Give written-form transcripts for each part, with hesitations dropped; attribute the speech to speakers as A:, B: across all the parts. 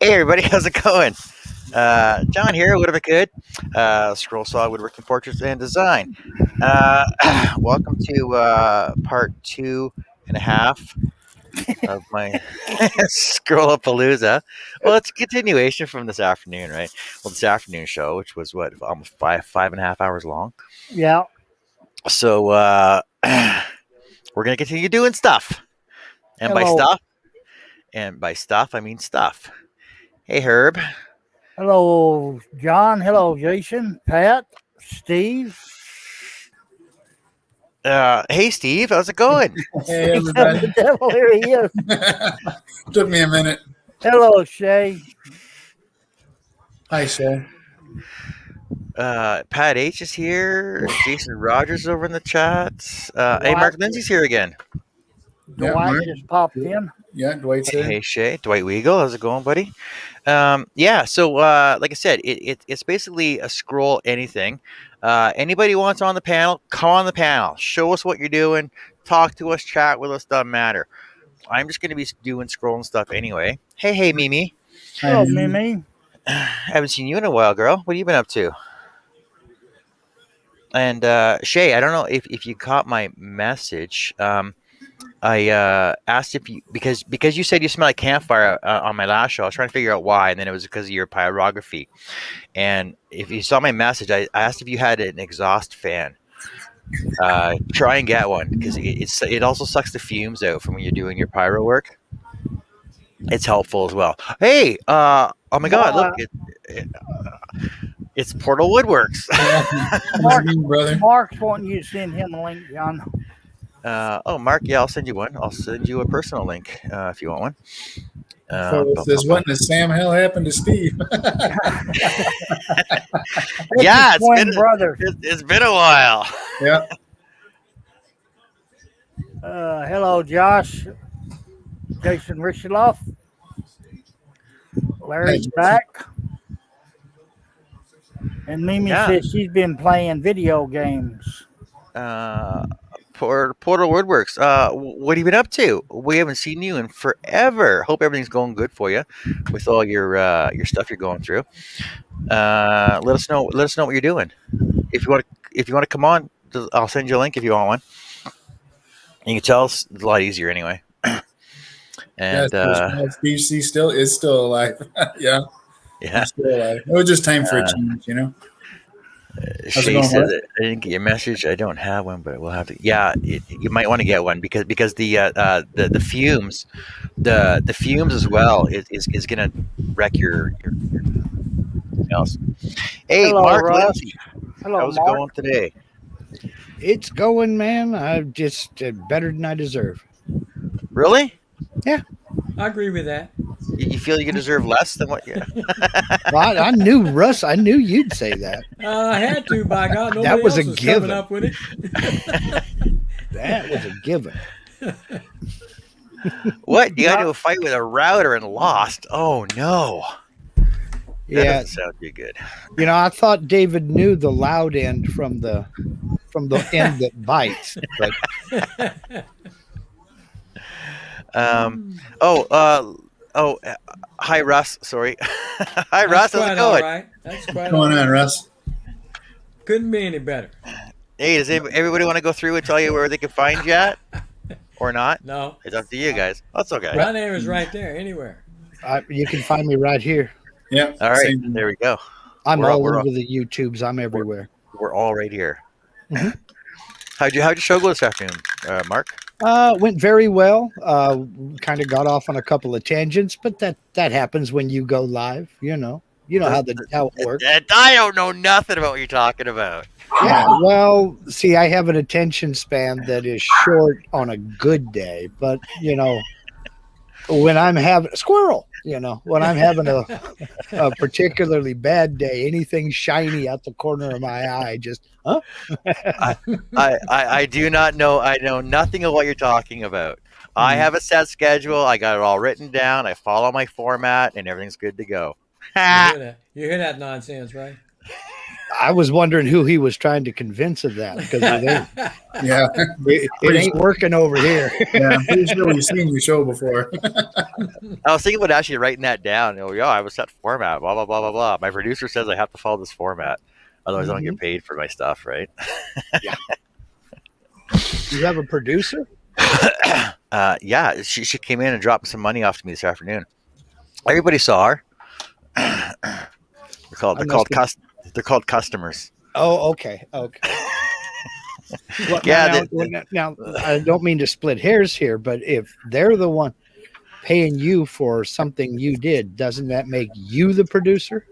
A: Hey everybody, how's it going? John here, Wood of a Good, Scroll Saw Woodworking Portraits and Design. Welcome to part 2.5 of my Scrolapalooza. Well, it's a continuation from this afternoon, right? Well, this afternoon show, which was what, almost 5.5 hours long.
B: Yeah.
A: So we're gonna continue doing stuff, and
B: Hello.
A: by stuff, I mean stuff. Hey Herb.
B: Hello, John. Hello, Jason, Pat, Steve.
A: Hey Steve, how's it going?
C: Hey,
B: Speaks of the
C: everybody.
B: devil, here he is.
C: Took me a minute.
B: Hello, Shay.
C: Hi, Shay.
A: Pat H is here. Jason Rogers is over in the chat. Hey, Mark Lindsay's here again.
C: Yeah,
B: Dwight
C: Mark.
B: just popped in.
C: Yeah, Dwight's here.
A: Hey Shay, Dwight Weagle, how's it going, buddy? Yeah, so like I said, it's basically a scroll anything. Anybody who wants on the panel, come on the panel. Show us what you're doing. Talk to us, chat with us, doesn't matter. I'm just going to be doing scrolling stuff anyway. Hey, Mimi.
B: Hello, Mimi.
A: Haven't seen you in a while, girl. What have you been up to? And Shay, I don't know if you caught my message. I asked if you because you said you smell like campfire on my last show. I was trying to figure out why, and then it was because of your pyrography. And if you saw my message, I asked if you had an exhaust fan. Try and get one because it also sucks the fumes out from when you're doing your pyro work. It's helpful as well. Hey, oh my God, look, it's Portal Woodworks.
B: Mark's wanting you to send him a link, John.
A: Mark, yeah, I'll send you one. I'll send you a personal link if you want one.
C: So it says, what in the Sam hell happened to Steve?
A: Yeah,
B: it's
A: been a while.
C: Yeah.
B: Hello, Josh. Jason Rishiloff. Larry's back. And Mimi says she's been playing video games.
A: Portal Woodworks. What have you been up to? We haven't seen you in forever. Hope everything's going good for you with all your stuff you're going through. Let us know. Let us know what you're doing. If you want to come on, I'll send you a link if you want one. You can tell us. It's a lot easier anyway. And
C: Steve C is still alive. Yeah. He's still alive. It was just time for a change, you know.
A: She said that I didn't get your message. I don't have one, but we'll have to. Yeah, you might want to get one because the fumes, the fumes as well is gonna wreck your else. Hey, hello, Mark Lindsay.
B: Hello,
A: how's it going today?
D: It's going, man. I'm just better than I deserve.
A: Really?
D: Yeah.
E: I agree with that.
A: You feel you deserve less than what you?
D: Well, I knew Russ. I knew you'd say that.
E: I had to, by God.
D: That was a
E: else
D: given.
E: Up with it.
D: That was a given.
A: What? You got into a fight with a router and lost? Oh no. That doesn't sound too good.
D: You know, I thought David knew the loud end from the end that bites. But
A: hi Russ. Sorry. Hi Russ. How's it going?
E: Right. That's quite
C: What's going on, Russ?
E: Couldn't be any better.
A: Hey, does everybody want to go through and tell you where they can find you at, or not?
E: No,
A: it's up to you guys. That's okay.
E: My name is right there. Anywhere.
D: You can find me right here.
C: Yeah.
A: All right. There we go.
D: I'm all over the YouTubes. I'm everywhere.
A: We're all right here. Mm-hmm. How'd your show go this afternoon, Mark?
D: Went very well. Kind of got off on a couple of tangents, but that happens when you go live. You know how it works.
A: I don't know nothing about what you're talking about.
D: Yeah, well, see, I have an attention span that is short on a good day, but when I'm having when I'm having a particularly bad day, anything shiny out the corner of my eye, just
A: I do not know. I know nothing of what you're talking about. I have a set schedule. I got it all written down. I follow my format, and everything's good to go.
E: You hear that nonsense, right?
D: I was wondering who he was trying to convince of that because
C: Yeah.
D: it ain't working over here.
C: Yeah. I'm pretty sure we've seen your show before.
A: I was thinking about actually writing that down. Oh, yeah, I have a set format. Blah blah blah blah blah. My producer says I have to follow this format, otherwise I don't get paid for my stuff, right?
D: You have a producer?
A: Yeah, she came in and dropped some money off to me this afternoon. Everybody saw her. They're called customers.
D: Oh, okay. Well,
A: Yeah,
D: now, I don't mean to split hairs here, but if they're the one paying you for something you did, doesn't that make you the producer?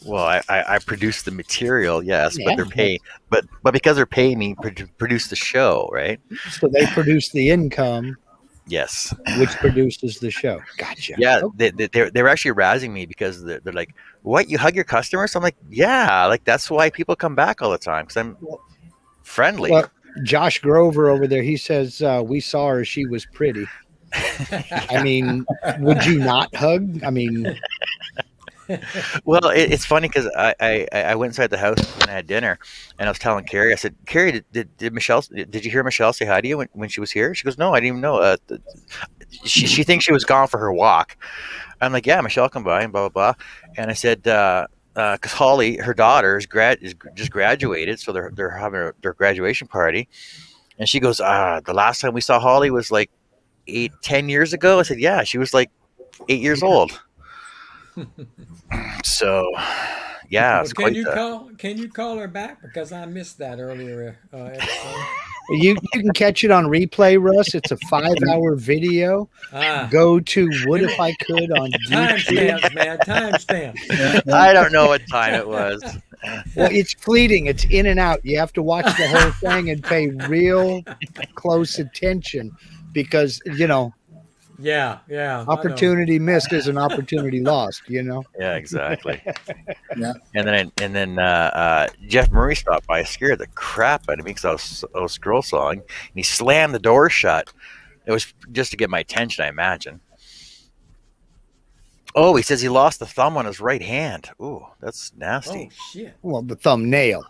A: Well, I produce the material, yes,
D: Yeah.
A: but they're paying, but because they're paying me to produce the show, right?
D: So they produce the income,
A: Yes.
D: which produces the show. Gotcha.
A: Yeah,
D: Okay.
A: they were actually razzing me because they're like, "What? You hug your customers?" I'm like, "Yeah, like that's why people come back all the time because I'm friendly."
D: Well, Josh Grover over there, he says we saw her; she was pretty. I mean, would you not hug? I mean,
A: Well, it's funny because I went inside the house and I had dinner, and I was telling Carrie, I said, "Carrie, did Michelle? Did you hear Michelle say hi to you when she was here?" She goes, "No, I didn't even know." She thinks she was gone for her walk. I'm like, "Yeah, Michelle come by and blah blah blah," and I said, because Holly, her daughter, is just graduated, so they're having their graduation party, and she goes, "The last time we saw Holly was like 10 years ago." I said, "Yeah, she was like 8 years old." So, yeah,
E: Well,
A: it's quite.
E: Can you call her back because I missed that earlier episode?
D: you can catch it on replay, Russ. It's a 5-hour video. Go to What If I Could on YouTube.
E: Timestamps, man. Timestamps.
A: I don't know what time it was.
D: Well, it's fleeting. It's in and out. You have to watch the whole thing and pay real close attention because,
E: Yeah. I know.
D: opportunity missed is an opportunity lost,
A: Yeah, exactly.
C: Yeah.
A: And then Jeff Murray stopped by, scared the crap out of me because I was scroll sawing, and he slammed the door shut. It was just to get my attention, I imagine. Oh, he says he lost the thumb on his right hand. Ooh, that's nasty.
E: Oh shit.
D: Well, the thumbnail.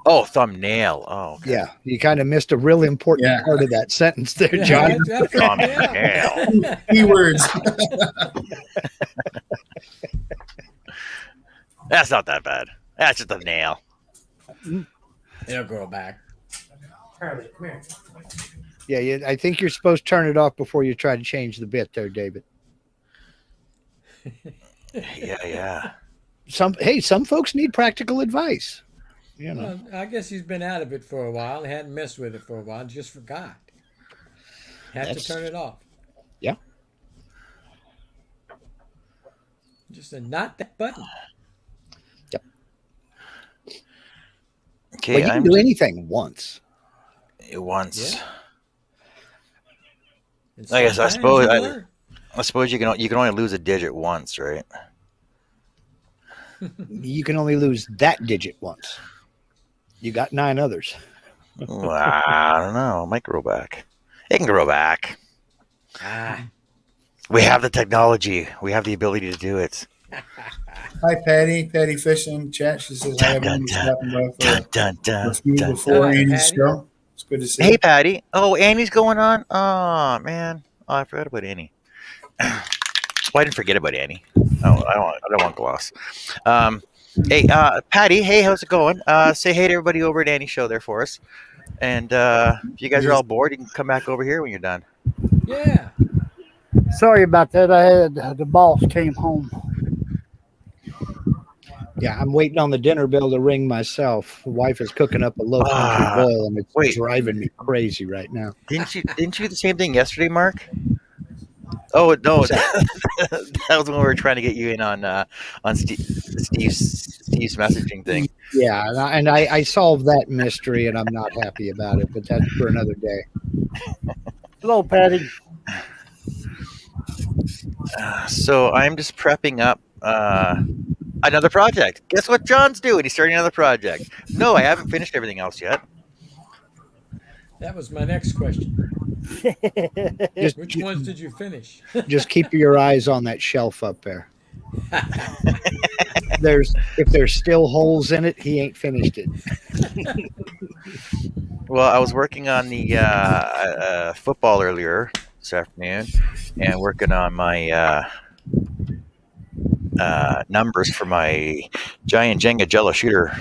A: Oh, thumbnail. Oh, okay.
D: Yeah, you kind of missed a really important
C: Yeah.
D: part of that sentence there,
E: Yeah,
D: John.
E: yeah.
A: Thumbnail.
C: Keywords.
A: That's not that bad. That's just a nail.
E: It'll grow back.
D: Yeah, I think you're supposed to turn it off before you try to change the bit there, David.
A: Yeah.
D: Some folks need practical advice.
E: Well, I guess he's been out of it for a while. He hadn't messed with it for a while. Just forgot. To turn it off.
D: Yeah.
E: Just not that button.
A: Okay,
D: Well, you can do anything once.
A: once.
E: Yeah. And
A: I guess I
E: sometimes
A: suppose
E: you learn.
A: I suppose you can only lose a digit once, right?
D: You can only lose that digit once. You got 9 others.
A: Well, I don't know. It might grow back. It can grow back. We have the technology. We have the ability to do it.
C: Hi, Patty. Patty Fish in chat. She says, "Hi, everyone. Just stopping by for
A: Dun, dun,
C: a few
A: dun.
C: before
E: Hi,
C: Annie's
E: Patty.
C: show. It's good to see
A: Hey,
C: you."
A: Patty. Oh, Annie's going on. Oh man. Oh, I forgot about Annie. Well, I didn't forget about Annie. Oh, I don't want gloss. Hey, Patty. Hey, how's it going? Say hey to everybody over at Annie's show there for us. And if you guys are all bored, you can come back over here when you're done.
E: Yeah.
B: Sorry about that. I had the boss came home.
D: Yeah, I'm waiting on the dinner bell to ring myself. The wife is cooking up a low country boil, and it's driving me crazy right now.
A: Didn't you do the same thing yesterday, Mark? Oh no, that was when we were trying to get you in on Steve's messaging thing.
D: Yeah, and I solved that mystery, and I'm not happy about it, but that's for another day.
B: Hello, Patty.
A: So I'm just prepping up another project. Guess what John's doing? He's starting another project. No, I haven't finished everything else yet.
E: That was my next question.
D: Just,
E: Which ones did you finish?
D: just keep your eyes on that shelf up there. if there's still holes in it, he ain't finished it.
A: Well, I was working on the football earlier this afternoon, and working on my numbers for my giant Jenga Jello shooter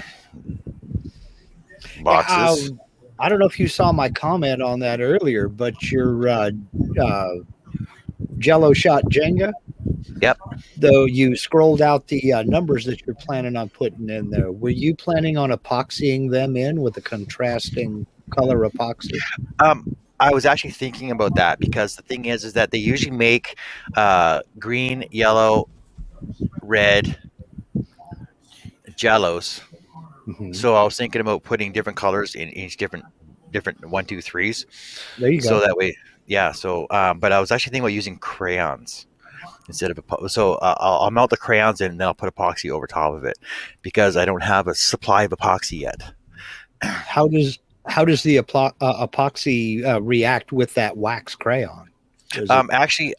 A: boxes.
D: I don't know if you saw my comment on that earlier, but your Jello shot Jenga.
A: Yep.
D: Though you scrolled out the numbers that you're planning on putting in there, were you planning on epoxying them in with a contrasting color epoxy?
A: I was actually thinking about that because the thing is that they usually make green, yellow, red Jellos.
D: Mhm.
A: So I was thinking about putting different colors in each different 1, 2, 3s.
D: There you go.
A: So that way, yeah. So, but I was actually thinking about using crayons instead of I'll melt the crayons in, and then I'll put epoxy over top of it because I don't have a supply of epoxy yet.
D: How does the epoxy react with that wax crayon?
A: Actually,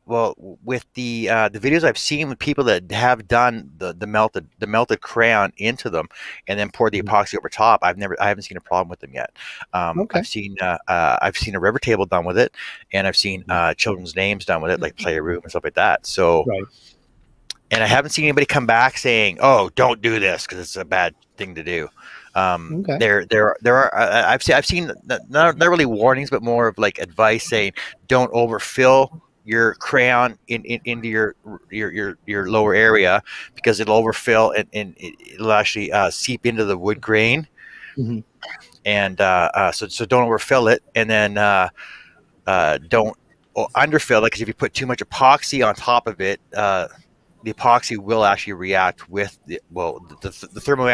A: well, with the videos I've seen with people that have done the melted crayon into them and then poured the epoxy over top, I haven't seen a problem with them yet.
D: Okay.
A: I've seen a river table done with it, and I've seen children's names done with it, like Play Room and stuff like that. So,
D: right.
A: And I haven't seen anybody come back saying, "Oh, don't do this," because it's a bad thing to do.
D: Okay.
A: There are I've seen not really warnings, but more of like advice saying don't overfill your crayon into your lower area because it'll overfill and it'll actually seep into the wood grain.
D: Mm-hmm.
A: And so don't overfill it, and then don't underfill it, because if you put too much epoxy on top of it, the epoxy will actually react with the thermal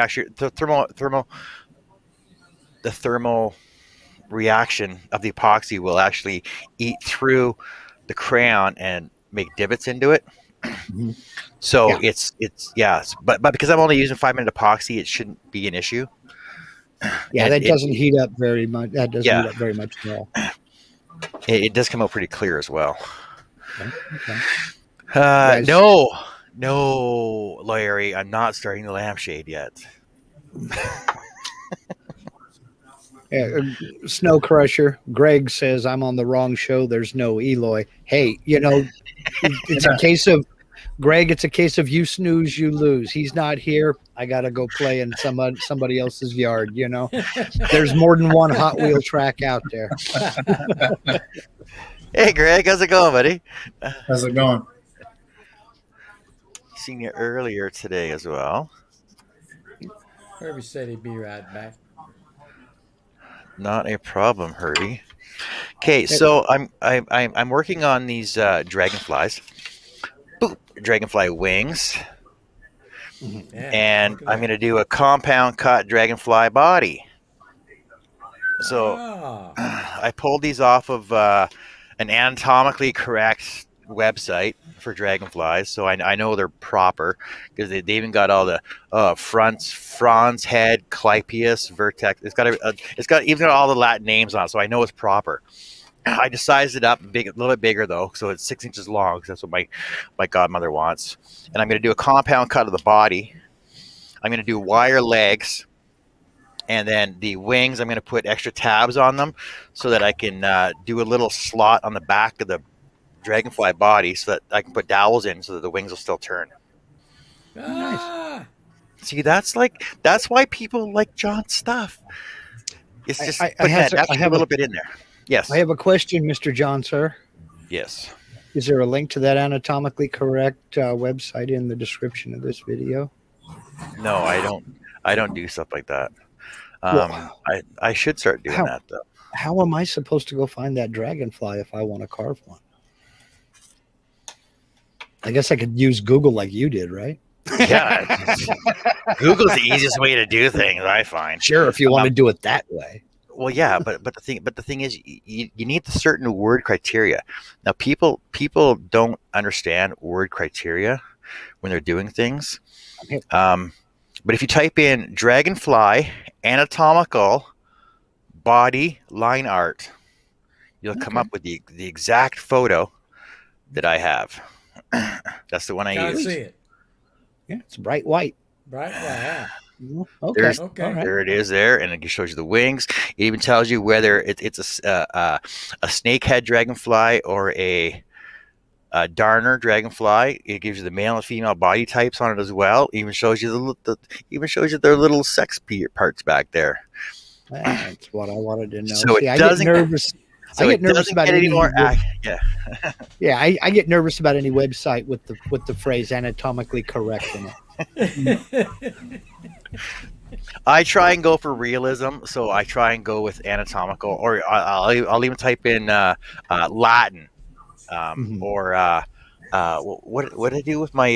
A: reaction of the epoxy will actually eat through the crayon and make divots into it.
D: Mm-hmm.
A: So but because I'm only using 5-minute epoxy, it shouldn't be an issue.
D: Yeah,
A: and
D: that doesn't heat up very much. That doesn't
A: Yeah.
D: heat up very much at all.
A: It does come out pretty clear as well.
D: Okay.
A: No, Larry, I'm not starting the lampshade yet.
D: Yeah, Snow Crusher. Greg says I'm on the wrong show. There's no Eloy. Hey, it's a case of Greg. It's a case of you snooze, you lose. He's not here. I gotta go play in somebody else's yard. There's more than one Hot Wheel track out there.
A: Hey, Greg, how's it going, buddy?
C: How's it going?
A: Seen you earlier today as well.
E: Herbie said he'd be right back.
A: Not a problem, Herbie. Okay, so I'm working on these dragonflies. Boop, dragonfly wings.
E: Yeah,
A: And I'm going to do a compound cut dragonfly body. So I pulled these off of an anatomically correct website for dragonflies, so I know they're proper, because they even got all the fronds, head, clypeus, vertex. It's got even all the Latin names on it, so I know it's proper. I just sized it up a little bit bigger though, so it's 6 inches long, because that's what my godmother wants. And I'm going to do a compound cut of the body. I'm going to do wire legs, and then the wings, I'm going to put extra tabs on them so that I can do a little slot on the back of the dragonfly body so that I can put dowels in so that the wings will still turn.
E: Nice.
A: See, that's why people like John's stuff. It's just
D: I
A: have a little bit in there. Yes.
D: I have a question, Mr. John, sir.
A: Yes.
D: Is there a link to that anatomically correct website in the description of this video?
A: No, I don't do stuff like that. I should start doing that though.
D: How am I supposed to go find that dragonfly if I want to carve one? I guess I could use Google like you did, right?
A: Yeah. Google's the easiest way to do things, I find.
D: Sure, if you want to do it that way.
A: Well, yeah, but the thing is, you need the certain word criteria. Now, people don't understand word criteria when they're doing things.
D: Okay.
A: But if you type in dragonfly anatomical body line art, you'll come up with the exact photo that I have. That's the one I
E: Can't
A: use.
E: see it.
D: Yeah, it's bright white.
E: Bright white.
D: Okay.
A: There's-
E: Okay.
D: All right.
A: There it is there, and it shows you the wings. It even tells you whether it's a snakehead dragonfly or a darner dragonfly. It gives you the male and female body types on it as well. Even shows you their little sex parts back there.
D: That's what I wanted to know.
A: So it
D: I
A: doesn't-
D: get nervous.
A: So
D: I
A: it
D: get nervous
A: doesn't
D: about
A: get any
D: any
A: more.
D: yeah, I get nervous about any website with the phrase anatomically correct in it.
A: I try and go for realism, so I try and go with anatomical, or I'll even type in Latin,
D: Mhm.
A: or what did I do with my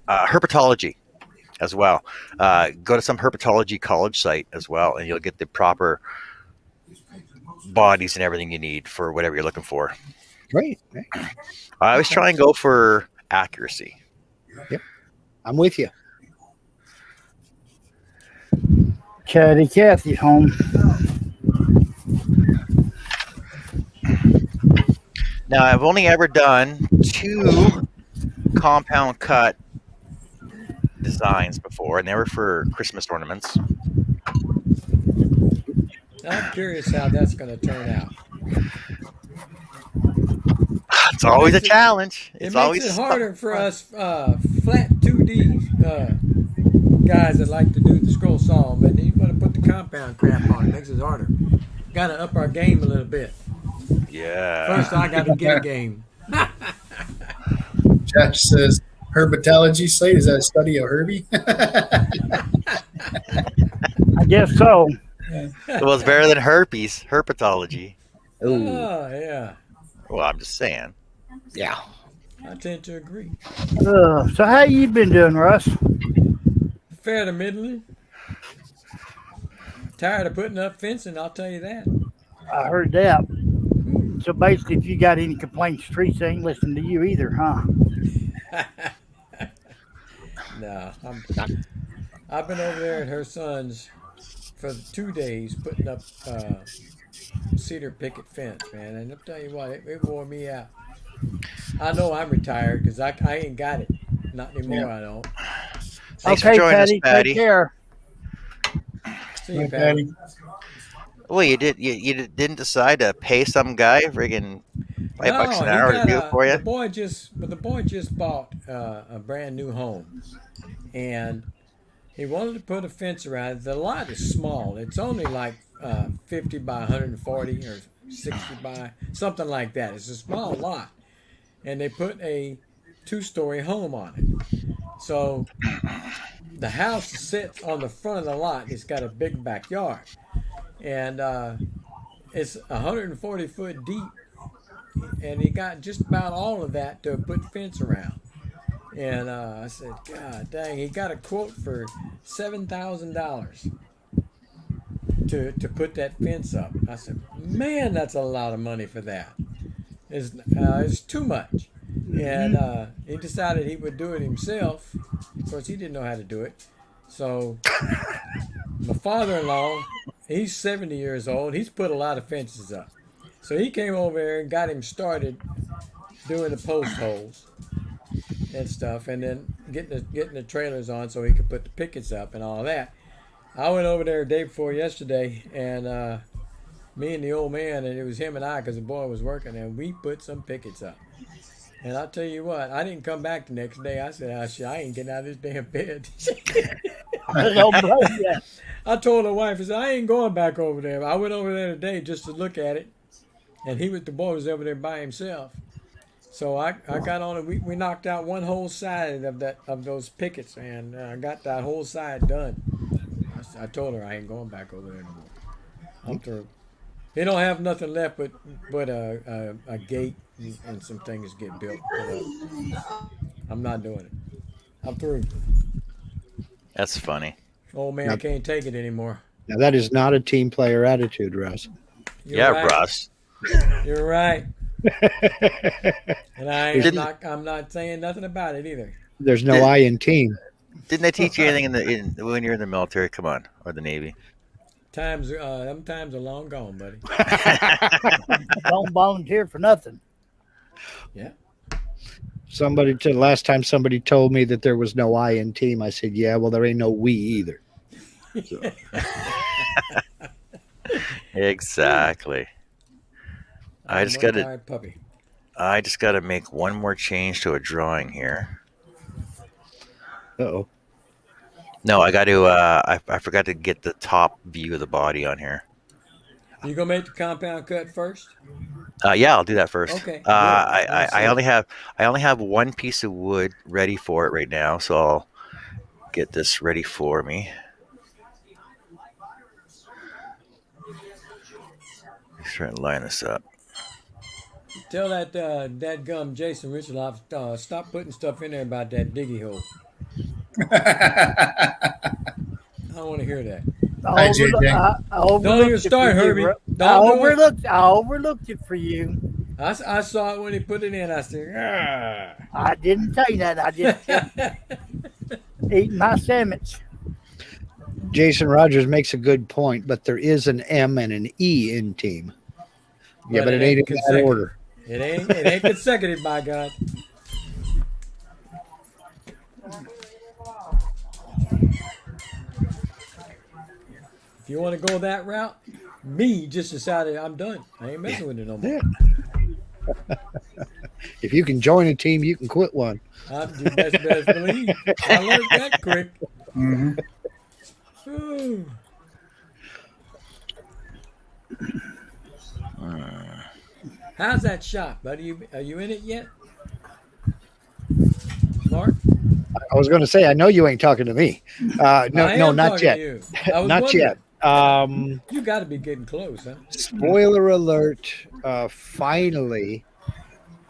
A: herpetology as well. Go to some herpetology college site as well, and you'll get the proper bodies and everything you need for whatever you're looking for.
D: Great.
A: I always try and go for accuracy.
D: I'm with you.
B: Chatty Cathy's home.
A: Now, I've only ever done 2 compound cut designs before, and they were for Christmas ornaments.
E: I'm curious how that's going to turn out.
A: It's always a
E: makes it-
A: challenge.
E: It
A: It's
E: makes
A: always
E: it harder for us flat 2D guys that like to do the scroll saw, but you want to put the compound crap on. It makes it harder. Got to up our game a little bit.
A: Yeah.
E: First, I got to get a game.
C: Josh says, herpetology site, is that a study of Herbie?
B: I guess so.
A: Well, it's better than herpes, herpetology.
E: Oh, yeah.
A: Well, I'm just saying.
D: Yeah.
E: I tend to agree.
B: So how you been doing, Russ?
E: Fair to middling. Tired of putting up fencing, I'll tell you that.
B: I heard that. So basically, if you got any complaints, streets ain't listening to you either, huh?
E: No, I've been over there at her son's for 2 days putting up cedar picket fence, man. And I'll tell you what, it wore me out. I know I'm retired because I ain't got it. Not anymore, I don't.
A: Thanks
B: okay,
A: for joining
B: Patty,
A: us, Patty.
B: take care.
E: See you,
C: Hi,
E: Patty.
A: Well, you didn't decide to pay some guy friggin' $5 an
E: he
A: hour to
E: got
A: do it for you?
E: The boy just bought a brand new home, and he wanted to put a fence around it. The lot is small. It's only like 50 by 140 or 60 by something like that. It's a small lot, and they put a 2-story home on it. So the house sits on the front of the lot. It's got a big backyard, and it's 140 foot deep. And he got just about all of that to put fence around. And I said, God dang, he got a quote for $7,000 to put that fence up. I said, man, that's a lot of money for that. It's too much. And he decided he would do it himself. Of course, he didn't know how to do it. So my father-in-law, he's 70 years old. He's put a lot of fences up. So he came over there and got him started doing the post holes and stuff, and then getting the trailers on so he could put the pickets up and all that. I went over there the day before yesterday, and me and the old man, and it was him and I because the boy was working, and we put some pickets up. And I'll tell you what, I didn't come back the next day. I said, oh, shit, I ain't getting out of this damn bed.
B: Don't blame you.
E: I told the wife, I said, I ain't going back over there. I went over there today just to look at it. And the boy was over there by himself. So I got on it. We knocked out one whole side of those pickets, and I got that whole side done. I told her I ain't going back over there no more. I'm through. They don't have nothing left but a gate and some things get built. I'm not doing it. I'm through.
A: That's funny.
E: Old man can't take it anymore.
D: Now that is not a team player attitude, Russ.
E: You're right.
A: Russ.
E: You're right. And I'm not saying nothing about it either.
D: There's no I in team.
A: Didn't they teach you anything when you're in the military? Come on, or the Navy?
E: Them times are long gone, buddy.
B: Don't volunteer for nothing.
E: Yeah.
D: Last time somebody told me that there was no I in team, I said, yeah, well, there ain't no we either. So.
A: Exactly. I just got to make one more change to a drawing here.
D: Uh-oh.
A: No, I got to. I forgot to get the top view of the body on here.
E: You gonna make the compound cut first?
A: Yeah, I'll do that first.
E: Okay.
A: I only have one piece of wood ready for it right now, so I'll get this ready for me. Let's try and line this up.
E: Tell that dadgum Jason Richardoff stop putting stuff in there about that diggy hole. I don't want to hear that.
C: Hi, JJ.
B: I overlooked
E: Don't even
B: it
E: start,
B: for you,
E: Herbie.
B: bro.
E: Don't
B: I overlooked it for you.
E: I saw it when he put it in. I said, "Ah."
B: I didn't tell you that. I just eating my sandwich.
D: Jason Rogers makes a good point, but there is an M and an E in team. Yeah, but it ain't in that order.
E: It ain't consecutive, by God. If you want to go that route, me just decided I'm done. I ain't messing with it no more.
D: Yeah. If you can join a team, you can quit one.
E: I'm the best believe. I learned that quick.
C: Mm-hmm.
E: Ooh. How's that shop, buddy? Are you in it yet? Mark?
D: I was going to say, I know you ain't talking to me. No, not yet. Not yet.
E: You got to be getting close, huh?
D: Spoiler alert. Finally,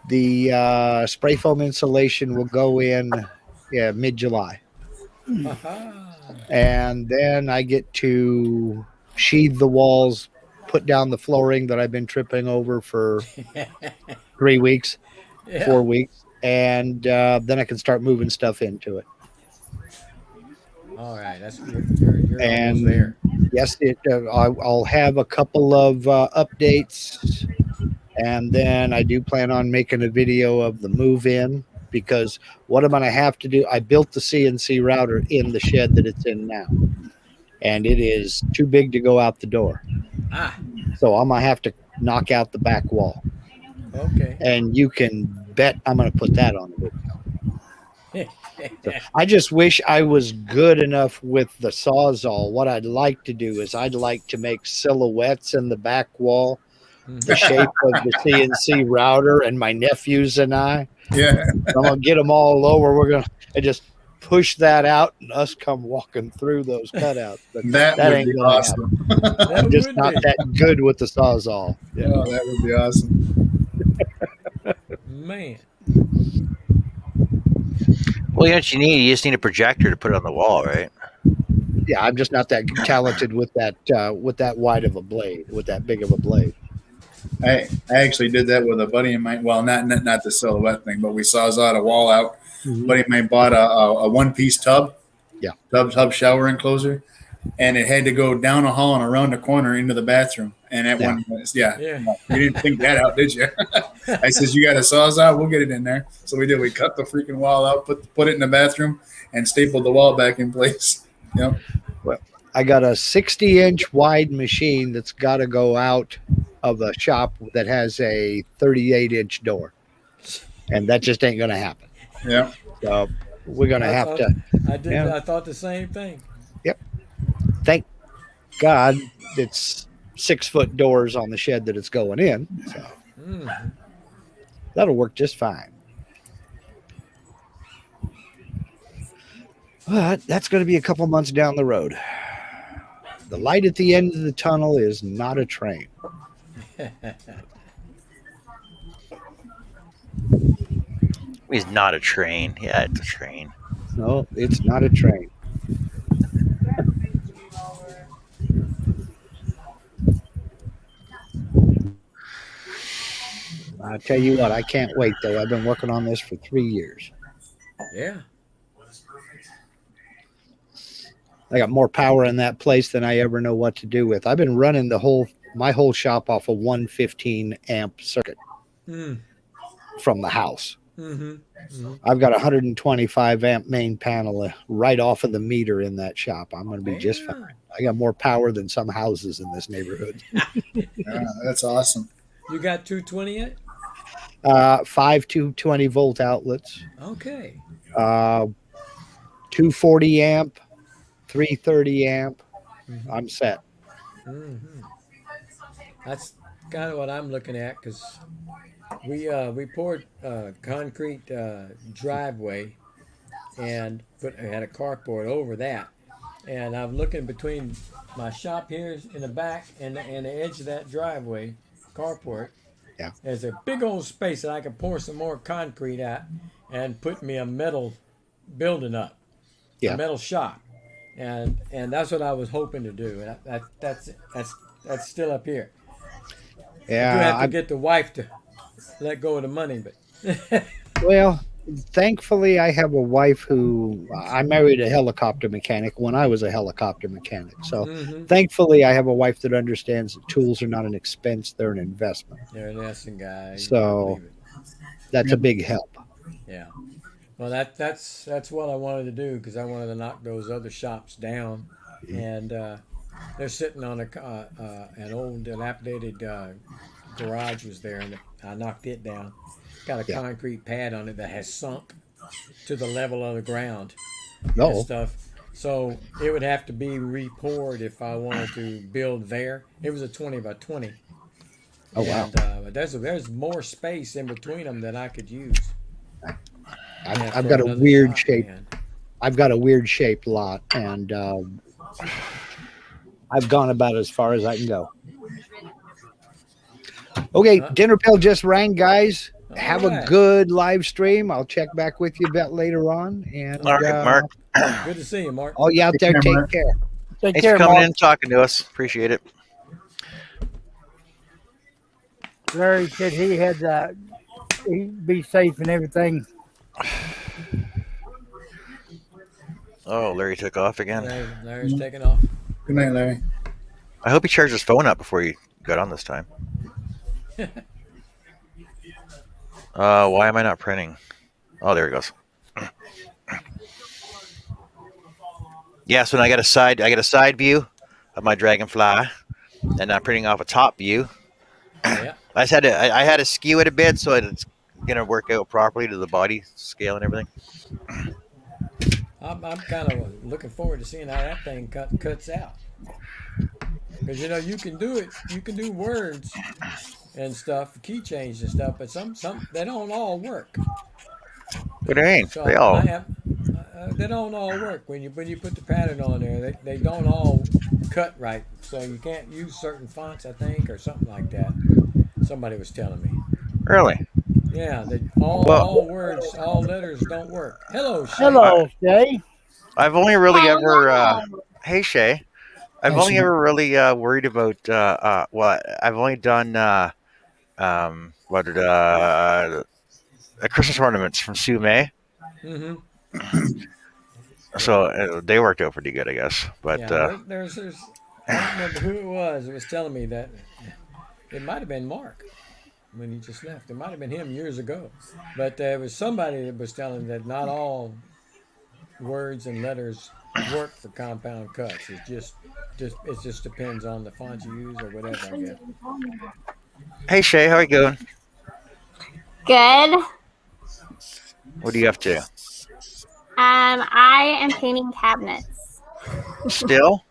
D: the spray foam insulation will go in mid-July. And then I get to sheathe the walls, put down the flooring that I've been tripping over for 3 weeks, 4 weeks, and then I can start moving stuff into it.
E: All right, you're almost there.
D: Yes, I'll have a couple of updates, and then I do plan on making a video of the move-in, because what I'm going to have to do, I built the CNC router in the shed that it's in now, and it is too big to go out the door. So I'm going to have to knock out the back wall.
E: Okay.
D: And you can bet I'm going to put that on the video. So I just wish I was good enough with the Sawzall. What I'd like to do is I'd like to make silhouettes in the back wall, the shape of the CNC router, and my nephews and I.
C: Yeah.
D: I'm going to get them all lower. We're going to just push that out and us come walking through those cutouts. But
C: that would be awesome.
D: I'm just not that good with the Sawzall.
C: Yeah. Oh, that would be awesome.
E: Man.
A: Well, you know what you need? You just need a projector to put it on the wall, right?
D: Yeah, I'm just not that talented with that wide of a blade, with that big of a blade.
C: I actually did that with a buddy of mine. Well, not the silhouette thing, but we sawzalled a wall out. Mm-hmm. Buddy of mine bought a one-piece tub.
D: Yeah.
C: Tub shower enclosure, and it had to go down a hall and around the corner into the bathroom. And at one, you didn't think that out, did you? I says, you got a Sawzall, we'll get it in there. So we did. We cut the freaking wall out, put it in the bathroom, and stapled the wall back in place. Yep.
D: Well, I got a 60-inch wide machine that's got to go out of a shop that has a 38-inch door, and that just ain't going to happen.
C: Yeah.
D: So we're going to have to.
E: I thought the same thing.
D: Yep. Thank God it's 6-foot doors on the shed that it's going in. So that'll work just fine. But that's going to be a couple months down the road. The light at the end of the tunnel is not a train.
A: It's not a train. Yeah, it's a train.
D: No, it's not a train. I tell you what, I can't wait, though. I've been working on this for 3 years.
E: Yeah.
D: I got more power in that place than I ever know what to do with. I've been running my whole shop off a 115 amp circuit from the house. I've got a 125 amp main panel right off of the meter in that shop. I'm going to be just fine. I got more power than some houses in this neighborhood.
C: Yeah, that's awesome.
E: You got 220 yet?
D: 5 220 volt outlets.
E: Okay.
D: 240 amp, 330 amp. I'm set.
E: That's kind of what I'm looking at because we poured concrete driveway and had a carport over that, and I'm looking between my shop here in the back and the edge of that driveway carport.
D: Yeah.
E: There's a big old space that I could pour some more concrete at and put me a metal building up, a metal shop, and that's what I was hoping to do. And that's still up here.
D: Yeah,
E: I do have to get the wife to let go of the money, but
D: well, thankfully I have a wife who I married a helicopter mechanic when I was a helicopter mechanic. So thankfully I have a wife that understands that tools are not an expense, they're an investment.
E: They're an essence guy.
D: So that's a big help.
E: Yeah. Well, that's what I wanted to do because I wanted to knock those other shops down, and they're sitting on an old dilapidated garage was there, and I knocked it down. Got a concrete pad on it that has sunk to the level of the ground and stuff. So it would have to be re-poured if I wanted to build there. It was a 20 by 20.
D: Oh, wow.
E: But there's more space in between them that I could use.
D: I've got a weird shape. I've got a weird shaped lot, and I've gone about as far as I can go. Okay, dinner bell just rang, guys. Have a good live stream. I'll check back with you a bit later on. And
A: all right, Mark.
E: Good to see you, Mark.
D: All you out there, take care.
A: Thanks for coming in and talking to us. Appreciate it.
B: Larry said he had he'd be safe and everything.
A: Oh, Larry took off again.
E: Larry's taking off.
C: Good night, Larry.
A: I hope he charged his phone up before he got on this time. Why am I not printing? Oh, there it goes. Yeah, so now I got a side view of my Dragonfly, and I'm printing off a top view.
E: Yeah.
A: I had to skew it a bit so it's gonna work out properly to the body scale and everything.
E: I'm kind of looking forward to seeing how that thing cuts out. Because you can do it. You can do words and stuff, key change and stuff, but some they don't all work.
A: What do you mean?
E: So
A: They all.
E: they don't all work when you put the pattern on there. They don't all cut right, so you can't use certain fonts, I think, or something like that. Somebody was telling me.
A: Really?
E: Yeah, all words, all letters don't work. Hello, Shay.
B: Hello, Shay.
A: I've only really ever. Hey, Shay. I've only ever really worried about. I've only done. Christmas ornaments from Sue May. So they worked out pretty good, I guess. But
E: there's I don't remember who it was. It was telling me that it might have been Mark when he just left. It might have been him years ago. But there was somebody that was telling that not all words and letters work for compound cuts. It just depends on the font you use or whatever, I guess.
A: hey, Shay, how are you going?
F: Good.
A: What are you up to?
F: I am painting cabinets.
A: Still?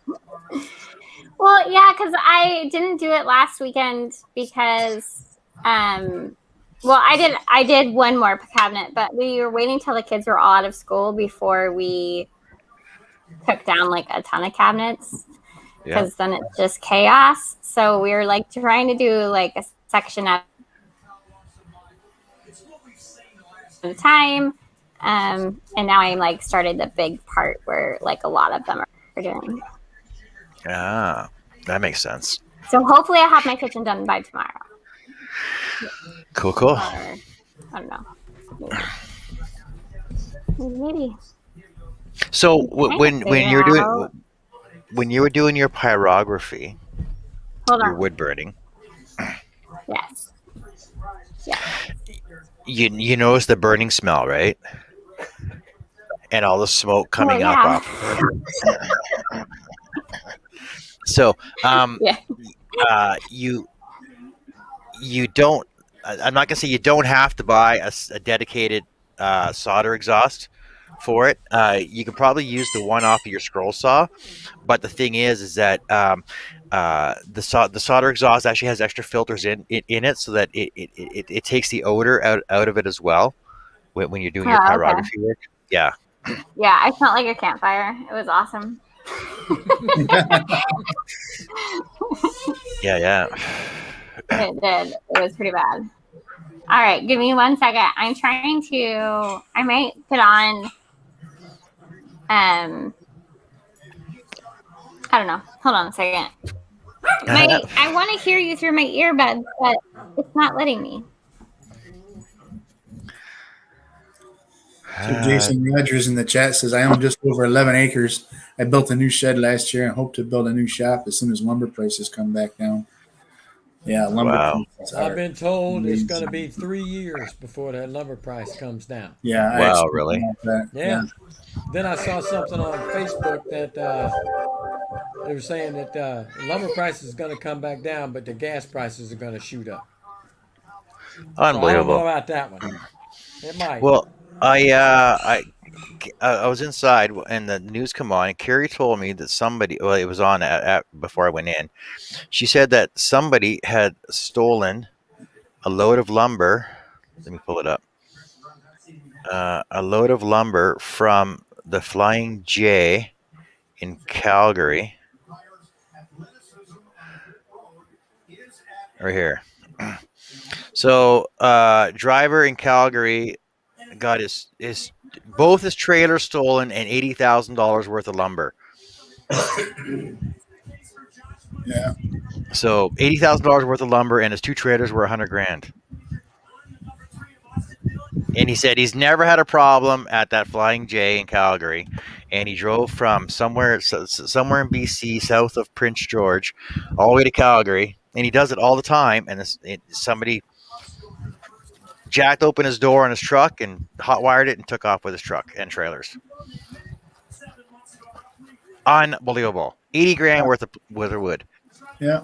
F: Well, yeah, because I didn't do it last weekend because, I did one more cabinet, but we were waiting till the kids were all out of school before we took down like a ton of cabinets because then it's just chaos. So we were like trying to do like a section at a time. And now I'm like started the big part where like a lot of them are doing.
A: Ah, that makes sense.
F: So hopefully I'll have my kitchen done by tomorrow.
A: Cool.
F: Or, I don't know. Maybe.
A: So when you were doing your pyrography,
F: Hold on.
A: your wood burning.
F: Yes. Yeah.
A: You notice the burning smell, right? And all the smoke coming up
F: yeah.
A: off of it. So,
F: Yeah.
A: you don't. I'm not gonna say you don't have to buy a dedicated solder exhaust for it. You can probably use the one off of your scroll saw, but the thing is that the solder exhaust actually has extra filters in it, so that it takes the odor out of it as well when you're doing your
F: Oh, okay.
A: pyrography work. Yeah.
F: Yeah, I smelled like a campfire. It was awesome.
A: Yeah.
F: It did. It was pretty bad. All right, give me 1 second. I'm trying to. I might put on. I don't know. Hold on a second. I want to hear you through my earbuds, but it's not letting me.
C: So Jason Rogers in the chat says, I own just over 11 acres. I built a new shed last year and hope to build a new shop as soon as lumber prices come back down. Yeah, lumber prices are
E: I've been told
C: amazing.
E: it's going to be 3 years before that lumber price comes down.
C: Yeah.
A: Wow, really?
E: Yeah. Then I saw something on Facebook that they were saying that lumber prices is going to come back down, but the gas prices are going to shoot up.
A: Unbelievable.
E: So I don't know about that one. It might.
A: Well, I was inside and the news come on, and Carrie told me that somebody, well, it was on before I went in. She said that somebody had stolen a load of lumber. Let me pull it up. A load of lumber from the Flying J in Calgary. Right here. So, driver in Calgary got both his trailers stolen and $80,000 worth of lumber.
C: Yeah.
A: So $80,000 worth of lumber, and his 2 trailers were $100,000. And he said he's never had a problem at that Flying J in Calgary, and he drove from somewhere in BC, south of Prince George, all the way to Calgary, and he does it all the time. And somebody jacked open his door on his truck and hot wired it and took off with his truck and trailers. Unbelievable. $80,000 worth of wood.
C: Yeah.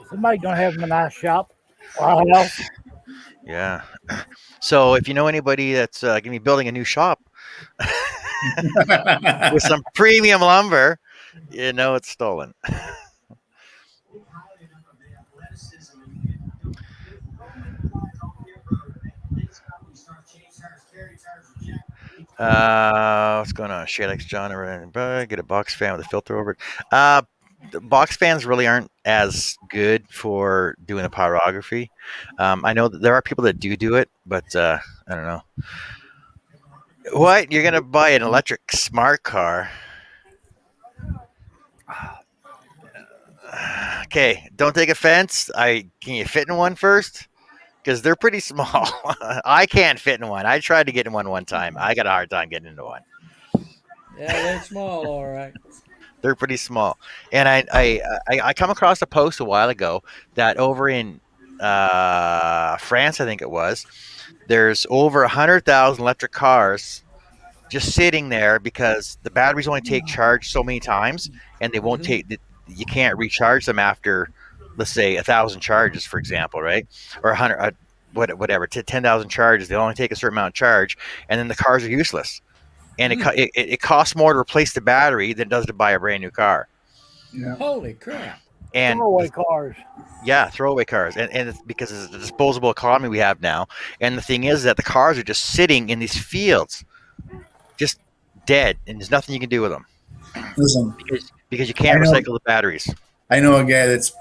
B: Somebody gonna have a nice shop. I know.
A: Yeah. So if you know anybody that's going to be building a new shop with some premium lumber, you know it's stolen. What's going on? Shalex John, get a box fan with a filter over it. The box fans really aren't as good for doing the pyrography. I know that there are people that do it, but I don't know. What? You're gonna buy an electric smart car? Okay, don't take offense. Can you fit in one first? Because they're pretty small. I can't fit in one. I tried to get in one time. I got a hard time getting into one.
E: Yeah, they're small, all right.
A: They're pretty small. And I come across a post a while ago that over in France, I think it was, there's over 100,000 electric cars just sitting there because the batteries only take charge so many times, and they won't you can't recharge them after, let's say, 1,000 charges, for example, right? Or 100, whatever, to 10,000 charges. They only take a certain amount of charge, and then the cars are useless. And it costs more to replace the battery than it does to buy a brand new car.
C: Yeah.
E: Holy crap.
A: And
B: Throwaway cars.
A: Yeah, throwaway cars. And it's because it's the disposable economy we have now. And the thing is that the cars are just sitting in these fields, just dead, and there's nothing you can do with them.
C: Listen,
A: because you can't recycle the batteries.
C: I know a guy that's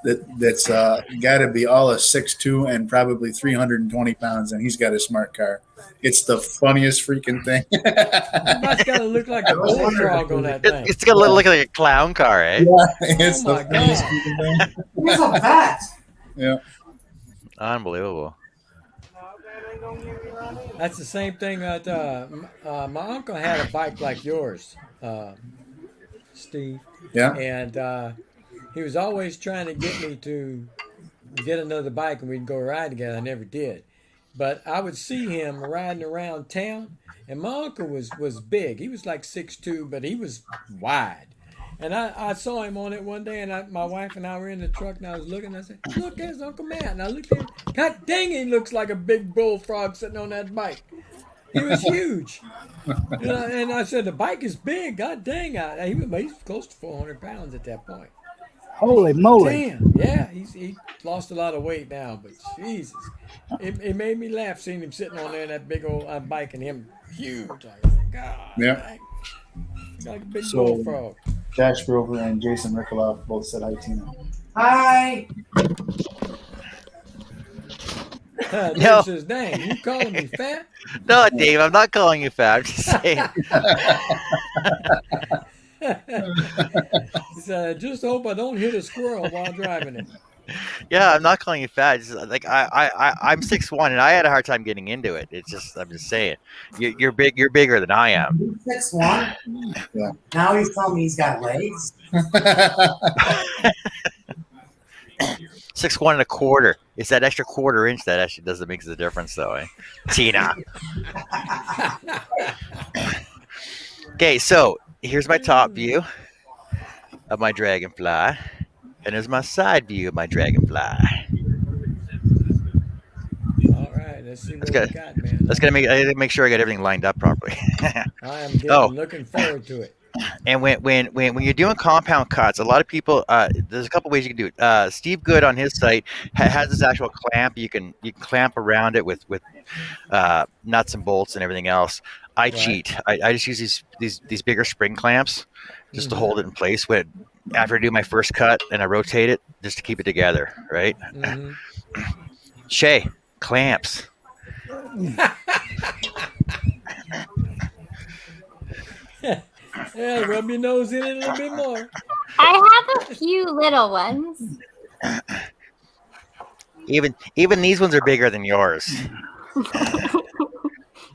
C: got to be all of 6'2" and probably 320 pounds, and he's got a smart car. It's the funniest freaking thing.
E: That's got to look like a bullfrog on that thing.
A: It's got to look like a clown car, eh?
C: Yeah, it's
E: Oh my
C: the funniest
E: God.
C: freaking thing.
G: He's a vet.
C: Yeah.
A: Unbelievable.
E: That's the same thing that my uncle had a bike like yours, Steve.
C: Yeah.
E: And he was always trying to get me to get another bike and we'd go ride together. I never did. But I would see him riding around town, and my uncle was big. He was like 6'2", but he was wide. And I saw him on it one day, and my wife and I were in the truck, and I was looking, and I said, look, there's Uncle Matt. And I looked at him, God dang, he looks like a big bullfrog sitting on that bike. He was huge. And I said, the bike is big, God dang. He was close to 400 pounds at that point.
B: Holy moly.
E: Damn, yeah, he lost a lot of weight now, but Jesus. It made me laugh seeing him sitting on there in that big old bike and him huge. I was like, God,
C: Yeah.
E: like a big
C: So-
E: bullfrog.
C: Josh Grover and Jason Rikoloff both said hi, Tina.
G: Hi.
E: Dave
A: No.
E: says, dang, you calling me fat?
A: No, Dave, I'm not calling you fat. I'm just saying.
E: He said, I just hope I don't hit a squirrel while driving it.
A: Yeah, I'm not calling you fat. It's just, like I'm 6'1", and I had a hard time getting into it. It's just I'm just saying, you're big. You're bigger than I am.
G: 6'1".
C: Yeah.
G: Now he's telling me he's got legs.
A: 6'1 1/4". It's that extra quarter-inch that actually doesn't make the difference, though. Eh? Tina. Okay, so here's my top view of my Dragonfly, and there's my side view of my Dragonfly.
E: All right, let's see what
A: That's good.
E: we got, man.
A: I gotta make sure I got everything lined up properly.
E: I am
A: Oh.
E: looking forward to it.
A: And when you're doing compound cuts, a lot of people there's a couple ways you can do it. Steve Good on his site has this actual clamp. You can clamp around it with nuts and bolts and everything else. I
E: Right.
A: cheat. I just use these bigger spring clamps just to hold it in place after I do my first cut, and I rotate it just to keep it together. Right,
E: Mhm.
A: Shay, clamps.
E: Yeah, rub your nose in it a little bit more.
F: I have a few little ones.
A: Even these ones are bigger than yours.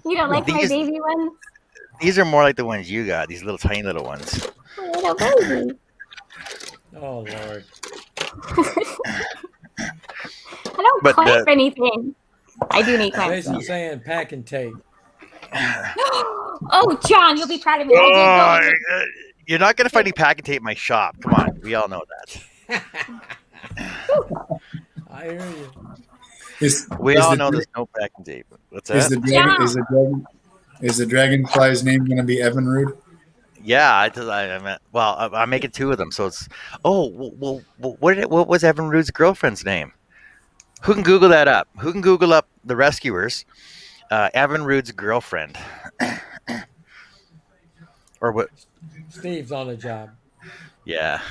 F: You don't like my
A: These-
F: baby ones?
A: These are more like the ones you got. These little tiny little ones.
F: Little baby.
E: Oh, Lord.
F: I don't
A: But
F: clamp anything. I do need clamps.
E: Jason saying pack and tape.
F: Oh, John, you'll be proud of me. I did go.
A: You're not gonna find any pack and tape in my shop. Come on, we all know that.
E: I hear you.
A: We all know there's no pack and tape. What's
C: Is
A: that?
C: the Dragonfly's name going to be Evan Rude?
A: Yeah, I meant. Well, I'm making two of them, so it's. Oh, well, what was Evan Rude's girlfriend's name? Who can Google that up? Who can Google up the rescuers? Evan Rude's girlfriend, or what?
E: Steve's on the job.
A: Yeah.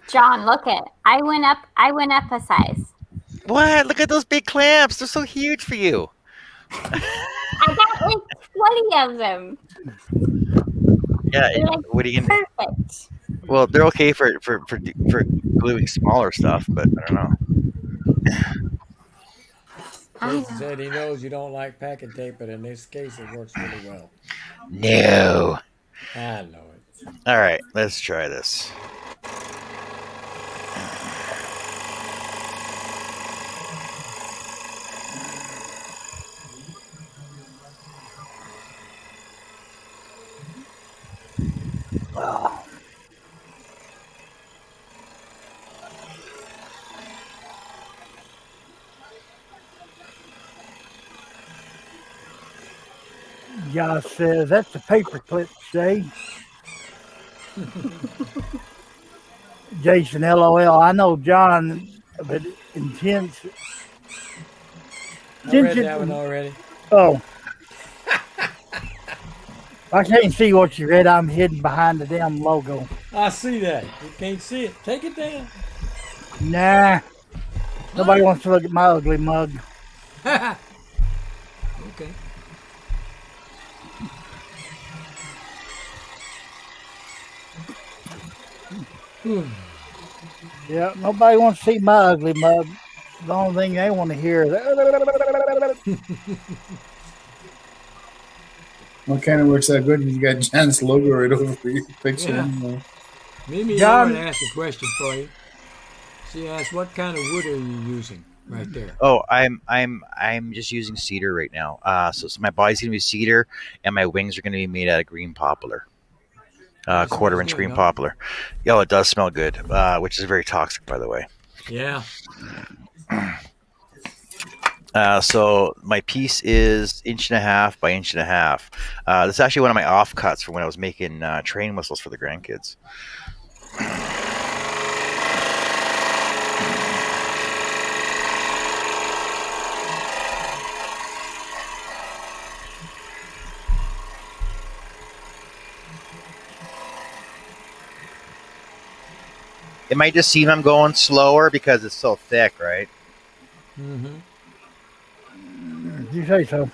F: John, look it. I went up a size.
A: What? Look at those big clamps. They're so huge for you.
F: I got like 20 of them.
A: Yeah.
F: They're like
A: What are you gonna?
F: perfect.
A: Well, they're okay for gluing smaller stuff, but I don't know.
F: I
E: Jason said he knows you don't like pack and tape, but in this case, it works really well.
A: No.
E: I know it.
A: All right, let's try this.
B: Josh says that's a paper clip, Shay. Jason, LOL. I know John, but intense.
E: I read that one already.
B: Oh. I can't see what you read. I'm hidden behind the damn logo.
E: I see that. You can't see it. Take it down.
B: Nah. Nobody wants to look at my ugly mug.
E: Okay.
B: Yeah, nobody wants to see my ugly mug. The only thing they want to hear is
C: What kind of works that good? You got John's logo right over your picture.
E: Yeah. Mimi
B: John-
E: Howard asked a question for you. She asked, "What kind of wood are you using right there?"
A: Oh, I'm just using cedar right now. So my body's gonna be cedar, and my wings are gonna be made out of green poplar,
E: That smells
A: quarter-inch
E: good,
A: green
E: huh?
A: poplar. Oh, it does smell good, which is very toxic, by the way.
E: Yeah.
A: So my piece is 1.5 inches by 1.5 inches. This is actually one of my offcuts from when I was making train whistles for the grandkids. It might just seem I'm going slower because it's so thick, right?
E: Mm-hmm.
B: You say so.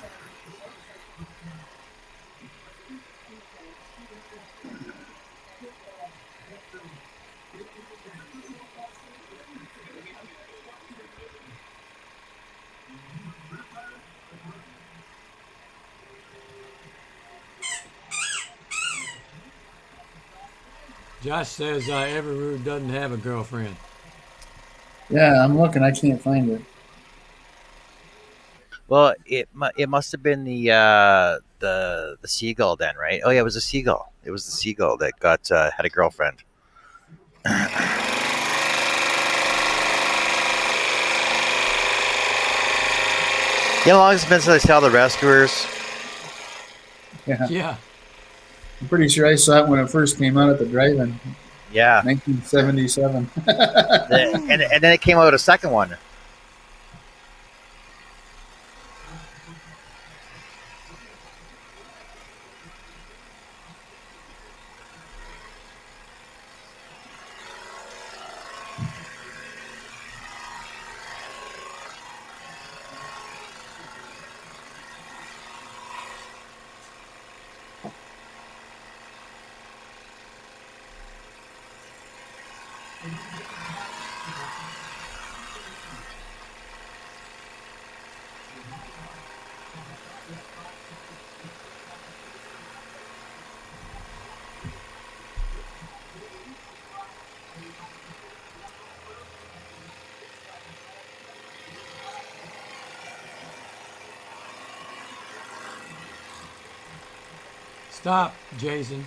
E: Josh says Everroot doesn't have a girlfriend.
C: Yeah, I'm looking. I can't find it.
A: Well, it must have been the seagull then, right? Oh yeah, it was a seagull. It was the seagull that got had a girlfriend. You know how long it's been since I saw the rescuers?
C: Yeah,
E: Yeah.
C: I'm pretty sure I saw it when it first came out at the drive-in,
A: Yeah,
C: 1977.
A: and then it came out a second one.
E: Stop, Jason.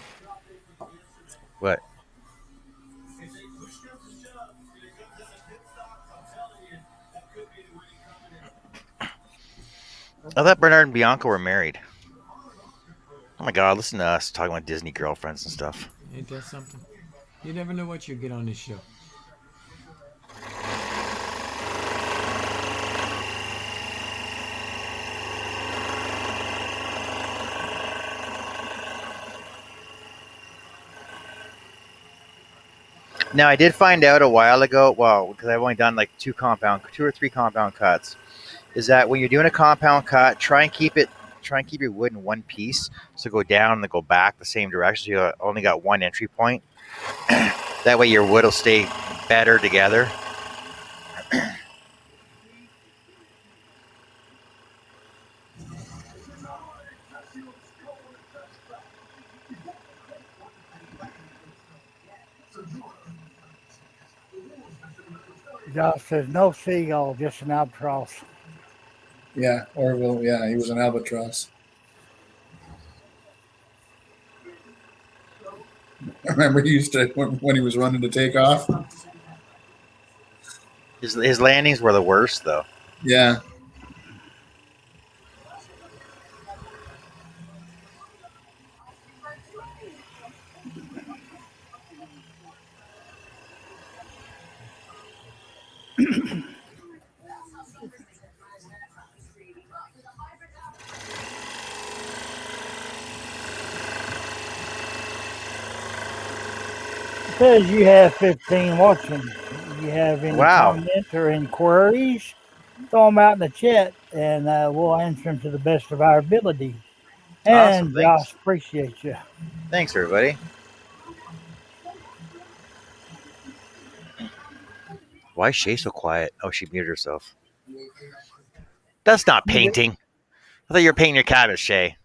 A: What? I thought Bernard and Bianca were married. Oh my God! Listen to us talking about Disney girlfriends and stuff.
E: Ain't that something? You never know what you get on this show.
A: Now I did find out a while ago. Well, because I've only done like two or three compound cuts. Is that when you're doing a compound cut, try and keep your wood in one piece. So go down and then go back the same direction. So you only got one entry point. That way your wood will stay better together.
B: Josh says no seagull, just an albatross.
C: Yeah, Orville. Yeah, he was an albatross. I remember he used to when he was running to take off.
A: His landings were the worst though.
C: Yeah.
B: Says you have 15 watching. If you have any
A: Wow.
B: comments or inquiries, throw them out in the chat and we'll answer them to the best of our ability. And
A: Awesome, thanks.
B: Josh, appreciate you.
A: Thanks everybody. Why is Shay so quiet? Oh, she muted herself. That's not painting. I thought you were painting your cabbage, Shay.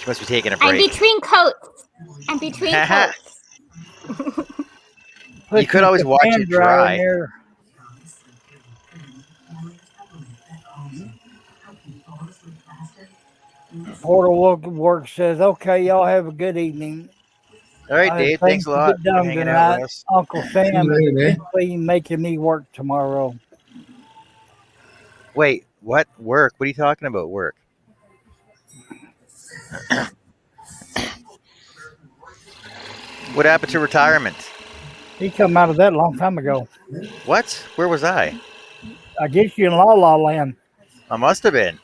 A: She must be taking a
F: I'm
A: break.
F: between coats. I'm between coats.
A: You could always watch it dry.
B: Portal work says, "Okay, y'all have a good evening."
A: All right, Dave. Thanks a lot for
B: Done
A: hanging out
B: tonight.
A: with us.
B: Uncle Sam
C: later,
B: is
C: Dave.
B: basically making me work tomorrow.
A: Wait, what? Work? What are you talking about? Work? What happened to retirement?
B: He come out of that a long time ago.
A: What? Where was I?
B: I guess you in La La Land.
A: I must have been.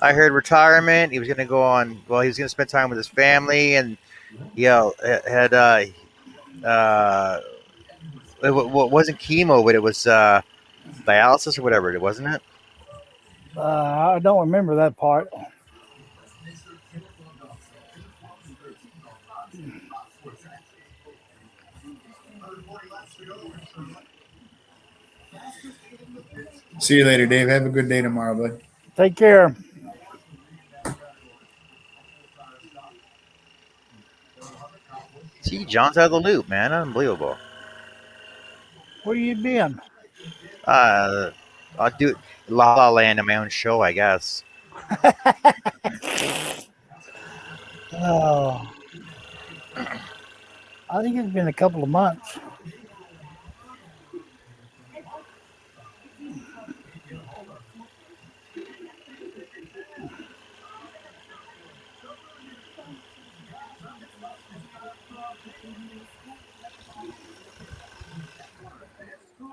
A: I heard retirement. He was going to go on. Well, he was going to spend time with his family, and had it wasn't chemo, but it was dialysis or whatever. It wasn't it.
B: I don't remember that part.
C: See you later, Dave. Have a good day tomorrow, bud.
B: Take care.
A: See, John's out of the loop, man. Unbelievable.
B: Where you been?
A: I'll do La La Land in my own show, I guess.
B: Oh, I think it's been a couple of months.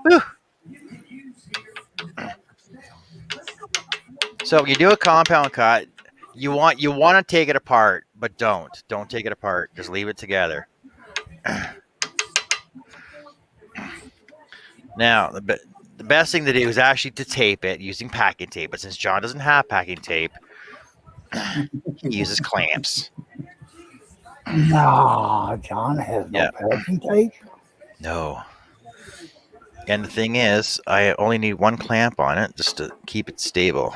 A: Whew. So you do a compound cut. You want to take it apart, but don't take it apart. Just leave it together. Now the best thing to do is actually to tape it using packing tape. But since John doesn't have packing tape, he uses clamps.
B: No, John has no packing tape.
A: No. And the thing is, I only need one clamp on it just to keep it stable.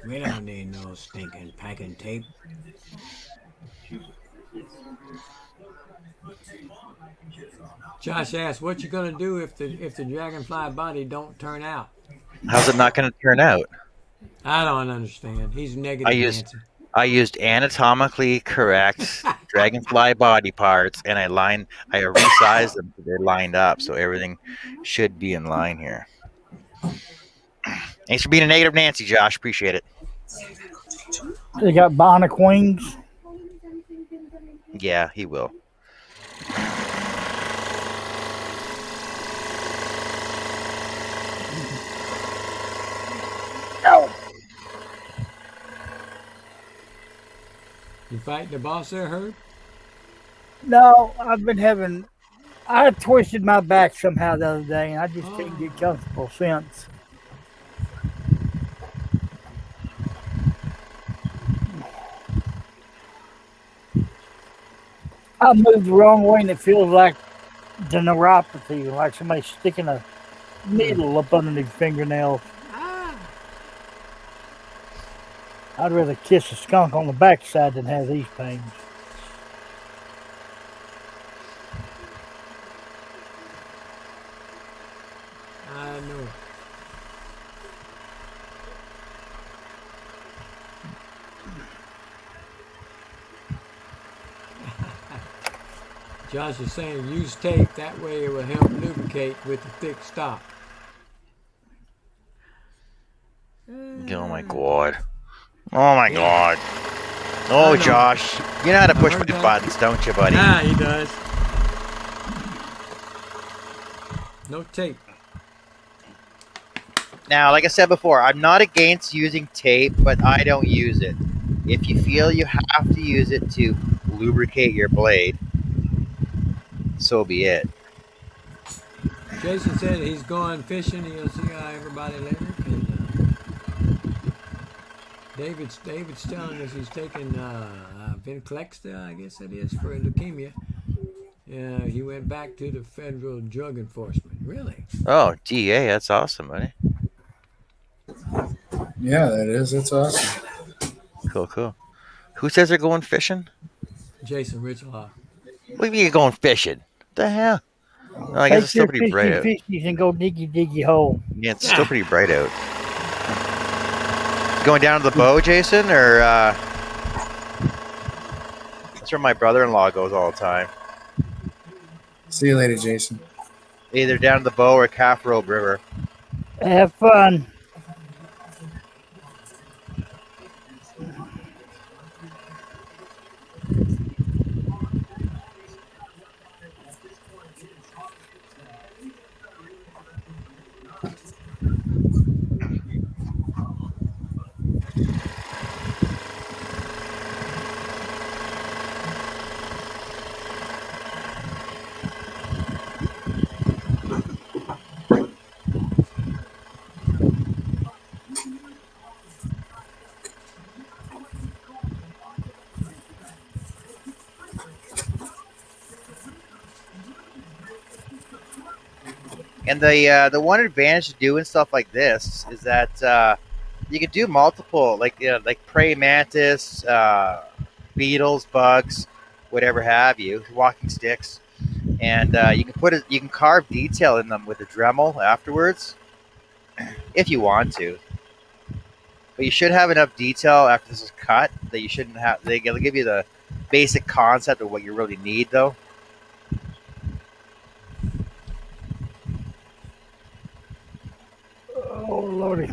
E: We don't need no stinking packing tape. Josh asked, "What you gonna do if the Dragonfly Body don't turn out?"
A: How's it not going to turn out?
E: I don't understand. He's negative.
A: I used anatomically correct Dragonfly body parts, and I resized them so they're lined up, so everything should be in line here. Thanks for being a negative Nancy, Josh. Appreciate it.
B: They got bionic wings.
A: Yeah, he will.
E: You fighting the boss there, Herb?
B: No, I twisted my back somehow the other day, and I just can't get comfortable since. I moved the wrong way, and it feels like the neuropathy, like somebody sticking a needle up underneath the fingernails. I'd rather kiss a skunk on the backside than have these pains.
E: I know. Josh is saying use tape, that way it will help lubricate with the thick stock.
A: Oh my god. Oh my god. Oh, Josh. You know how to push my buttons, don't you, buddy?
E: Yeah, he does. No tape.
A: Now, like I said before, I'm not against using tape, but I don't use it. If you feel you have to use it to lubricate your blade, so be it.
E: Jason said he's going fishing. He'll see everybody later. And, David's telling us he's taking Vinclexta, I guess it is, for leukemia. He went back to the federal drug enforcement. Really?
A: Oh, DA, that's awesome, buddy.
C: Yeah, that is. That's awesome.
A: Cool. Who says they're going fishing?
E: Jason Ritchell.
A: What do you mean you're going fishing? What the hell? No, I guess it's
B: Take
A: still
B: your
A: pretty bright out.
B: fishies and go diggy hole.
A: Yeah, it's still pretty bright out. Going down to the bow, Jason, or that's where my brother-in-law goes all the time.
C: See you later, Jason.
A: Either down to the bow or Calf Rope River.
B: Have fun.
A: And the one advantage to doing stuff like this is that you can do multiple, like praying mantis, beetles, bugs, whatever have you, walking sticks, and you can carve detail in them with a Dremel afterwards, if you want to. But you should have enough detail after this is cut that you shouldn't have. They'll give you the basic concept of what you really need, though.
B: Oh, Lordy.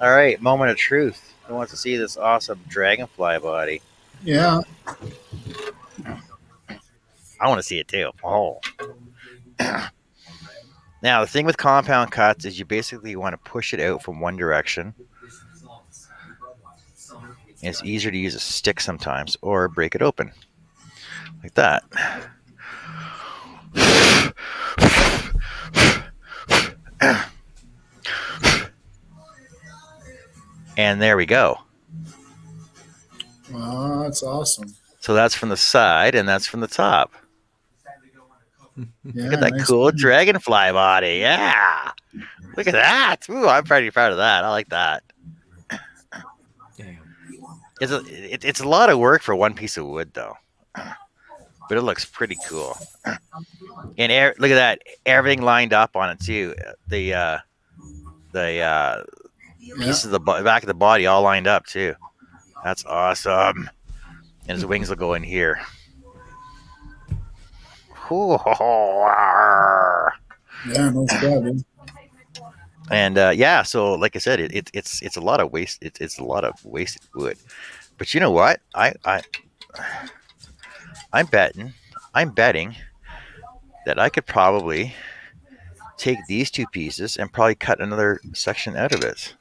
A: All right, moment of truth. Who wants to see this awesome dragonfly body?
C: Yeah.
A: I want to see it too. Oh. Now, the thing with compound cuts is you basically want to push it out from one direction. And it's easier to use a stick sometimes, or break it open. Like that. And there we go.
C: Oh, that's awesome.
A: So that's from the side, and that's from the top.
C: Yeah,
A: Look at that
C: nice
A: cool
C: one.
A: dragonfly body. Yeah. Look at that. Ooh, I'm pretty proud of that. I like that.
E: Damn.
A: It's a lot of work for one piece of wood, though. But it looks pretty cool. And look at that. Everything lined up on it, too. The pieces of the back of the body all lined up, too. That's awesome. And his wings will go in here.
C: Yeah, nice job, dude.
A: And so like I said, it's a lot of waste. It's a lot of wasted wood. But you know what? I'm betting that I could probably take these two pieces and probably cut another section out of it.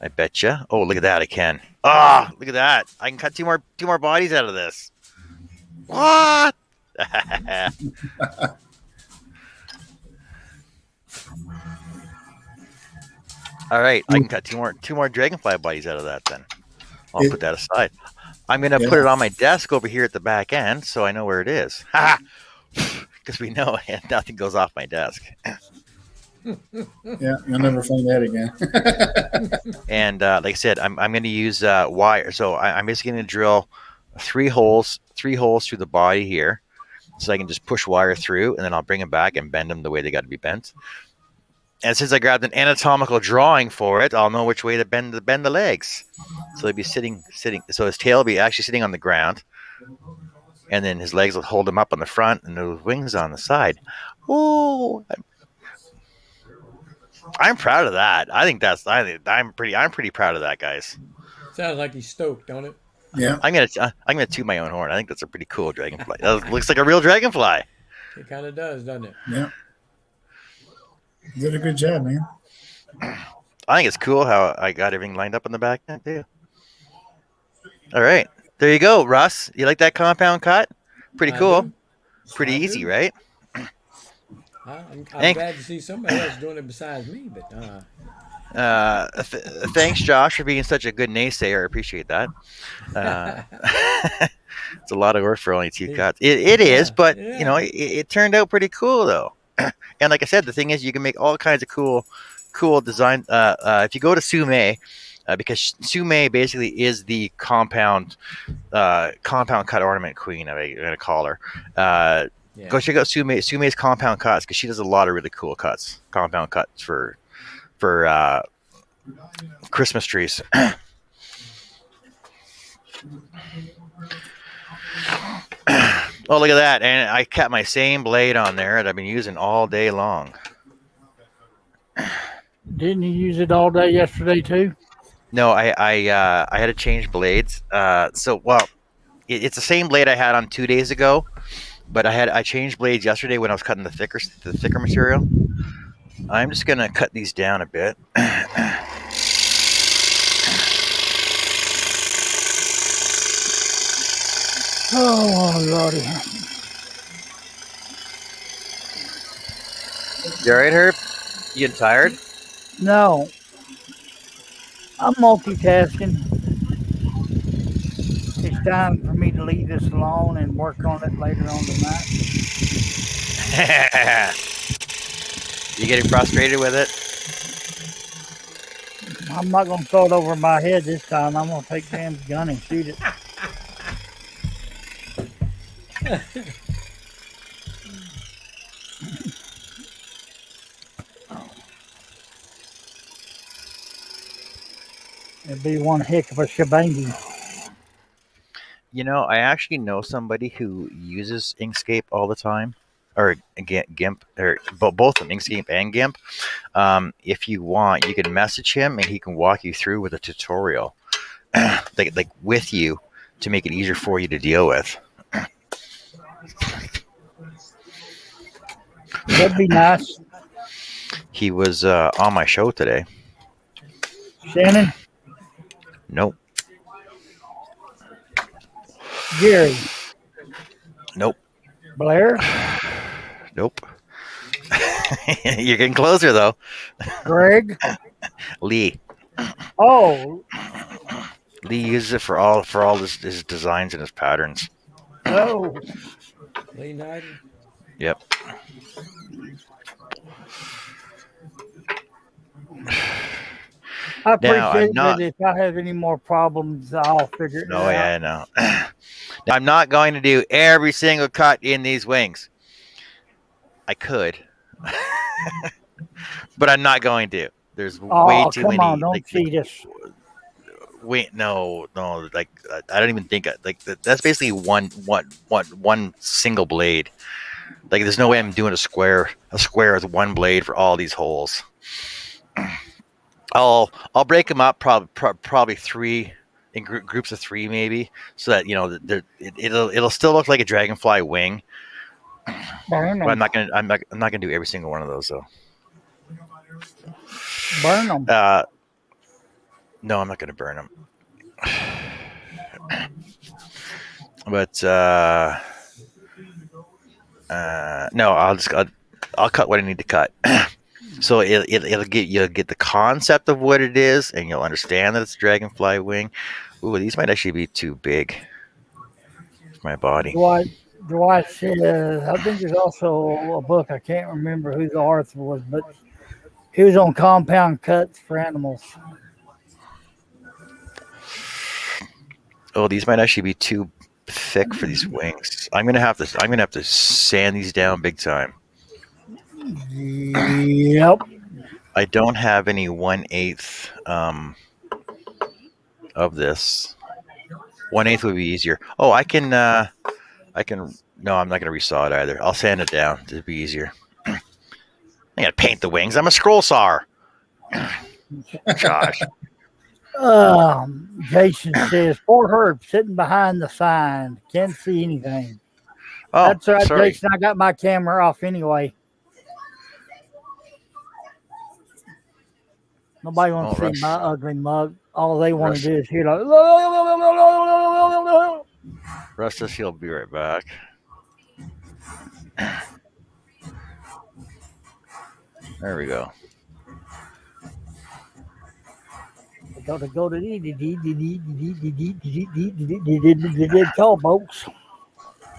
A: I bet you. Oh, look at that! I can. Ah, look at that! I can cut two more bodies out of this. What? All right, I can cut two more dragonfly bodies out of that. Then I'll put that aside. I'm gonna put it on my desk over here at the back end, so I know where it is. Because we know nothing goes off my desk.
C: Yeah, you'll never find that again.
A: And like I said, I'm going to use wire. So I'm basically going to drill three holes through the body here, so I can just push wire through, and then I'll bring them back and bend them the way they got to be bent. And since I grabbed an anatomical drawing for it, I'll know which way to bend the legs. So they'll be sitting. So his tail will be actually sitting on the ground, and then his legs will hold him up on the front, and the wings on the side. Oh, I'm proud of that. I'm pretty proud of that, guys.
E: Sounds like he's stoked, don't it?
C: Yeah.
A: I'm gonna toot my own horn. I think that's a pretty cool dragonfly. That looks like a real dragonfly.
E: It kind of does, doesn't it?
C: Yeah. You did a good job, man.
A: I think it's cool how I got everything lined up on the back end too. All right, there you go, Russ. You like that compound cut? Pretty cool.
E: do.
A: Pretty
E: I
A: easy,
E: do.
A: right?
E: I'm
A: Thank-
E: glad to see somebody else doing it besides me, but
A: Thanks, Josh, for being such a good naysayer. I appreciate that. It's a lot of work for only 2 cuts. It is, but you know, it turned out pretty cool though. And like I said, the thing is, you can make all kinds of cool design. If you go to Sume, because Sume basically is the compound cut ornament queen. I'm gonna call her. Go check out Sume's compound cuts because she does a lot of really cool compound cuts for Christmas trees. Oh, look at that. And I kept my same blade on there that I've been using all day long.
B: Didn't you use it all day yesterday too?
A: No, I had to change blades. It's the same blade I had on 2 days ago, but I changed blades yesterday when I was cutting the thicker material. I'm just gonna cut these down a bit.
B: Oh lordy!
A: You all right, Herb? You getting tired?
B: No, I'm multitasking. It's time for me to leave this alone and work on it later on tonight.
A: You getting frustrated with it?
B: I'm not gonna throw it over my head this time. I'm gonna take Sam's gun and shoot it. It'd be one heck of a shebangy.
A: You know, I actually know somebody who uses Inkscape all the time, or GIMP, or both of them, Inkscape and GIMP. If you want, you can message him and he can walk you through with a tutorial, like with you, to make it easier for you to deal with.
B: That'd be nice.
A: He was on my show today.
B: Shannon,
A: Nope.
B: Gary,
A: Nope.
B: Blair,
A: Nope. You're getting closer though.
B: Greg.
A: Lee.
B: Oh,
A: Lee uses it for all his designs and his patterns.
B: no.
E: Lee Knighton.
A: Yep.
B: I
A: Now,
B: appreciate
A: I'm not-
B: that. If I have any more problems, I'll figure it
A: No,
B: out.
A: yeah, no. Now, I'm not going to do every single cut in these wings. I could, but I'm not going to. There's way too
B: come
A: many.
B: on, don't cheat us.
A: Wait, no. Like I don't even think that's basically one single blade. Like there's no way I'm doing a square with one blade for all these holes. I'll break them up probably 3 in groups of 3 maybe, so that you know it'll still look like a Dragonfly Wing.
B: Burn
A: But I'm
B: them.
A: not gonna do every single one of those though.
B: Burn them.
A: No, I'm not gonna burn them. But no, I'll cut what I need to cut. So you'll get the concept of what it is, and you'll understand that it's a Dragonfly Wing. Ooh, these might actually be too big for my body.
B: Dwight said, I think there's also a book, I can't remember who the author was, but he was on compound cuts for animals.
A: Oh, these might actually be too thick for these wings. I'm gonna have to sand these down big time.
B: Yep.
A: I don't have any 1/8 of this. 1/8 would be easier. Oh, I can. No, I'm not gonna resaw it either. I'll sand it down to be easier. I gotta paint the wings. I'm a scroll sawer. Gosh.
B: Jason says, poor Herb sitting behind the sign. Can't see anything.
A: Oh,
B: That's right,
A: sorry.
B: Jason. I got my camera off anyway. Nobody
A: Oh,
B: wants to see
A: Russ.
B: my ugly mug. All they want to
A: Russ.
B: do is hear like.
A: Russ says he'll be right back. There we go.
B: Gotta go to the call, folks.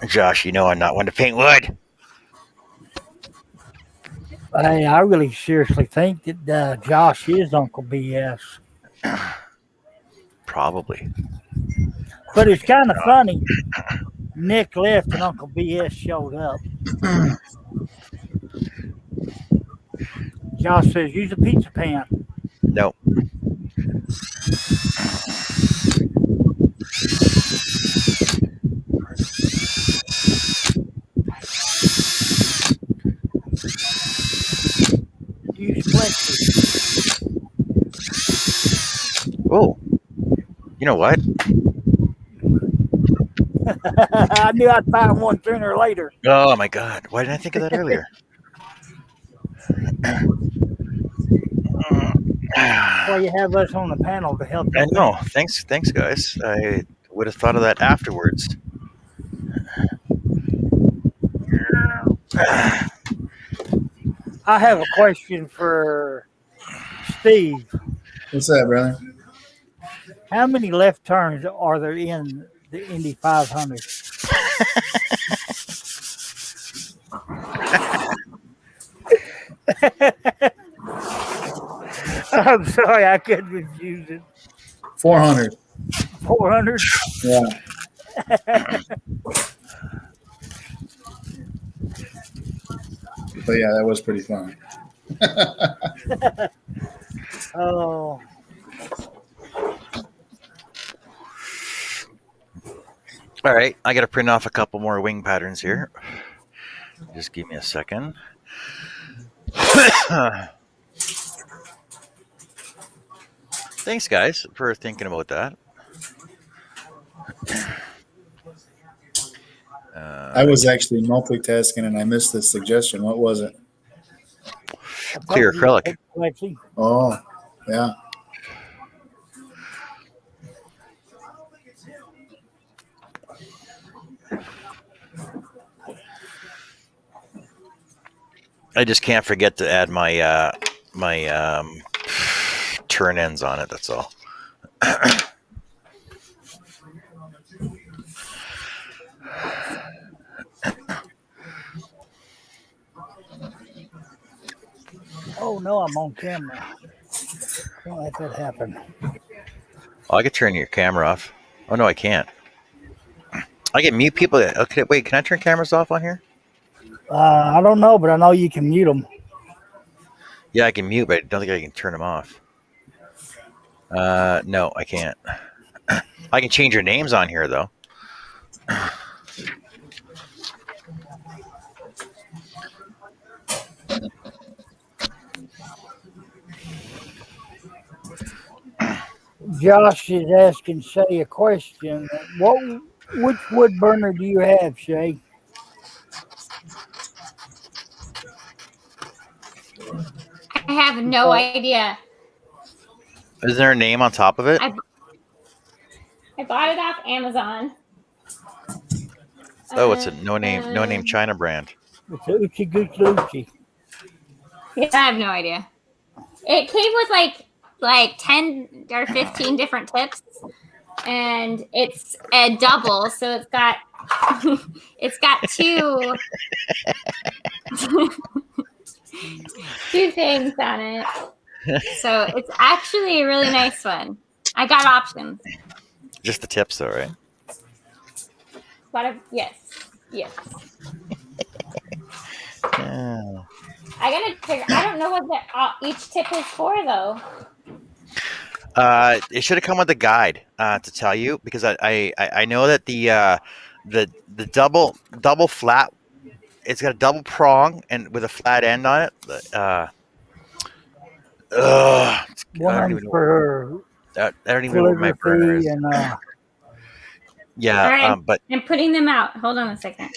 A: Josh, you know I'm not one to paint wood.
B: Hey, I really seriously think that Josh is Uncle BS.
A: Probably.
B: But it's kind of funny. Nick left and Uncle BS showed up. Josh says, use a pizza pan.
A: No.
B: Use flexi.
A: Oh. You know what?
B: I knew I'd find one sooner or later.
A: Oh my God! Why didn't I think of that earlier?
B: Well, you have us on the panel to help you.
A: I know. Thanks, guys. I would have thought of that afterwards.
B: I have a question for Steve.
C: What's that, brother?
B: How many left turns are there in the Indy 500? I'm sorry, I couldn't refuse it.
C: 400.
B: 400?
C: Yeah. But yeah, that was pretty fun.
B: Oh.
A: All right, I got to print off a couple more wing patterns here. Just give me a second. Thanks, guys, for thinking about that.
C: I was actually multitasking and I missed this suggestion. What was it?
A: Clear acrylic.
C: Oh, yeah.
A: I just can't forget to add my turn ends on it. That's all.
B: Oh no, I'm on camera. Can't let that happen.
A: Oh, I could turn your camera off. Oh no, I can't. I can mute people. Okay, wait. Can I turn cameras off on here?
B: I don't know, but I know you can mute them.
A: Yeah, I can mute, but I don't think I can turn them off. No, I can't. I can change your names on here, though.
B: Josh is asking Shay a question. Which wood burner do you have, Shay?
F: I have no idea.
A: Is there a name on top of it?
F: I bought it off Amazon.
A: Oh, it's a no name China brand.
B: It's a Uchi Gooch Luchi.
F: Yeah, I have no idea. It came with like 10 or 15 different tips, and it's a double, so it's got two two things on it. So it's actually a really nice one. I got options.
A: Just the tips, though, right?
F: Yes.
A: Yeah.
F: I gotta figure. I don't know what each tip is for, though.
A: It should have come with a guide to tell you, because I know that the double flat, it's got a double prong and with a flat end on it.
B: One for
A: I don't even know what my burner is. Yeah,
F: All right,
A: but
F: I'm putting them out. Hold on a second.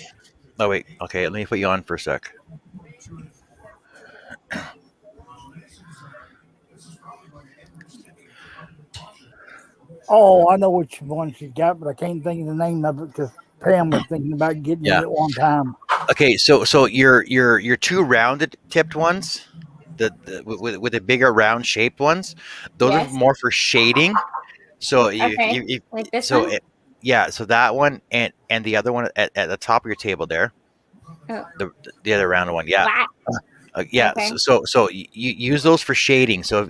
A: oh wait, okay, let me put you on for a sec.
B: Oh, I know which one she got, but I can't think of the name of it because Pam was thinking about getting
A: Yeah.
B: it at one time.
A: Okay, so your two rounded tipped ones, with the bigger round shaped ones, those are
F: Yes.
A: more for shading. So
F: Okay.
A: if
F: Like this
A: so
F: one?
A: yeah, so that one and the other one at the top of your table there,
F: Oh,
A: the other round one, yeah.
F: flat.
A: Yeah,
F: Okay.
A: so you use those for shading. So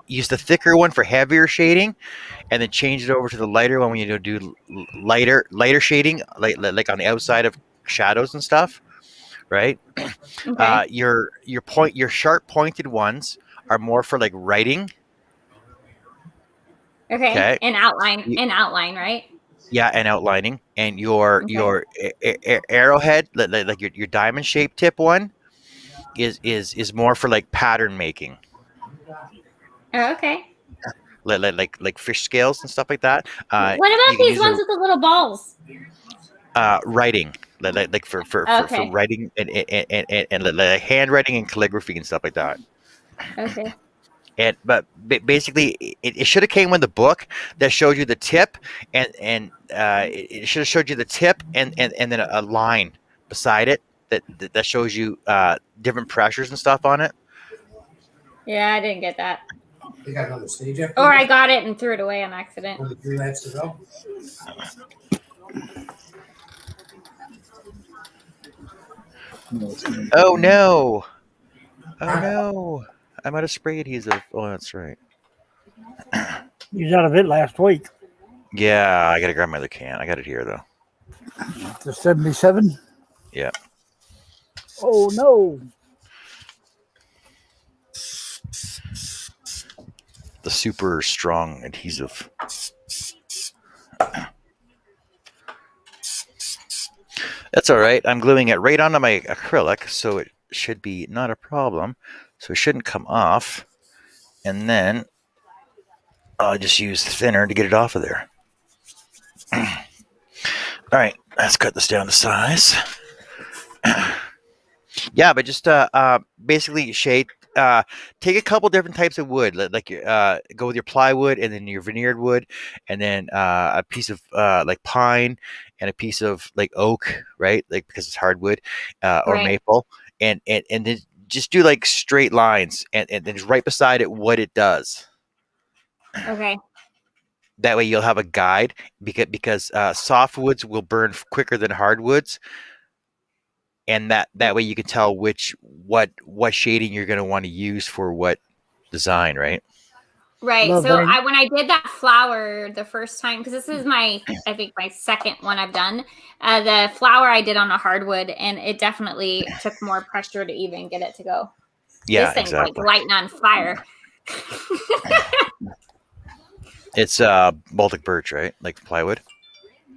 A: use the thicker one for heavier shading, and then change it over to the lighter one when you do lighter shading, like on the outside of shadows and stuff, right?
F: Okay.
A: Your sharp pointed ones are more for like writing.
F: Okay.
A: Okay,
F: In outline, right?
A: yeah, and outlining, and your
F: Okay.
A: your arrowhead, like your diamond shaped tip one, is more for like pattern making.
F: Oh, okay.
A: Like fish scales and stuff like that.
F: What about
A: You can
F: these
A: use
F: ones with the little balls?
A: writing, like for
F: Okay.
A: writing and like handwriting and calligraphy and stuff like that.
F: Okay.
A: And but basically, it should have came with the book that showed you the tip, and it should have showed you the tip and then a line beside it that shows you different pressures and stuff on it.
F: Yeah, I didn't get that.
G: They got another stage up.
F: Or I got it and threw it away on accident.
G: Only 3 laps to go.
A: Oh no! Oh no! I'm out of spray adhesive. Oh, that's right.
B: You was out of it last week.
A: Yeah, I gotta grab my other can. I got it here though.
B: The 77.
A: Yeah.
B: Oh no!
A: The super strong adhesive. That's all right. I'm gluing it right onto my acrylic, so it should be not a problem. So it shouldn't come off. And then I'll just use thinner to get it off of there. All right, let's cut this down to size. Yeah, but just basically shade. Take a couple different types of wood, like go with your plywood and then your veneered wood, and then a piece of like pine and a piece of like oak, right? Like because it's hardwood or
F: Right.
A: maple, and then just do like straight lines, and then just right beside it what it does.
F: Okay.
A: That way you'll have a guide because soft woods will burn quicker than hardwoods, and that way you can tell what shading you're going to want to use for what design, right?
F: Right.
B: Love
F: So
B: that.
F: when I did that flower the first time, because this is I think my second one I've done, the flower I did on a hardwood, and it definitely took more pressure to even get it to go.
A: Yeah,
F: This thing's
A: exactly.
F: like lighting on fire.
A: It's Baltic birch, right? Like plywood.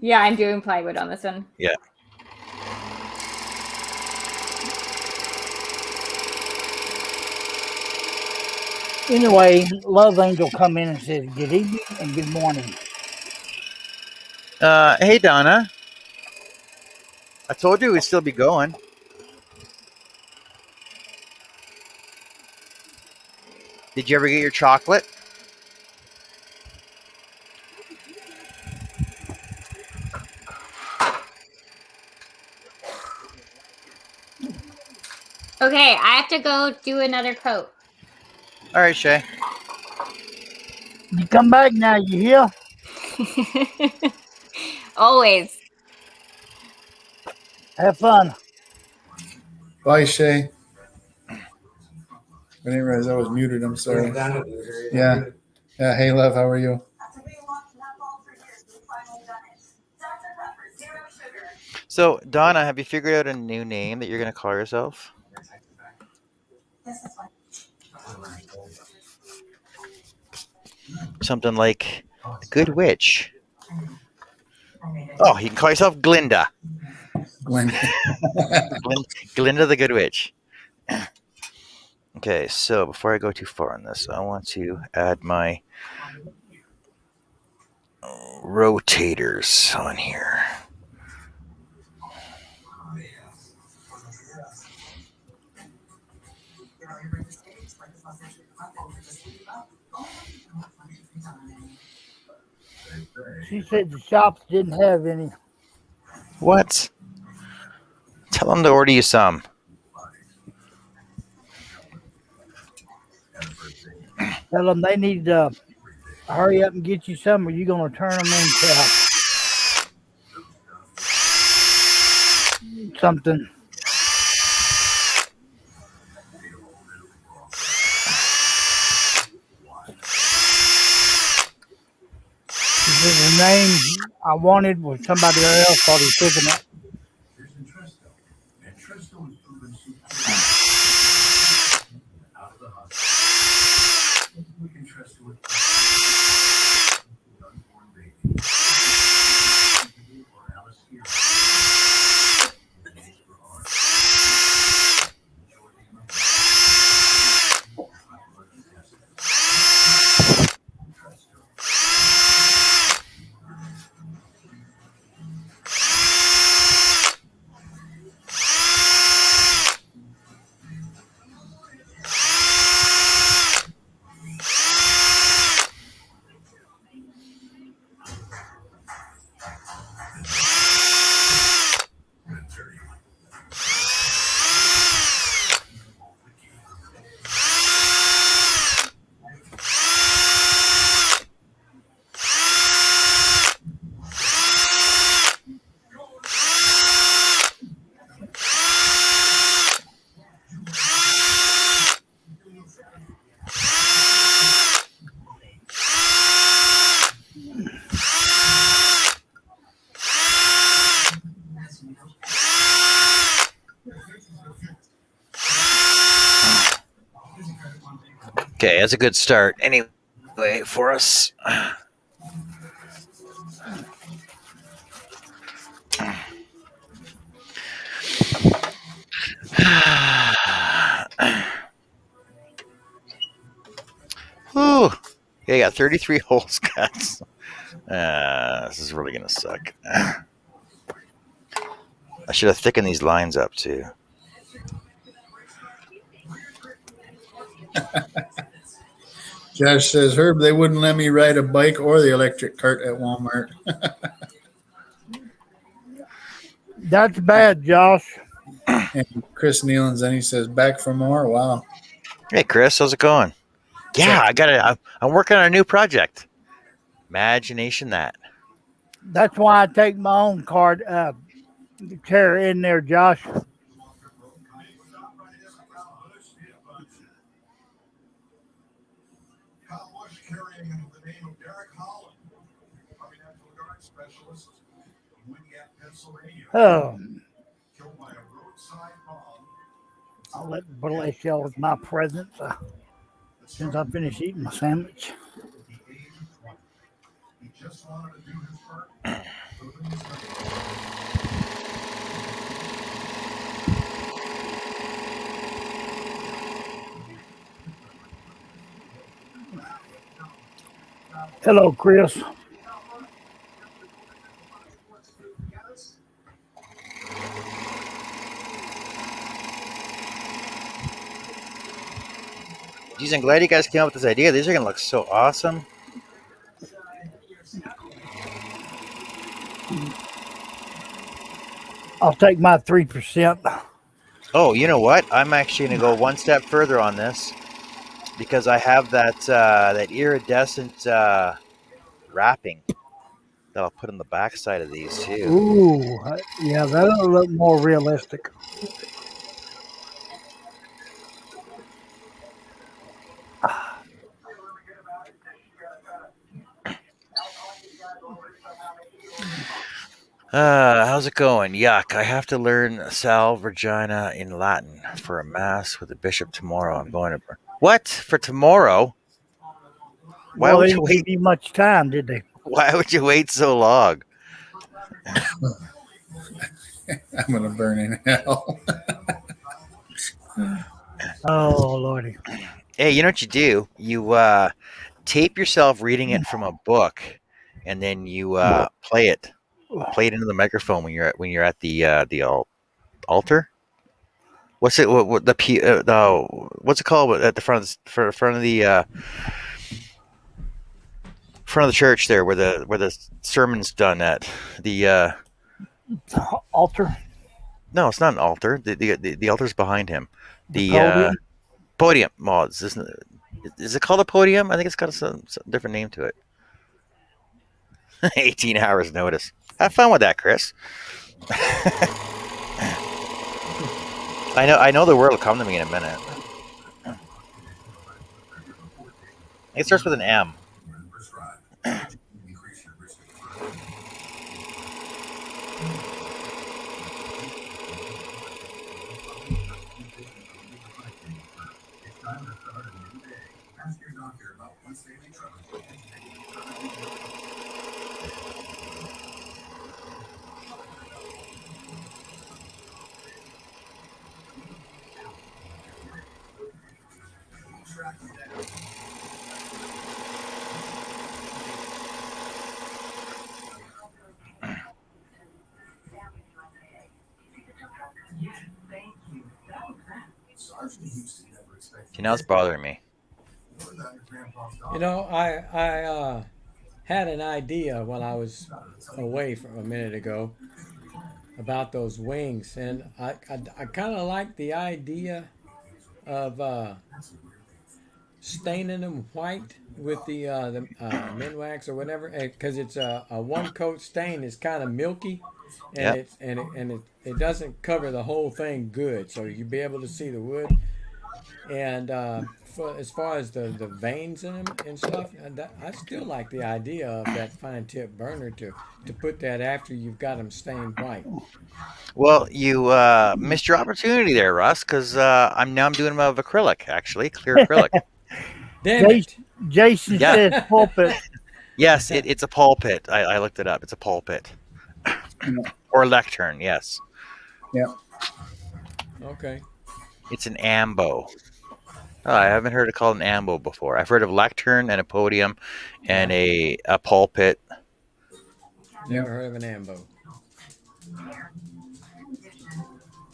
F: Yeah, I'm doing plywood on this one.
A: Yeah.
B: Anyway, Love Angel come in and says good evening and good morning.
A: Hey Donna. I told you we'd still be going. Did you ever get your chocolate?
F: Okay, I have to go do another coat.
A: All right, Shay.
B: You come back now, you hear?
F: Always.
B: Have fun.
C: Bye, Shay. I didn't realize I was muted. I'm sorry. Yeah. Yeah. Hey, love. How are you?
A: So Donna, have you figured out a new name that you're going to call yourself? Something like the Good Witch. Oh, you can call yourself Glinda.
C: Glenn.
A: Glinda the Good Witch. Okay, so before I go too far on this, I want to add my rotators on here.
B: She said the shops didn't have any.
A: What? Tell them to order you some.
B: Tell them they need to hurry up and get you some, or you're gonna turn them into something. The name I wanted was somebody else thought he took it.
A: Okay, that's a good start. Anyway, for us. Whew. Yeah, I got 33 holes cut. This is really gonna suck. I should have thickened these lines up too.
C: Josh says, Herb, they wouldn't let me ride a bike or the electric cart at Walmart.
B: That's bad, Josh.
C: And Chris Nealon's then he says, back for more. Wow.
A: Hey, Chris, how's it going? Yeah, I got it. I'm working on a new project. Imagination that.
B: That's why I take my own card chair in there, Josh. Oh. I'll let bless y'all with my presents since I finish eating my sandwich. Hello, Chris.
A: Geez, I'm glad you guys came up with this idea. These are going to look so awesome.
B: I'll take my 3%.
A: Oh, you know what? I'm actually going to go one step further on this because I have that iridescent wrapping that I'll put on the back side of these too.
B: Ooh, yeah, that'll look more realistic.
A: How's it going? Yuck. I have to learn Sal Virginia in Latin for a mass with the bishop tomorrow. I'm going to. What? For tomorrow? Why
B: Well,
A: would
B: they
A: you
B: didn't
A: wait?
B: give you much time, did they?
A: Why would you wait so long?
C: I'm going to burn in hell.
B: Oh, Lordy.
A: Hey, you know what you do? You tape yourself reading it from a book, and then you play it into the microphone when you're at the altar. What's it? What what's it called at the front of the front of the church there, where the sermon's done at. The
B: Altar.
A: no, it's not an altar. The altar's behind him. The
B: Podium.
A: podium. Well, is it called a podium? I think it's got some different name to it. 18 hours notice. Have fun with that, Chris. I know the word will come to me in a minute. It starts with an M. Now it's bothering me.
E: You know, I had an idea while I was away from a minute ago about those wings, and I kind of like the idea of staining them white with the Minwax or whatever, because it's a one coat stain. It's kind of milky, and
A: Yep.
E: it doesn't cover the whole thing good, so you'll be able to see the wood. And as far as the veins in them and stuff, I still like the idea of that fine tip burner to put that after you've got them stained white.
A: Well, you missed your opportunity there, Russ, because I'm doing them of acrylic, actually, clear acrylic.
E: Damn it!
B: Jason
A: Yeah.
B: says pulpit.
A: Yes, it's a pulpit. I looked it up. It's a pulpit. Or lectern, yes.
C: Yeah.
E: Okay.
A: It's an ambo. Oh, I haven't heard it called an ambo before. I've heard of lectern and a podium and a pulpit.
E: Never heard of an ambo.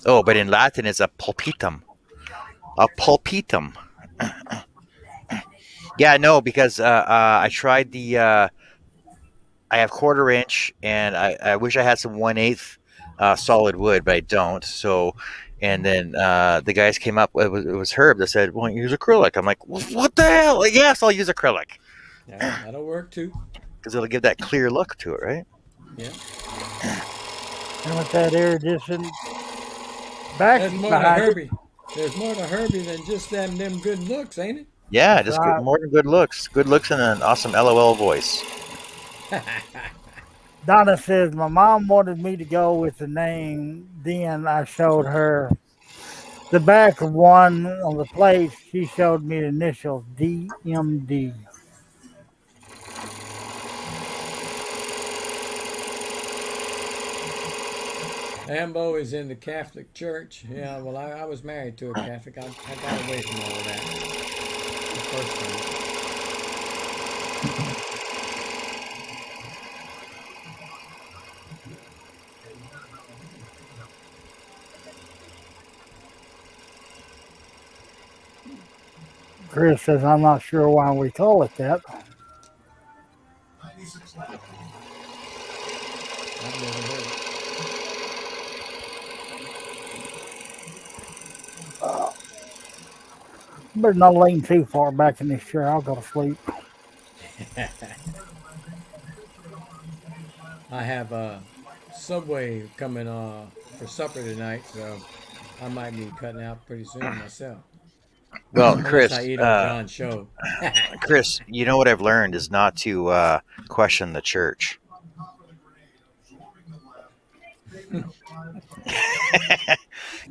A: Oh, but in Latin it's a pulpitum. A pulpitum. Yeah, no, because I tried the I have 1/4 inch, and I wish I had some 1/8 solid wood, but I don't. So, and then the guys came up. It was Herb that said, "Why don't you use acrylic?" I'm like, "What the hell?" Like, yes, I'll use acrylic
E: Yeah, that'll work too.
A: because it'll give that clear look to it, right?
E: Yeah.
B: And with that iridescent back
E: There's more to
B: behind it.
E: Herbie. There's more to Herbie than just them good looks, ain't it?
A: Yeah,
B: That's
A: just
B: right.
A: more than good looks and an awesome LOL voice.
B: Donna says, my mom wanted me to go with the name. Then I showed her the back of one on the plate. She showed me the initials DMD.
E: Ambo is in the Catholic Church. Yeah, well, I was married to a Catholic. I got away from all of that the first time.
B: Chris says, I'm not sure why we call it that.
E: I've never heard it.
B: Better not lean too far back in this chair. I'll go to sleep.
E: I have Subway coming for supper tonight, so I might be cutting out pretty soon myself.
A: Well,
E: Unless
A: Chris,
E: I eat on John's show.
A: Chris, you know what I've learned is not to question the church.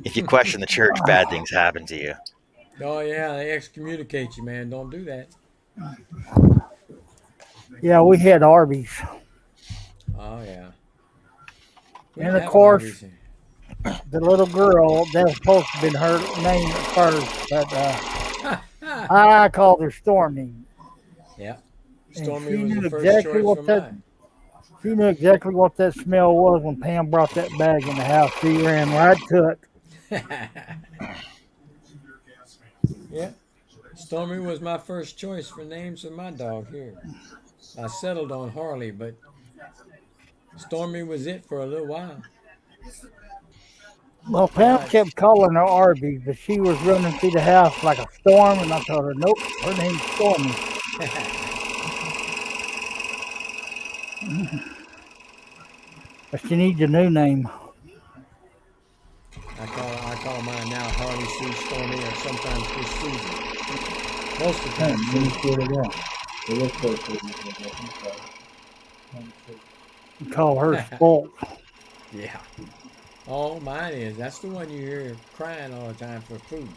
A: If you question the church, bad things happen to you.
E: Oh yeah, they excommunicate you, man. Don't do that.
B: Yeah, we had Arby's.
E: Oh yeah.
B: And of course, the little girl, that was supposed to have been her name at first, but I called her Stormy.
E: Yeah.
B: And
E: Stormy
B: she
E: was
B: knew
E: the first
B: exactly
E: choice
B: what
E: for
B: that.
E: mine.
B: She knew exactly what that smell was when Pam brought that bag in the house. She ran right to it.
E: Yeah. Stormy was my first choice for names of my dog here. I settled on Harley, but Stormy was it for a little while.
B: Well, Pam
E: But
B: kept calling her Arby, but she was running through the house like a storm, and I told her, nope, her name's Stormy. But she needs a new name.
E: I call mine now Harley Sue Stormy, or sometimes just Susan. Most of the time,
B: We call her Spolt.
E: Yeah. Oh, mine is. That's the one you hear crying all the time for food.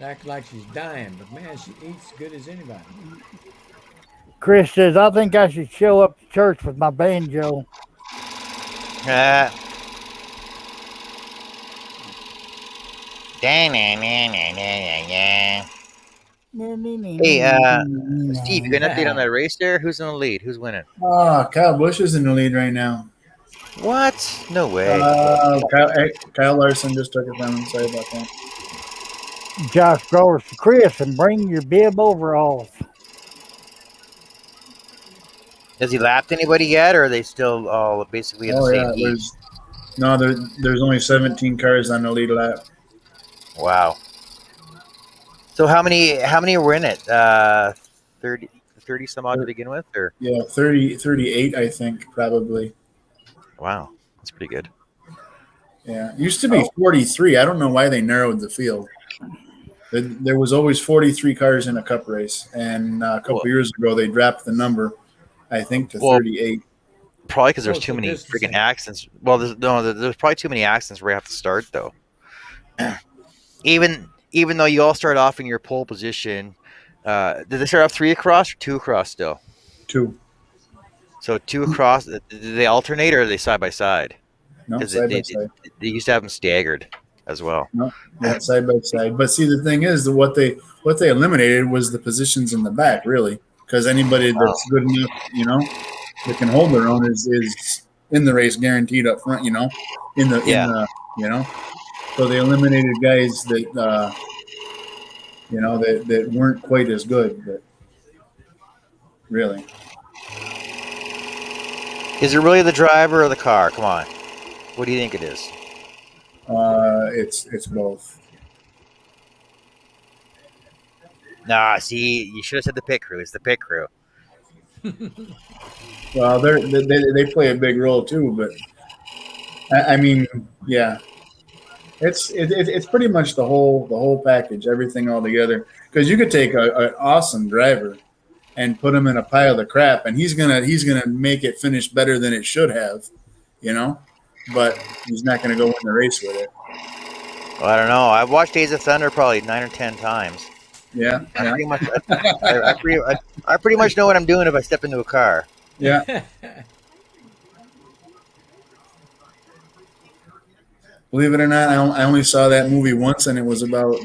E: Act like she's dying, but man, she eats good as anybody.
B: Chris says, I think I should show up to church with my banjo.
A: Hey, Steve, you got an update on that race there? Who's in the lead? Who's winning?
C: Kyle Busch is in the lead right now.
A: What? No way.
C: Kyle Larson just took it down. Sorry about that.
B: Josh Growers to Chris and bring your bib overalls.
A: Has he lapped anybody yet, or are they still all basically in the same heat?
C: There's only 17 cars on the lead lap.
A: Wow. So how many were in it? 30 some odd to begin with, or?
C: Yeah, 38, I think, probably.
A: Wow, that's pretty good.
C: Yeah, it used to be 43. I don't know why they narrowed the field. There was always 43 cars in a cup race, and a couple years ago they dropped the number, I think, to 38.
A: Probably because there's too many freaking accidents. Well, there's probably too many accidents where you have to start though. Even though you all start off in your pole position, did they start off 3 across or 2 across still?
C: 2.
A: So 2 across. Do they alternate or are they side by side?
C: No, side by side.
A: They used to have them staggered as well.
C: No, yeah, side by side. But see, the thing is, what they eliminated was the positions in the back, really, because anybody that's good enough, that can hold their own is in the race, guaranteed up front, in the. So they eliminated guys that that weren't quite as good, but really.
A: Is it really the driver or the car? Come on. What do you think it is?
C: It's both.
A: Nah, see, you should have said the pit crew. It's the pit crew.
C: Well, they play a big role too, but I mean, yeah, it's pretty much the whole package, everything all together. Because you could take an awesome driver and put him in a pile of crap, and he's gonna make it finish better than it should have, but he's not gonna go win the race with it.
A: Well, I don't know. I've watched Days of Thunder probably 9 or 10 times.
C: Yeah.
A: I pretty much know what I'm doing if I step into a car.
C: Yeah. Believe it or not, I only saw that movie once, and it was about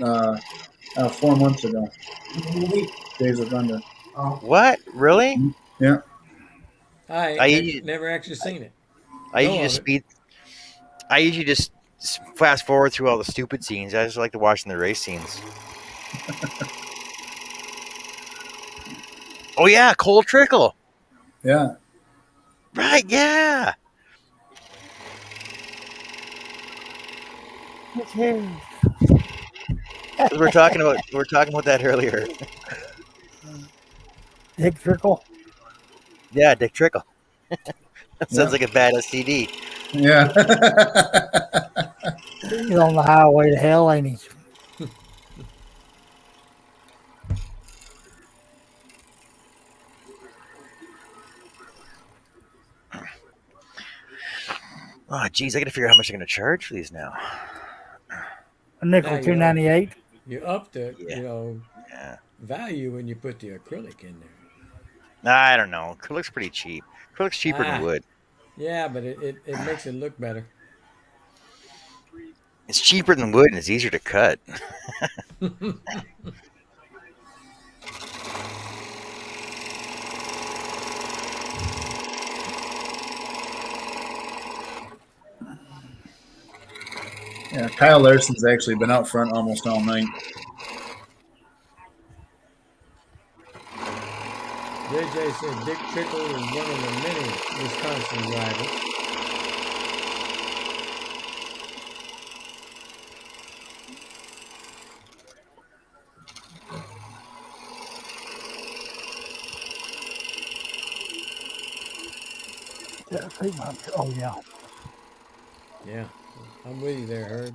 C: 4 months ago. Days of Thunder.
A: What? Really?
C: Yeah.
E: I never actually seen it.
A: I usually just fast forward through all the stupid scenes. I just like to watch the race scenes. Oh yeah, Cold Trickle.
C: Yeah.
A: Right. Yeah. We're talking about that earlier.
B: Dick Trickle.
A: Yeah, Dick Trickle. Sounds like a bad STD.
C: Yeah.
B: He's on the highway to hell, ain't he?
A: Oh, geez, I got to figure out how much I'm going to charge for these now.
B: A nickel, $2.98.
E: You up the value when you put the acrylic in there.
A: I don't know. Acrylic's pretty cheap. Acrylic's cheaper than wood.
E: Yeah, but it makes it look better.
A: It's cheaper than wood and it's easier to cut.
C: Yeah, Kyle Larson's actually been out front almost all night.
E: JJ said Dick Trickle is one of the many Wisconsin drivers.
B: Oh yeah.
E: Yeah, I'm with you there, Herb.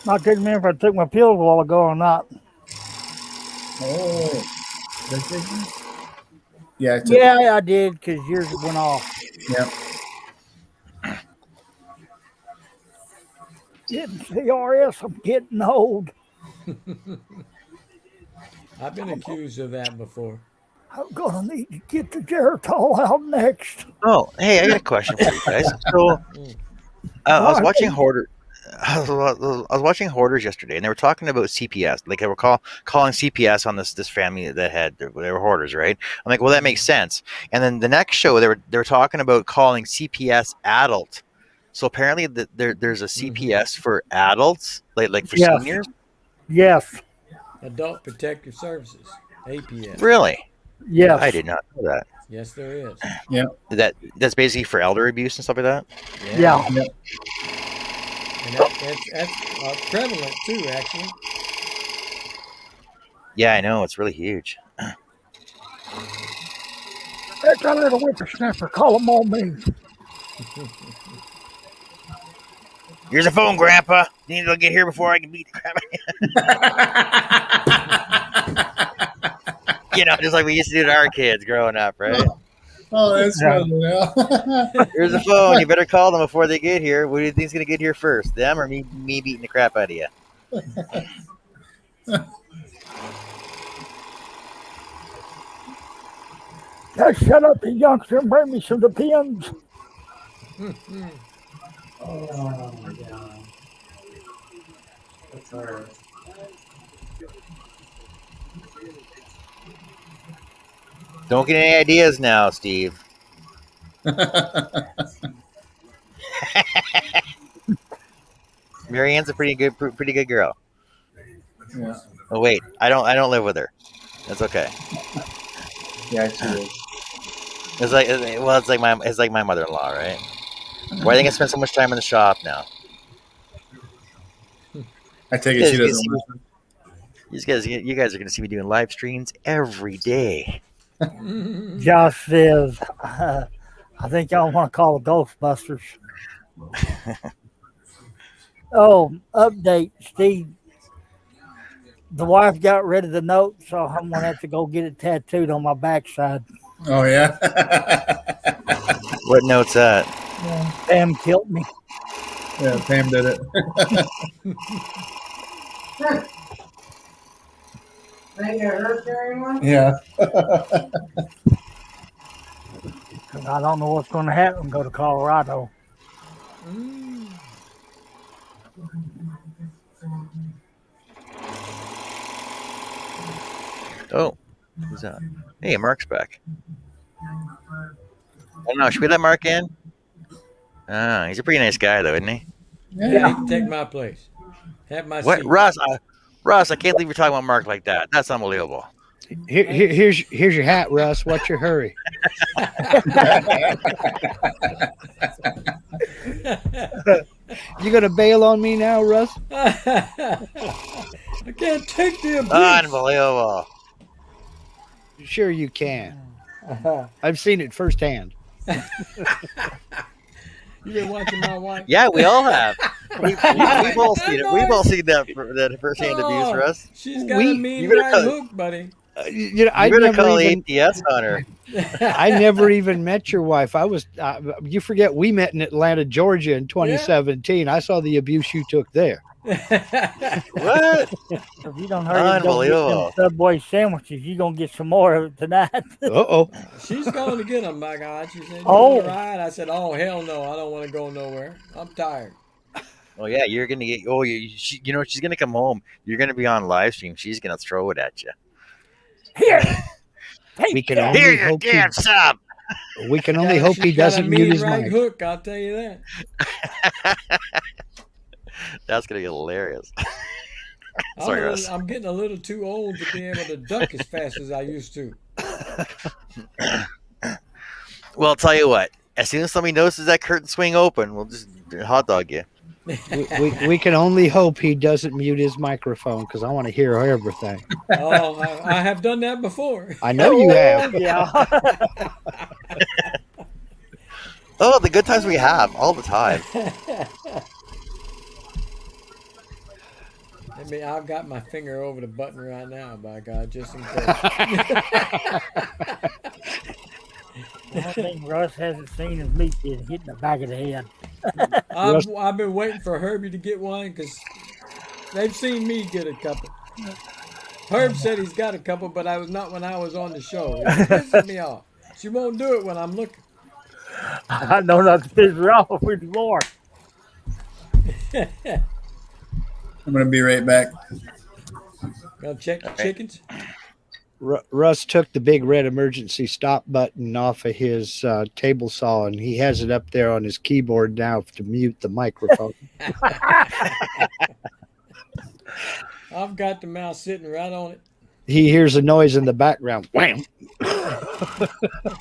B: I couldn't remember if I took my pills a while ago or not.
C: Oh. Yeah,
B: Yeah, I did because yours went off.
C: Yeah.
B: Getting CRS, I'm getting old.
E: I've been accused of that before.
B: I'm gonna need to get the Geritol out next.
A: Oh, hey, I got a question for you guys. So, I was watching Hoarder. I was watching Hoarders yesterday, and they were talking about CPS. Like they were calling CPS on this family that had they were hoarders, right? I'm like, well, that makes sense. And then the next show, they were talking about calling CPS adult. So apparently, there's a CPS for adults, like for seniors.
B: Yes.
E: Adult Protective Services, APS.
A: Really?
B: Yes.
A: I did not know that.
E: Yes, there is.
C: Yeah.
A: That's basically for elder abuse and stuff like that.
B: Yeah.
E: And that's prevalent too, actually.
A: Yeah, I know. It's really huge.
B: That got a little whippersnapper. Call them on me.
A: Here's a phone, Grandpa. You need to get here before I can beat the crap out of you. Just like we used to do to our kids growing up, right?
C: Oh, that's funny. Yeah.
A: Here's a phone. You better call them before they get here. What do you think's going to get here first? Them or me beating the crap out of you?
B: Now shut up, you youngster, and bring me some Depends.
G: Oh my god. That's hard.
A: Don't get any ideas now, Steve. Marianne's a pretty good girl.
C: Yeah.
A: Oh wait, I don't live with her. That's okay.
C: Yeah, she is.
A: It's like my mother-in-law, right? Why do you think I spend so much time in the shop now?
C: I take it she doesn't listen.
A: You guys are going to see me doing live streams every day.
B: Josh says, I think y'all want to call the Ghostbusters. Oh, update, Steve. The wife got rid of the note, so I'm going to have to go get it tattooed on my backside.
C: Oh, yeah?
A: What note's that?
B: Pam killed me.
C: Yeah, Pam did it.
G: Ain't gonna hurt anyone?
C: Yeah.
B: I don't know what's going to happen. Go to Colorado.
A: Oh, who's that? Hey, Mark's back. I don't know. Should we let Mark in? Ah, he's a pretty nice guy, though, isn't he?
E: Yeah, he can take my place. Have my
A: What,
E: seat.
A: Russ? I can't believe you're talking about Mark like that. That's unbelievable.
D: Here's your hat, Russ. What's your hurry? You gonna bail on me now, Russ?
E: I can't take the abuse.
A: Unbelievable.
D: Sure you can. I've seen it firsthand.
E: You been watching my wife?
A: Yeah, we all have. We've all seen it. We've all seen that first-hand abuse, Russ.
E: She's got a mean right hook, buddy.
A: You better call the ATS on her.
D: I never even met your wife. I was. You forget we met in Atlanta, Georgia, in 2017. Yeah. I saw the abuse you took there.
A: What?
B: If you don't hurry up, go get them Subway sandwiches, you're going to get some more of it tonight.
D: Uh-oh.
E: She's going to get them, by God. She said,
B: oh.
E: Right. I said, oh, hell no. I don't want to go nowhere. I'm tired.
A: Oh, yeah, you're going to get, she's going to come home. You're going to be on live stream. She's going to throw it at you.
B: Here.
D: We can only
A: Here's your damn sub.
D: We can only hope he doesn't mute his mic.
E: Hook, I'll tell you that.
A: That's going to be hilarious. Sorry, Russ.
E: I'm getting a little too old to be able to duck as fast as I used to.
A: Well, I'll tell you what. As soon as somebody notices that curtain swing open, we'll just hot dog you.
D: We can only hope he doesn't mute his microphone because I want to hear everything.
E: Oh, I have done that before.
D: I know you have.
B: Yeah.
A: Oh, the good times we have all the time.
E: I mean, I've got my finger over the button right now, by God, just in case.
B: One thing Russ hasn't seen is me get hit in the back of the head.
E: I've been waiting for Herbie to get one because they've seen me get a couple. Herb said he's got a couple, but I was not when I was on the show. It pisses me off. She won't do it when I'm looking.
B: I know not to piss her off anymore.
C: I'm gonna be right back.
E: Gonna check the chickens.
D: Russ took the big red emergency stop button off of his table saw, and he has it up there on his keyboard now to mute the microphone.
E: I've got the mouse sitting right on it.
D: He hears a noise in the background. Wham!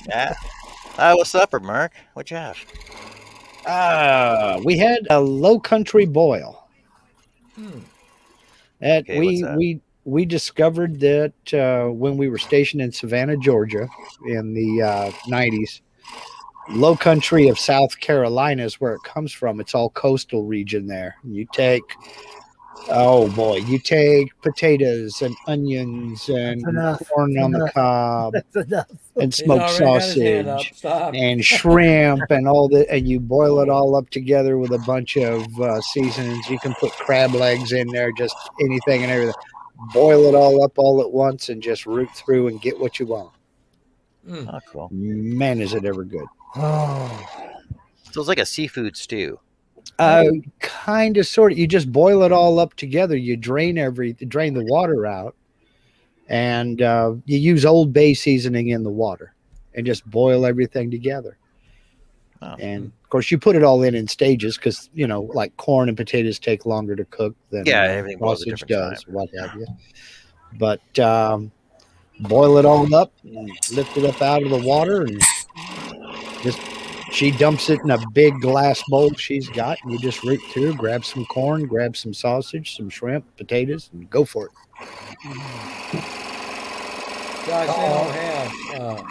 A: Yeah. What's up, Mark? What you have?
D: We had a low country boil. We discovered that when we were stationed in Savannah, Georgia, in the 90s. Low country of South Carolina is where it comes from. It's all coastal region there. You take potatoes and onions and corn on the cob and smoked sausage and shrimp and all that, and you boil it all up together with a bunch of seasonings. You can put crab legs in there, just anything and everything. Boil it all up all at once and just root through and get what you want.
A: Oh, cool.
D: Man, is it ever good.
A: So it's like a seafood stew.
D: Kind of, sort of. You just boil it all up together. You drain the water out, and you use Old Bay seasoning in the water, and just boil everything together.
A: Oh.
D: And of course, you put it all in stages because like corn and potatoes take longer to cook than
A: everything boils at
D: sausage
A: different
D: does, what have you. But boil it all up, and lift it up out of the water, and she dumps it in a big glass bowl she's got, and you just root through, grab some corn, grab some sausage, some shrimp, potatoes, and go for it.
E: Guys, they don't have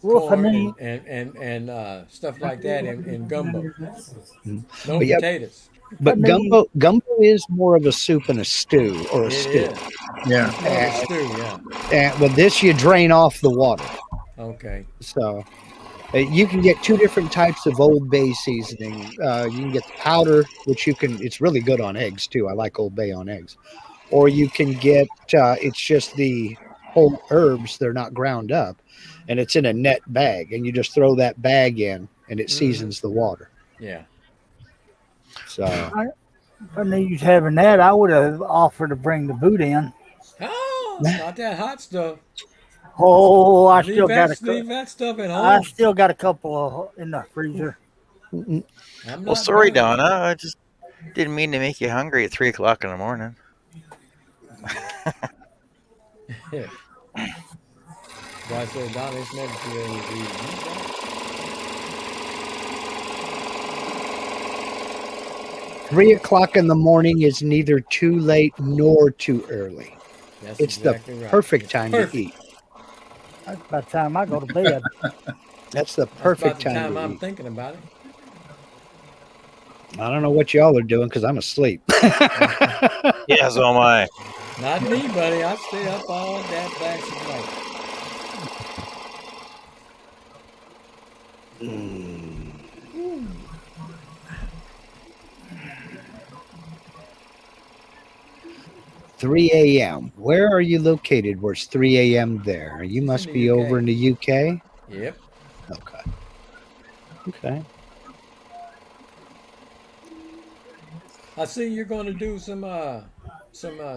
E: corn and stuff like that in gumbo. No potatoes.
D: But gumbo is more of a soup and a stew, or a stew.
E: Is.
C: Yeah.
D: And with this, you drain off the water.
E: Okay.
D: So you can get two different types of Old Bay seasoning. You can get the powder, which it's really good on eggs too. I like Old Bay on eggs. Or you can get, it's just the whole herbs. They're not ground up, and it's in a net bag, and you just throw that bag in, and it seasons the water.
E: Yeah.
D: So
B: if I knew you was having that, I would have offered to bring the boot in.
E: Oh, not that hot stuff.
B: Oh,
E: Leave that stuff at home.
B: I still got a couple in the freezer.
A: Well, sorry, Donna. I just didn't mean to make you hungry at 3:00 in the morning.
E: God said, Donna, it's never too early to eat.
D: 3:00 in the morning is neither too late nor too early. It's exactly the perfect time to eat.
B: That's about the time I go to bed.
D: That's the perfect
E: That's about the
D: time to
E: I'm
D: eat.
E: thinking about it.
D: I don't know what y'all are doing because I'm asleep.
A: Yeah, so am I.
E: Not me, buddy. I stay up all that back of night.
D: 3 a.m. Where are you located where it's 3 a.m. there? You must be over in the UK?
E: Yep.
D: Okay.
E: I see you're going to do some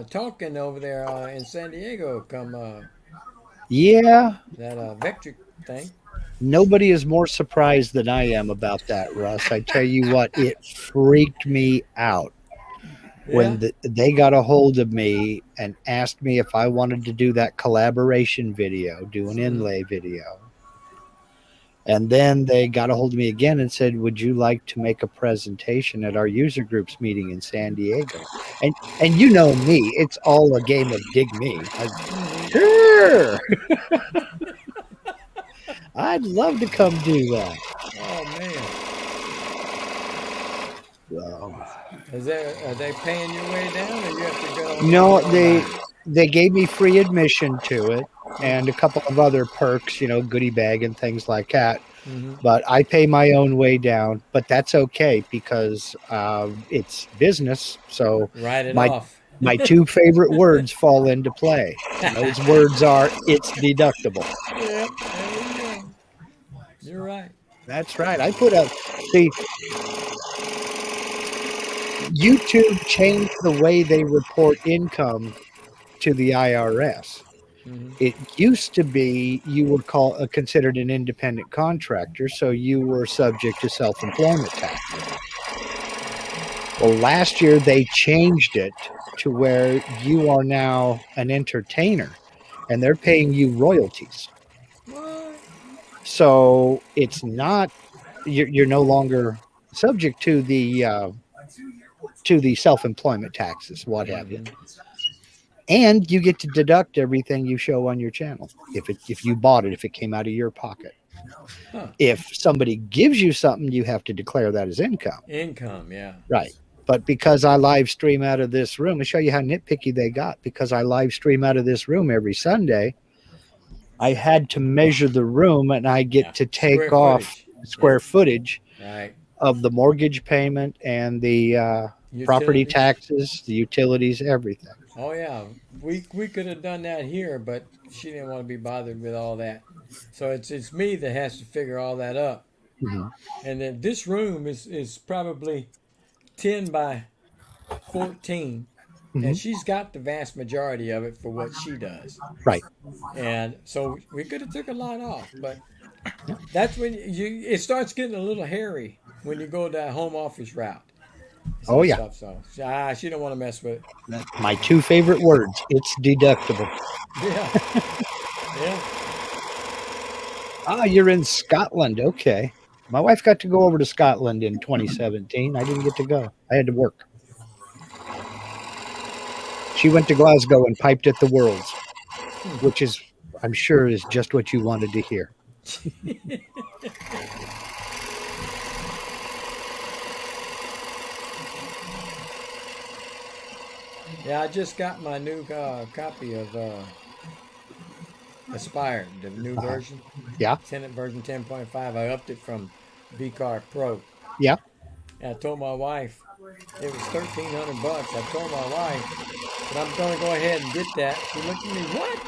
E: talking over there in San Diego.
D: Yeah.
E: That Vectric thing.
D: Nobody is more surprised than I am about that, Russ. I tell you what, it freaked me out. when they got a hold of me and asked me if I wanted to do that collaboration video, do an inlay video. And then they got a hold of me again and said, would you like to make a presentation at our user groups meeting in San Diego? And you know me, it's all a game of dig me. Sure. I'd love to come do that.
E: Oh man.
D: So,
E: Are they paying your way down, or you have to go?
D: no, they gave me free admission to it and a couple of other perks, goodie bag and things like that.
E: Mm-hmm.
D: But I pay my own way down, but that's okay because it's business. So
E: Write it off.
D: My two favorite words fall into play. Those words are, it's deductible.
E: Yep, there you go. You're right.
D: That's right. See, YouTube changed the way they report income to the IRS.
E: Mm-hmm.
D: It used to be you were considered an independent contractor, so you were subject to self-employment tax. Well, last year they changed it to where you are now an entertainer, and they're paying you royalties.
E: What?
D: So it's not you're no longer subject to the self-employment taxes, what have you. And you get to deduct everything you show on your channel if you bought it, if it came out of your pocket.
E: Huh.
D: If somebody gives you something, you have to declare that as income.
E: Income, yeah.
D: Right. But because I live stream out of this room, to show you how nitpicky they got, because I live stream out of this room every Sunday, I had to measure the room, and I get to take off square footage of the mortgage payment and the property taxes, the utilities, everything.
E: Oh yeah, we could have done that here, but she didn't want to be bothered with all that. So it's me that has to figure all that up.
D: Mm-hmm.
E: And then this room is probably 10 by 14, and she's got the vast majority of it for what she does.
D: Right.
E: And so we could have took a lot off, but that's when it starts getting a little hairy when you go that home office route.
D: Oh yeah.
E: Stuff, so she don't want to mess with it.
D: My two favorite words. It's deductible.
E: Yeah. Yeah.
D: Ah, you're in Scotland. Okay. My wife got to go over to Scotland in 2017. I didn't get to go. I had to work. She went to Glasgow and piped at the Worlds, which is, I'm sure, is just what you wanted to hear.
E: Yeah, I just got my new copy of Aspire, the new version.
D: Yeah.
E: Tenant version 10.5. I upped it from VCar Pro.
D: Yeah.
E: And I told my wife it was $1,300. I told my wife that I'm going to go ahead and get that. She looked at me, what?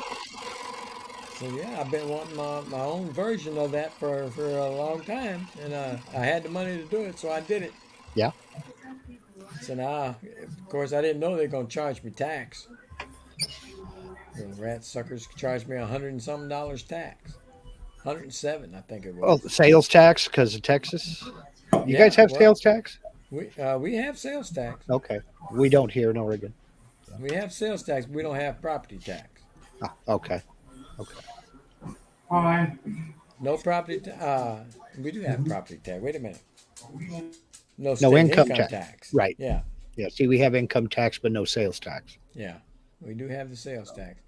E: So yeah, I've been wanting my own version of that for a long time, and I had the money to do it, so I did it.
D: Yeah.
E: So now, of course, I didn't know they were going to charge me tax. The rat suckers charged me $100 and something tax. 107, I think it was.
D: Oh, sales tax because of Texas. You guys have sales tax?
E: We have sales tax.
D: Okay. We don't here in Oregon.
E: We have sales tax. But we don't have property tax.
D: Oh, okay. Okay.
G: Fine.
E: No property. We do have property tax. Wait a minute. No
D: income tax. Right.
E: Yeah.
D: Yeah. See, we have income tax, but no sales tax.
E: Yeah, we do have the sales tax,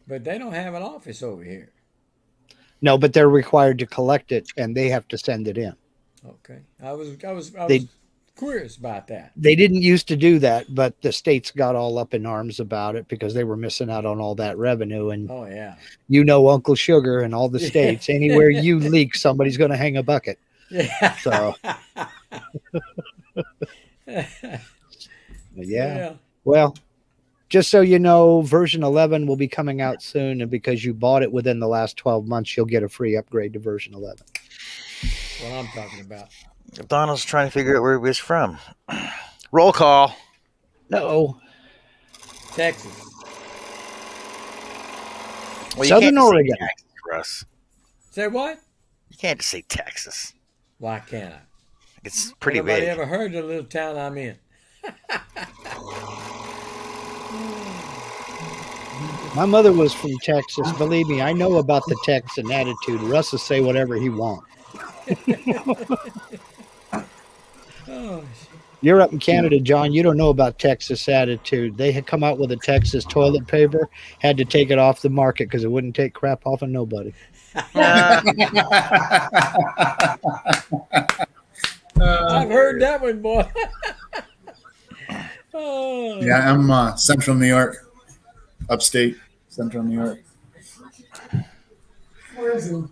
E: but they don't have an office over here.
D: No, but they're required to collect it, and they have to send it in.
E: Okay, I was curious about that.
D: They didn't used to do that, but the states got all up in arms about it because they were missing out on all that revenue. And
E: oh yeah,
D: Uncle Sugar and all the states, anywhere you leak, somebody's going to hang a bucket.
E: Yeah.
D: So. Yeah. Well, just so you know, version 11 will be coming out soon, and because you bought it within the last 12 months, you'll get a free upgrade to version 11.
E: That's what I'm talking about.
A: Donald's trying to figure out where he was from. Roll call.
D: No.
E: Texas.
A: Well,
D: Southern Oregon.
A: Texas for us.
E: Say what?
A: You can't just say Texas.
E: Why can't I?
A: It's pretty
E: Nobody
A: big.
E: ever heard of the little town I'm in.
D: My mother was from Texas. Believe me, I know about the Texan attitude. Russ will say whatever he wants.
E: Oh,
D: You're up in Canada, John. You don't know about Texas attitude. They had come out with a Texas toilet paper, had to take it off the market because it wouldn't take crap off of nobody.
E: I've heard that one, boy. Oh.
C: Yeah, I'm Central New York, upstate Central New York.
G: Where is he?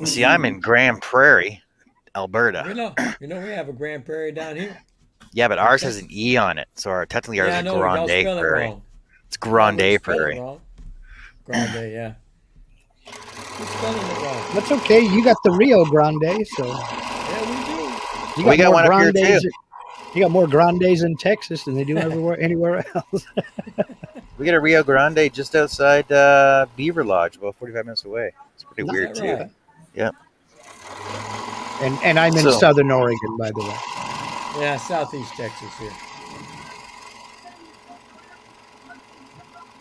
A: See, I'm in Grand Prairie,
E: We
A: Alberta.
E: know, we have a Grand Prairie down here.
A: Yeah, but ours has an E on it, so technically ours
E: Yeah, I
A: is
E: know. Y'all
A: Grande
E: spell it
A: Prairie.
E: wrong.
A: It's Grande
E: Y'all spell it
A: Prairie.
E: wrong. Grande, yeah. You're spelling it wrong.
D: That's okay. You got the Rio Grande, so
E: Yeah, we do.
D: you
A: We got
D: more
A: one up here,
D: Grandes.
A: too.
D: You got more Grandes in Texas than they do anywhere else.
A: We got a Rio Grande just outside Beaver Lodge, about 45 minutes away. It's pretty
E: Is
A: weird,
E: that
A: too.
E: right?
A: Yeah.
D: And I'm in
A: So-
D: Southern Oregon, by the way.
E: Yeah, Southeast Texas here.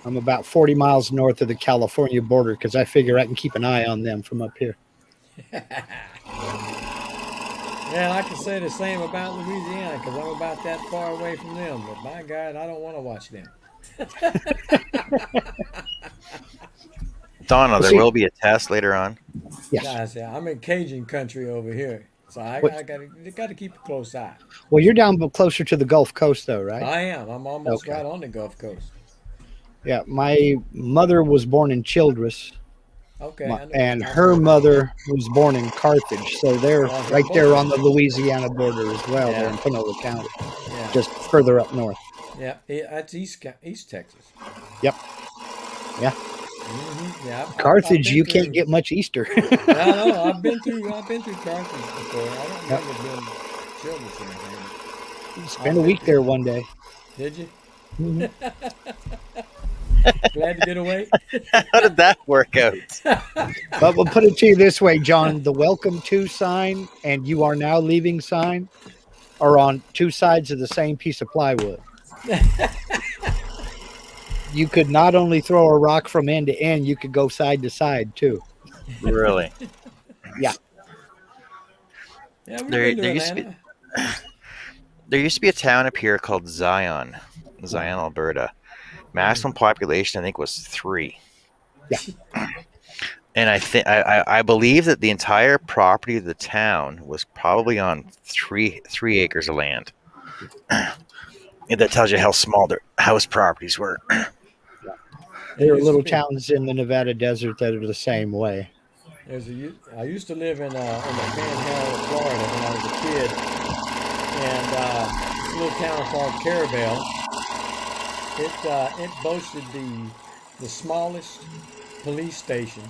D: I'm about 40 miles north of the California border because I figure I can keep an eye on them from up here.
E: Yeah, I can say the same about Louisiana because I'm about that far away from them. But by God, I don't want to watch them.
A: Donna, there
D: See-
A: will be a test later on.
D: Yes.
E: Guys, yeah, I'm in Cajun country over here, so I
D: What-
E: got to keep a close eye.
D: Well, you're down closer to the Gulf Coast, though, right?
E: I am. I'm almost
D: Okay.
E: right on the Gulf Coast.
D: Yeah. My mother was born in Childress,
E: Okay. I know.
D: and her mother was born in Carthage. So they're right there on the Louisiana border as well, there in Panola County,
E: Yeah,
D: just further up north.
E: yeah. That's East Texas.
D: Yep. Yeah.
E: Yeah. I've
D: Carthage,
E: been
D: you
E: through-
D: can't get much Easter.
E: I know. I've been through Carthage before. I don't remember being Childress or anything.
D: Spend a week there one day.
E: Did you?
D: Mhm.
E: Glad to get away.
A: How did that work out?
D: But we'll put it to you this way, John. The welcome to sign and you are now leaving sign are on two sides of the same piece of plywood. You could not only throw a rock from end to end, you could go side to side too.
A: Really?
E: Yeah, we've
A: There-
E: been to
A: there used to be-
E: Atlanta.
A: There used to be a town up here called Zion, Alberta. Maximum population, I think, was 3.
D: Yeah.
A: And I believe that the entire property of the town was probably on three acres of land. And that tells you how small their house properties were.
D: There are little towns in the Nevada desert that are the same way.
E: I used to live in the Panhandle of Florida when I was a kid, and this little town called Carabel. It boasted the smallest police station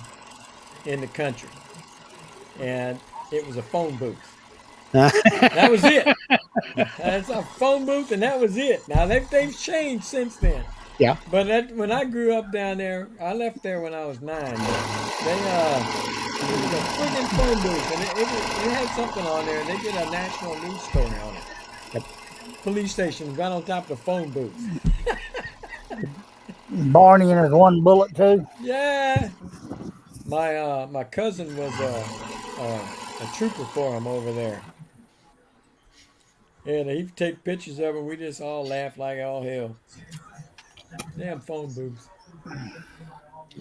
E: in the country, and it was a phone booth. That was it. That's a phone booth, and that was it. Now they've changed since then.
D: Yeah.
E: But when I grew up down there, I left there when I was 9. But it was a friggin' phone booth, and it had something on there. They did a national news story on it.
D: Yep.
E: Police station right on top of the phone booth.
B: Barney and his one bullet too.
E: Yeah. My cousin was a trooper for him over there. And he'd take pictures of him. We just all laughed like all hell. Damn phone booths.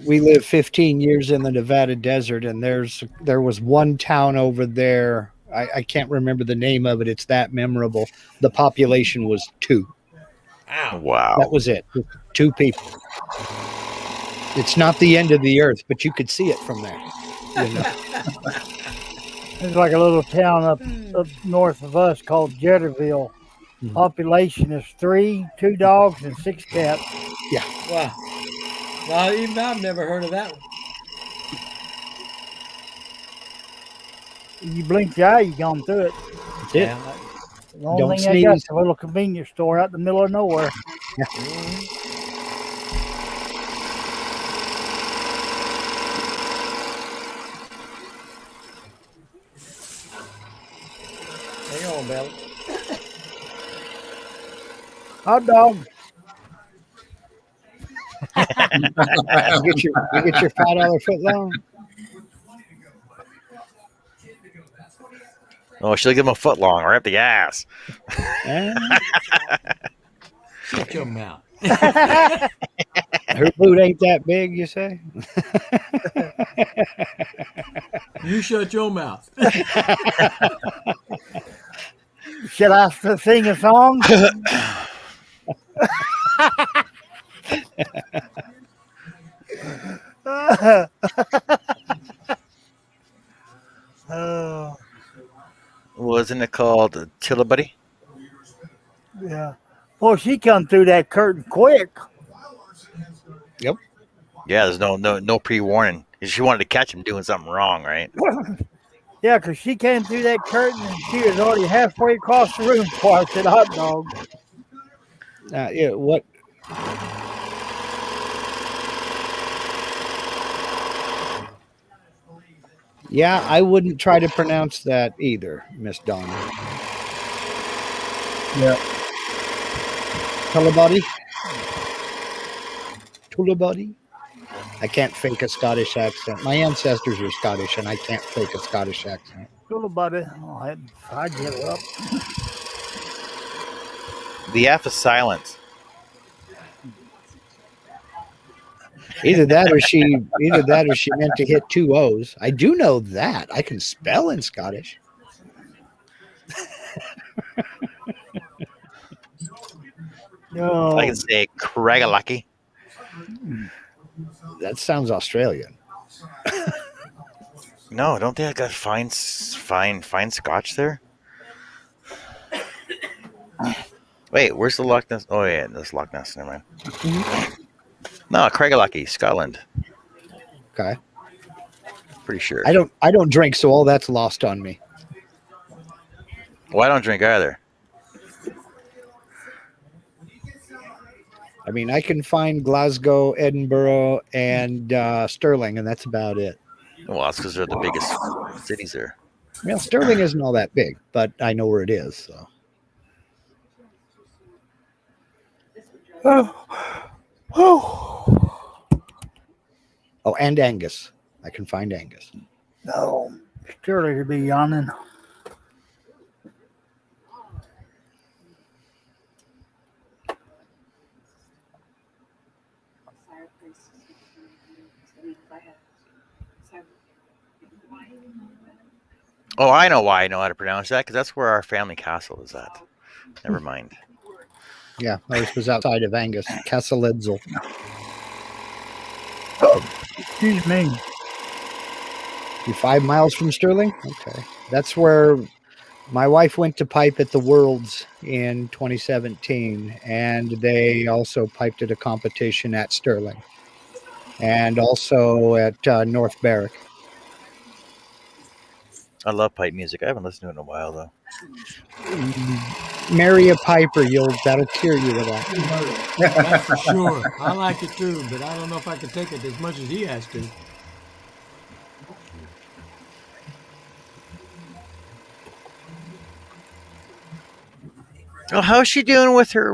D: We lived 15 years in the Nevada desert, and there was one town over there. I can't remember the name of it. It's that memorable. The population was 2.
E: Ow.
A: Wow.
D: That was it. 2 people. It's not the end of the earth, but you could see it from there. You know?
B: There's like a little town up north of us called Jetterville.
D: Mhm.
B: Population is 3, 2 dogs, and 6 cats.
E: Wow. Now, even I've never heard of that one.
B: You blink your eye, you gone through it.
D: That's it.
E: Yeah,
B: The only
D: Don't
B: thing I got
D: sneeze.
B: is a little convenience store out in the middle of nowhere.
E: hang on, Bella.
B: Hot dog.
D: You get your $5 foot long.
A: Oh, she'll give him a foot long right up the ass.
E: Shut your mouth.
D: Her boot ain't that big, you say?
E: You shut your mouth.
B: Should I sing a song?
A: Wasn't it called Untitled Buddy?
B: Yeah. Well, she come through that curtain quick.
D: Yep.
A: Yeah, there's no pre-warning. She wanted to catch him doing something wrong, right?
B: Yeah, because she came through that curtain and she was already halfway across the room before I said hot dog.
D: Yeah, what? Yeah, I wouldn't try to pronounce that either, Miss Donna.
C: Yeah.
D: Tullibody? Tullibody? I can't fake a Scottish accent. My ancestors were Scottish, and I can't fake a Scottish accent.
B: Cool about it. Oh, I give it up.
A: The F is silent.
D: Either that or she meant to hit 2 O's. I do know that. I can spell in Scottish.
B: No.
A: I can say Craigalachy.
D: That sounds Australian.
A: No, don't they got fine Scotch there? Wait, where's the Loch Ness? Oh yeah, this Loch Ness. Never mind. No, Craigalachy, Scotland.
D: Okay.
A: Pretty sure.
D: I don't drink, so all that's lost on me.
A: Well, I don't drink either.
D: I mean, I can find Glasgow, Edinburgh, and Stirling, and that's about it.
A: Well, that's because they're the biggest cities there.
D: Well, Stirling isn't all that big, but I know where it is. So. Oh, and Angus. I can find Angus.
B: No. Surely to be yawning.
A: Oh, I know why I know how to pronounce that, because that's where our family castle is at. Never mind.
D: Yeah, ours was outside of Angus, Castle Edsel.
B: Excuse me.
D: You're 5 miles from Stirling? Okay. That's where my wife went to pipe at the Worlds in 2017, and they also piped at a competition at Stirling and also at North Berwick.
A: I love pipe music. I haven't listened to it in a while, though.
D: Marry a piper, that'll cure you of that.
E: That's for sure. I like it too, but I don't know if I can take it as much as he has to.
A: Oh, how's she doing with her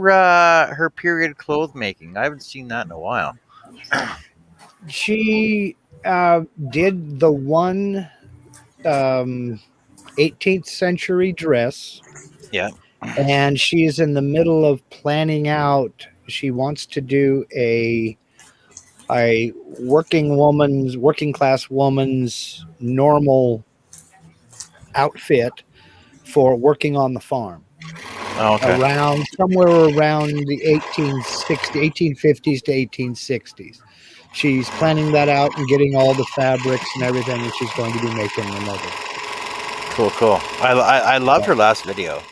A: her period clothes making? I haven't seen that in a while.
D: She did the one 18th century dress.
A: Yeah.
D: And she's in the middle of planning out. She wants to do a working class woman's normal outfit for working on the farm.
A: Oh, okay.
D: Somewhere around the 1850s to 1860s. She's planning that out and getting all the fabrics and everything, and she's going to be making another.
A: Cool. I loved her last video.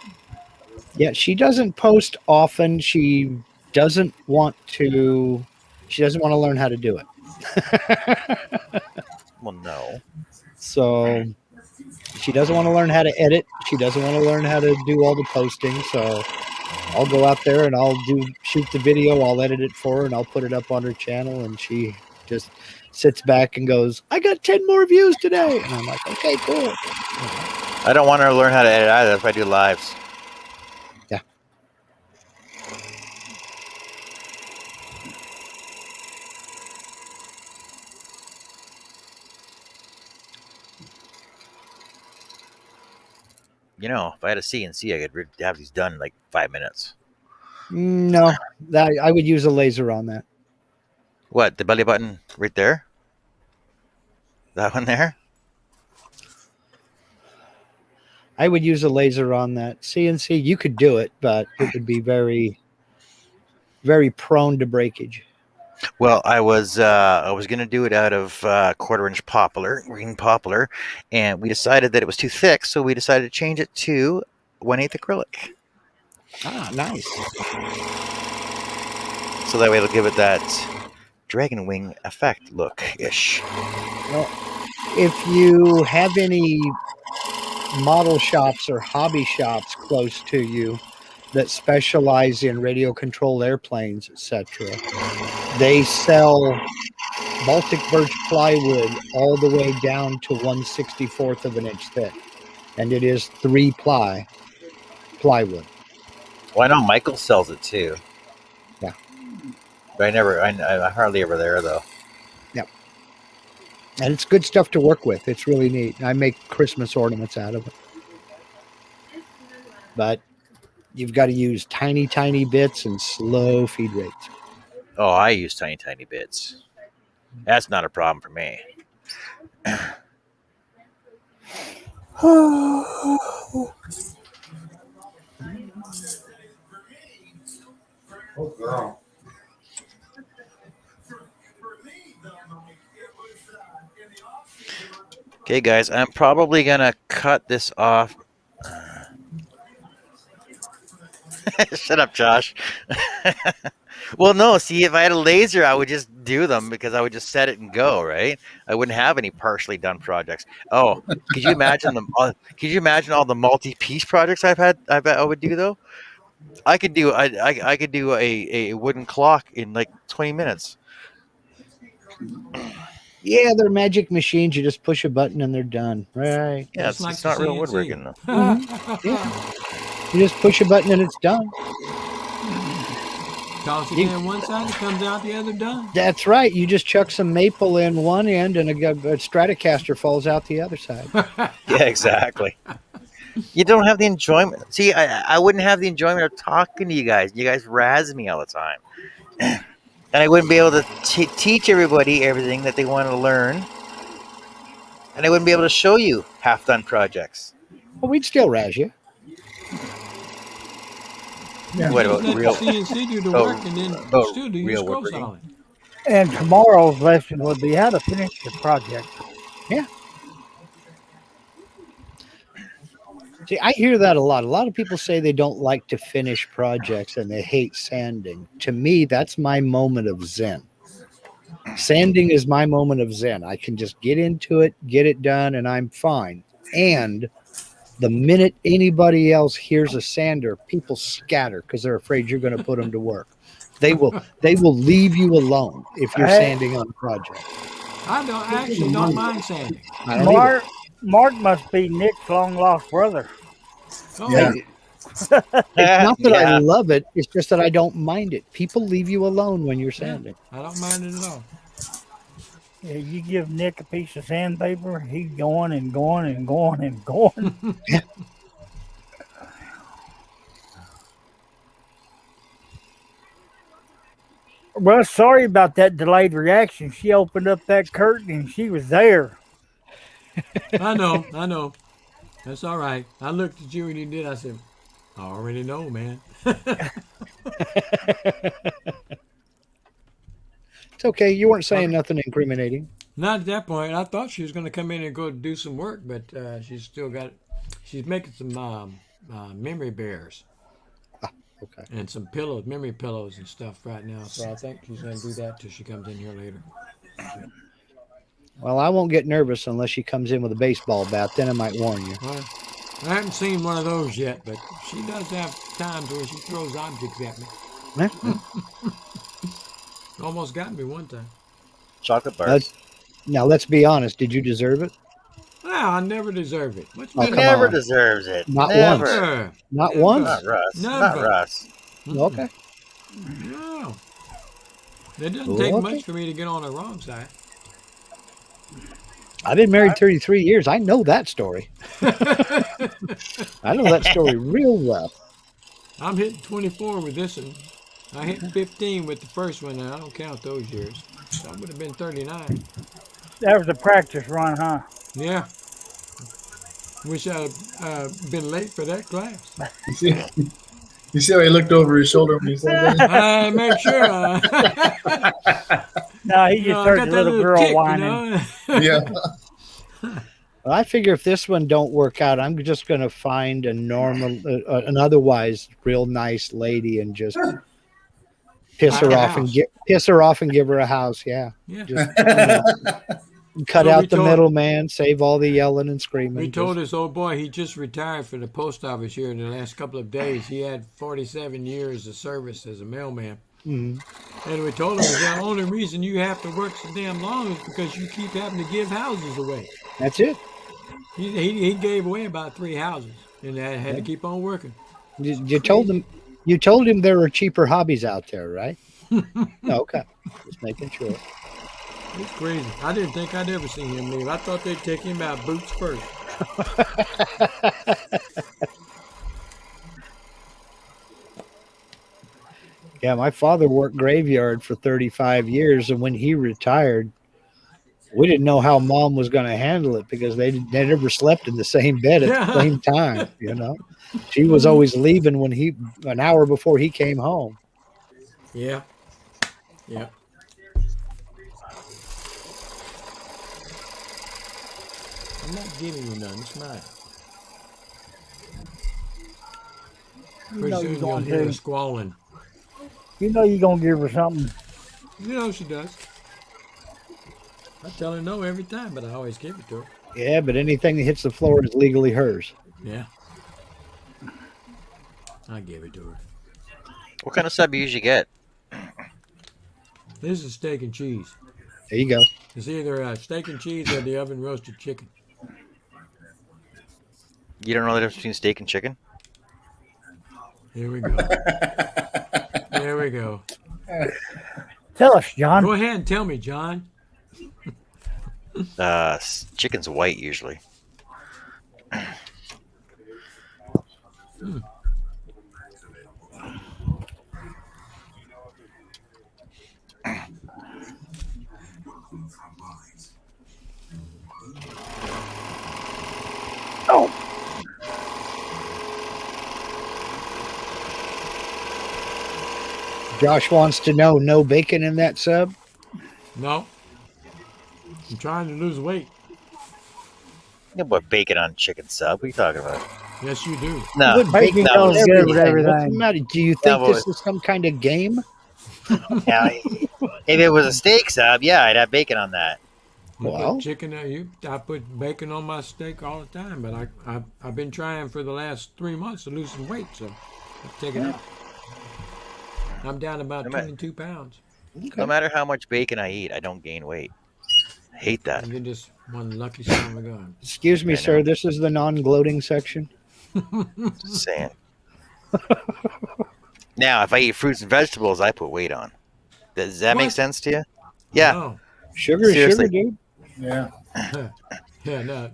D: Yeah, she doesn't post often. She doesn't want to learn how to do it.
A: Well, no.
D: So she doesn't want to learn how to edit. She doesn't want to learn how to do all the posting. So I'll go out there and I'll shoot the video. I'll edit it for her and I'll put it up on her channel. And she just sits back and goes, "I got 10 more views today." And I'm like, okay, cool.
A: I don't want her to learn how to edit either. That's why I do lives.
D: Yeah.
A: if I had a CNC, I could have these done in like 5 minutes.
D: No, I would use a laser on that.
A: What, the belly button right there? That one there?
D: I would use a laser on that. CNC, you could do it, but it would be very, very prone to breakage.
A: Well, I was gonna do it out of quarter-inch poplar, green poplar, and we decided that it was too thick, so we decided to change it to 1/8 acrylic.
D: Ah, nice.
A: So that way it'll give it that dragon wing effect look-ish.
D: Well, if you have any model shops or hobby shops close to you that specialize in radio controlled airplanes, etc., they sell Baltic birch plywood all the way down to 1/64 of an inch thick, and it is 3-ply plywood.
A: Well, I know Michael sells it too.
D: Yeah,
A: but I hardly ever there though.
D: Yep. And it's good stuff to work with. It's really neat. I make Christmas ornaments out of it. But you've got to use tiny, tiny bits and slow feed rates.
A: Oh, I use tiny, tiny bits. That's not a problem for me.
C: Oh, girl.
A: Okay, guys, I'm probably gonna cut this off. Shut up, Josh. Well, no. See, if I had a laser, I would just do them because I would just set it and go. Right? I wouldn't have any partially done projects. Oh, could you imagine them? Could you imagine all the multi-piece projects I've had? I bet I would do though. I could do a wooden clock in like 20 minutes.
D: Yeah, they're magic machines. You just push a button and they're done. Right.
A: Yeah, it's not real woodworking though.
D: Yeah. You just push a button and it's done.
E: Toss it in one side, it comes out the other done.
D: That's right. You just chuck some maple in one end and a Stratocaster falls out the other side.
A: Yeah, exactly. You don't have the enjoyment. See, I wouldn't have the enjoyment of talking to you guys. You guys razz me all the time. And I wouldn't be able to teach everybody everything that they want to learn. And I wouldn't be able to show you half-done projects.
D: Well, we'd still razz you.
E: Yeah.
A: What about
E: Let
A: real?
E: the CNC do the work and then still do your
A: real
E: scroll
A: woodworking.
E: solid.
B: And tomorrow's lesson would be how to finish the project.
D: Yeah. See, I hear that a lot. A lot of people say they don't like to finish projects and they hate sanding. To me, that's my moment of zen. Sanding is my moment of zen. I can just get into it, get it done, and I'm fine. And the minute anybody else hears a sander, people scatter because they're afraid you're going to put them to work. They will leave you alone if you're sanding on a project.
E: I actually don't mind sanding.
D: I don't either.
B: Mark must be Nick's long lost brother.
E: Oh,
C: Yeah.
D: It's not that I
A: Yeah.
D: love it. It's just that I don't mind it. People leave you alone when you're sanding.
E: I don't mind it at all.
B: Yeah, you give Nick a piece of sandpaper, he's going and going and going and going. Well, sorry about that delayed reaction. She opened up that curtain and she was there.
E: I know. That's all right. I looked at you when you did. I said, I already know, man.
D: It's okay. You weren't saying nothing incriminating.
E: Not at that point. I thought she was going to come in and go do some work, but she's still got. She's making some memory bears
D: Okay.
E: and some pillows, memory pillows and stuff right now. So I think she's going to do that till she comes in here later.
D: Well, I won't get nervous unless she comes in with a baseball bat. Then I might warn you.
E: Well, I haven't seen one of those yet, but she does have times where she throws objects at me. Almost got me one time.
A: Chocolate bars.
D: Now, let's be honest. Did you deserve it?
E: No, I never deserved it. What's
D: Oh,
E: better?
D: come
A: Never
D: on.
A: deserves it.
D: Not
A: Never.
D: once.
E: Never.
D: Not
E: Never.
D: once?
A: Not Russ.
E: Never.
A: Not Russ.
D: Okay.
E: No. It doesn't take
D: Okay.
E: much for me to get on the wrong side.
D: I've been married 33 years. I know that story. I I know that story real well.
E: I'm hitting 24 with this one. I hit 15 with the first one, and I don't count those years. So I would have been 39.
B: That was a practice run, huh?
E: Yeah. Wish I'd been late for that class.
C: You see how he looked over his shoulder when he said that?
E: I make sure.
B: No, he just heard the little girl
E: tick,
B: whining.
C: Yeah.
D: Well, I figure if this one don't work out, I'm just going to find a normal, an otherwise real nice lady and just piss her off and give her a house. Yeah.
E: Yeah.
D: Just, cut out the middleman, save all the yelling and screaming.
E: We told this old boy he just retired from the post office here in the last couple of days. He had 47 years of service as a mailman.
D: Mm-hmm.
E: And we told him the only reason you have to work so damn long is because you keep having to give houses away.
D: That's it.
E: He gave away about 3 houses and had to keep on working.
D: You told him there were cheaper hobbies out there, right? Okay. Just making sure.
E: It's crazy. I didn't think I'd ever see him leave. I thought they'd take him out boots first.
D: Yeah, my father worked graveyard for 35 years, and when he retired, we didn't know how Mom was going to handle it because they never slept in the same bed at the same time. You know, she was always leaving when an hour before he came home.
E: Yeah. I'm not giving you none. It's mine. Pretty soon you'll hear her squalling.
B: You know you're going to give her something.
E: You know she does. I tell her no every time, but I always give it to her.
D: Yeah, but anything that hits the floor is legally hers.
E: Yeah. I gave it to her.
A: What kind of sub you usually get?
E: This is steak and cheese.
D: There you go.
E: It's either steak and cheese or the oven roasted chicken.
A: You don't know the difference between steak and chicken?
E: Here we go. There we go.
B: Tell us, John.
E: Go ahead and tell me, John.
A: Chicken's white usually.
B: Oh.
D: Josh wants to know, no bacon in that sub?
E: No. I'm trying to lose weight.
A: You put bacon on chicken sub. What are you talking about?
E: Yes, you do.
A: No.
B: Bacon goes good with everything.
D: Do you think this is some kind of game?
A: Yeah, if it was a steak sub, yeah, I'd have bacon on that.
D: Well,
E: I put bacon on my steak all the time, but I've been trying for the last 3 months to lose some weight, so I've taken it. I'm down about 22 pounds.
D: Okay.
A: No matter how much bacon I eat, I don't gain weight. I hate that.
E: And you're just one lucky son of a gun.
D: Excuse me, sir. This is the non-gloating section.
A: Just saying. Now, if I eat fruits and vegetables, I put weight on. Does that make sense to you? Yeah.
E: No.
D: Sugar is sugar,
A: Seriously.
D: dude.
C: Yeah.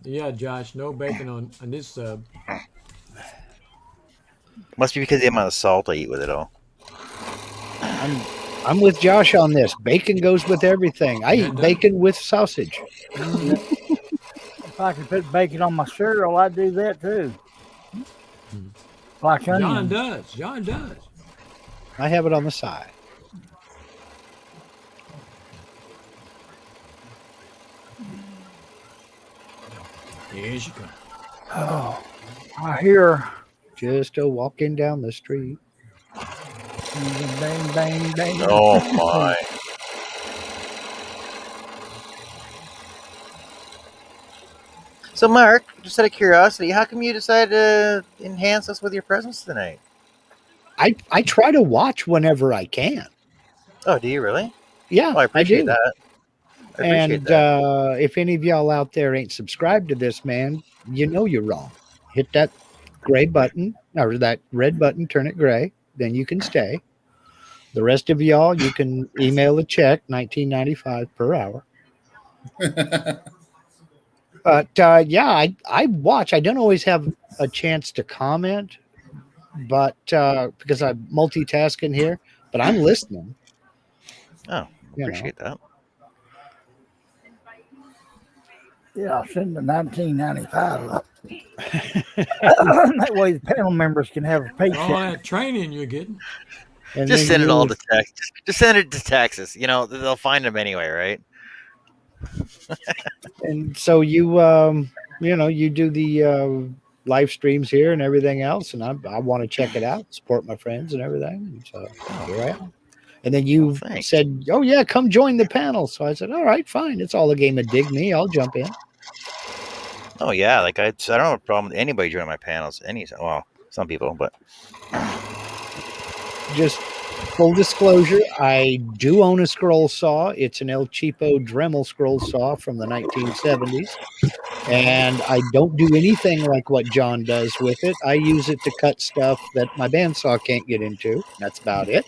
E: Yeah, Josh, no bacon on this sub.
A: Must be because of the amount of salt I eat with it all.
D: I'm with Josh on this. Bacon goes with everything. I eat bacon with sausage.
B: If I could put bacon on my cereal, I'd do that too. Like onion.
E: John does.
D: I have it on the side.
E: Here she comes.
B: Oh, I hear
D: Just a walking down the street.
B: bang, bang, bang.
A: Oh my. So Mark, just out of curiosity, how come you decided to enhance us with your presence tonight?
D: I try to watch whenever I can.
A: Oh, do you really?
D: Yeah,
A: Oh, I appreciate
D: do.
A: that. I appreciate
D: And
A: that.
D: if any of y'all out there ain't subscribed to this man, you know you're wrong. Hit that gray button or that red button, turn it gray, then you can stay. The rest of y'all, you can email a check, $19.95 per hour. But yeah, I watch. I don't always have a chance to comment, but because I'm multitasking here, but I'm listening.
A: Oh,
D: You know.
A: appreciate that.
B: Yeah, send the 1995 up. That way the panel members can have a
E: All
B: paycheck.
E: that training you're getting.
D: And
A: Just
D: then
A: send it
D: you-
A: all to Texas. Just send it to Texas. You know, they'll find them anyway, right?
D: And so you you do the live streams here and everything else, and I want to check it out, support my friends and everything. And so here I am. And then you
A: Thanks.
D: said, "Oh yeah, come join the panel." So I said, "All right, fine. It's all a game of dig me. I'll jump in."
A: Oh yeah, like I don't have a problem with anybody joining my panels. Well, some people, but
D: Just full disclosure, I do own a scroll saw. It's an El Cheapo Dremel scroll saw from the 1970s. And I don't do anything like what John does with it. I use it to cut stuff that my bandsaw can't get into. That's about it.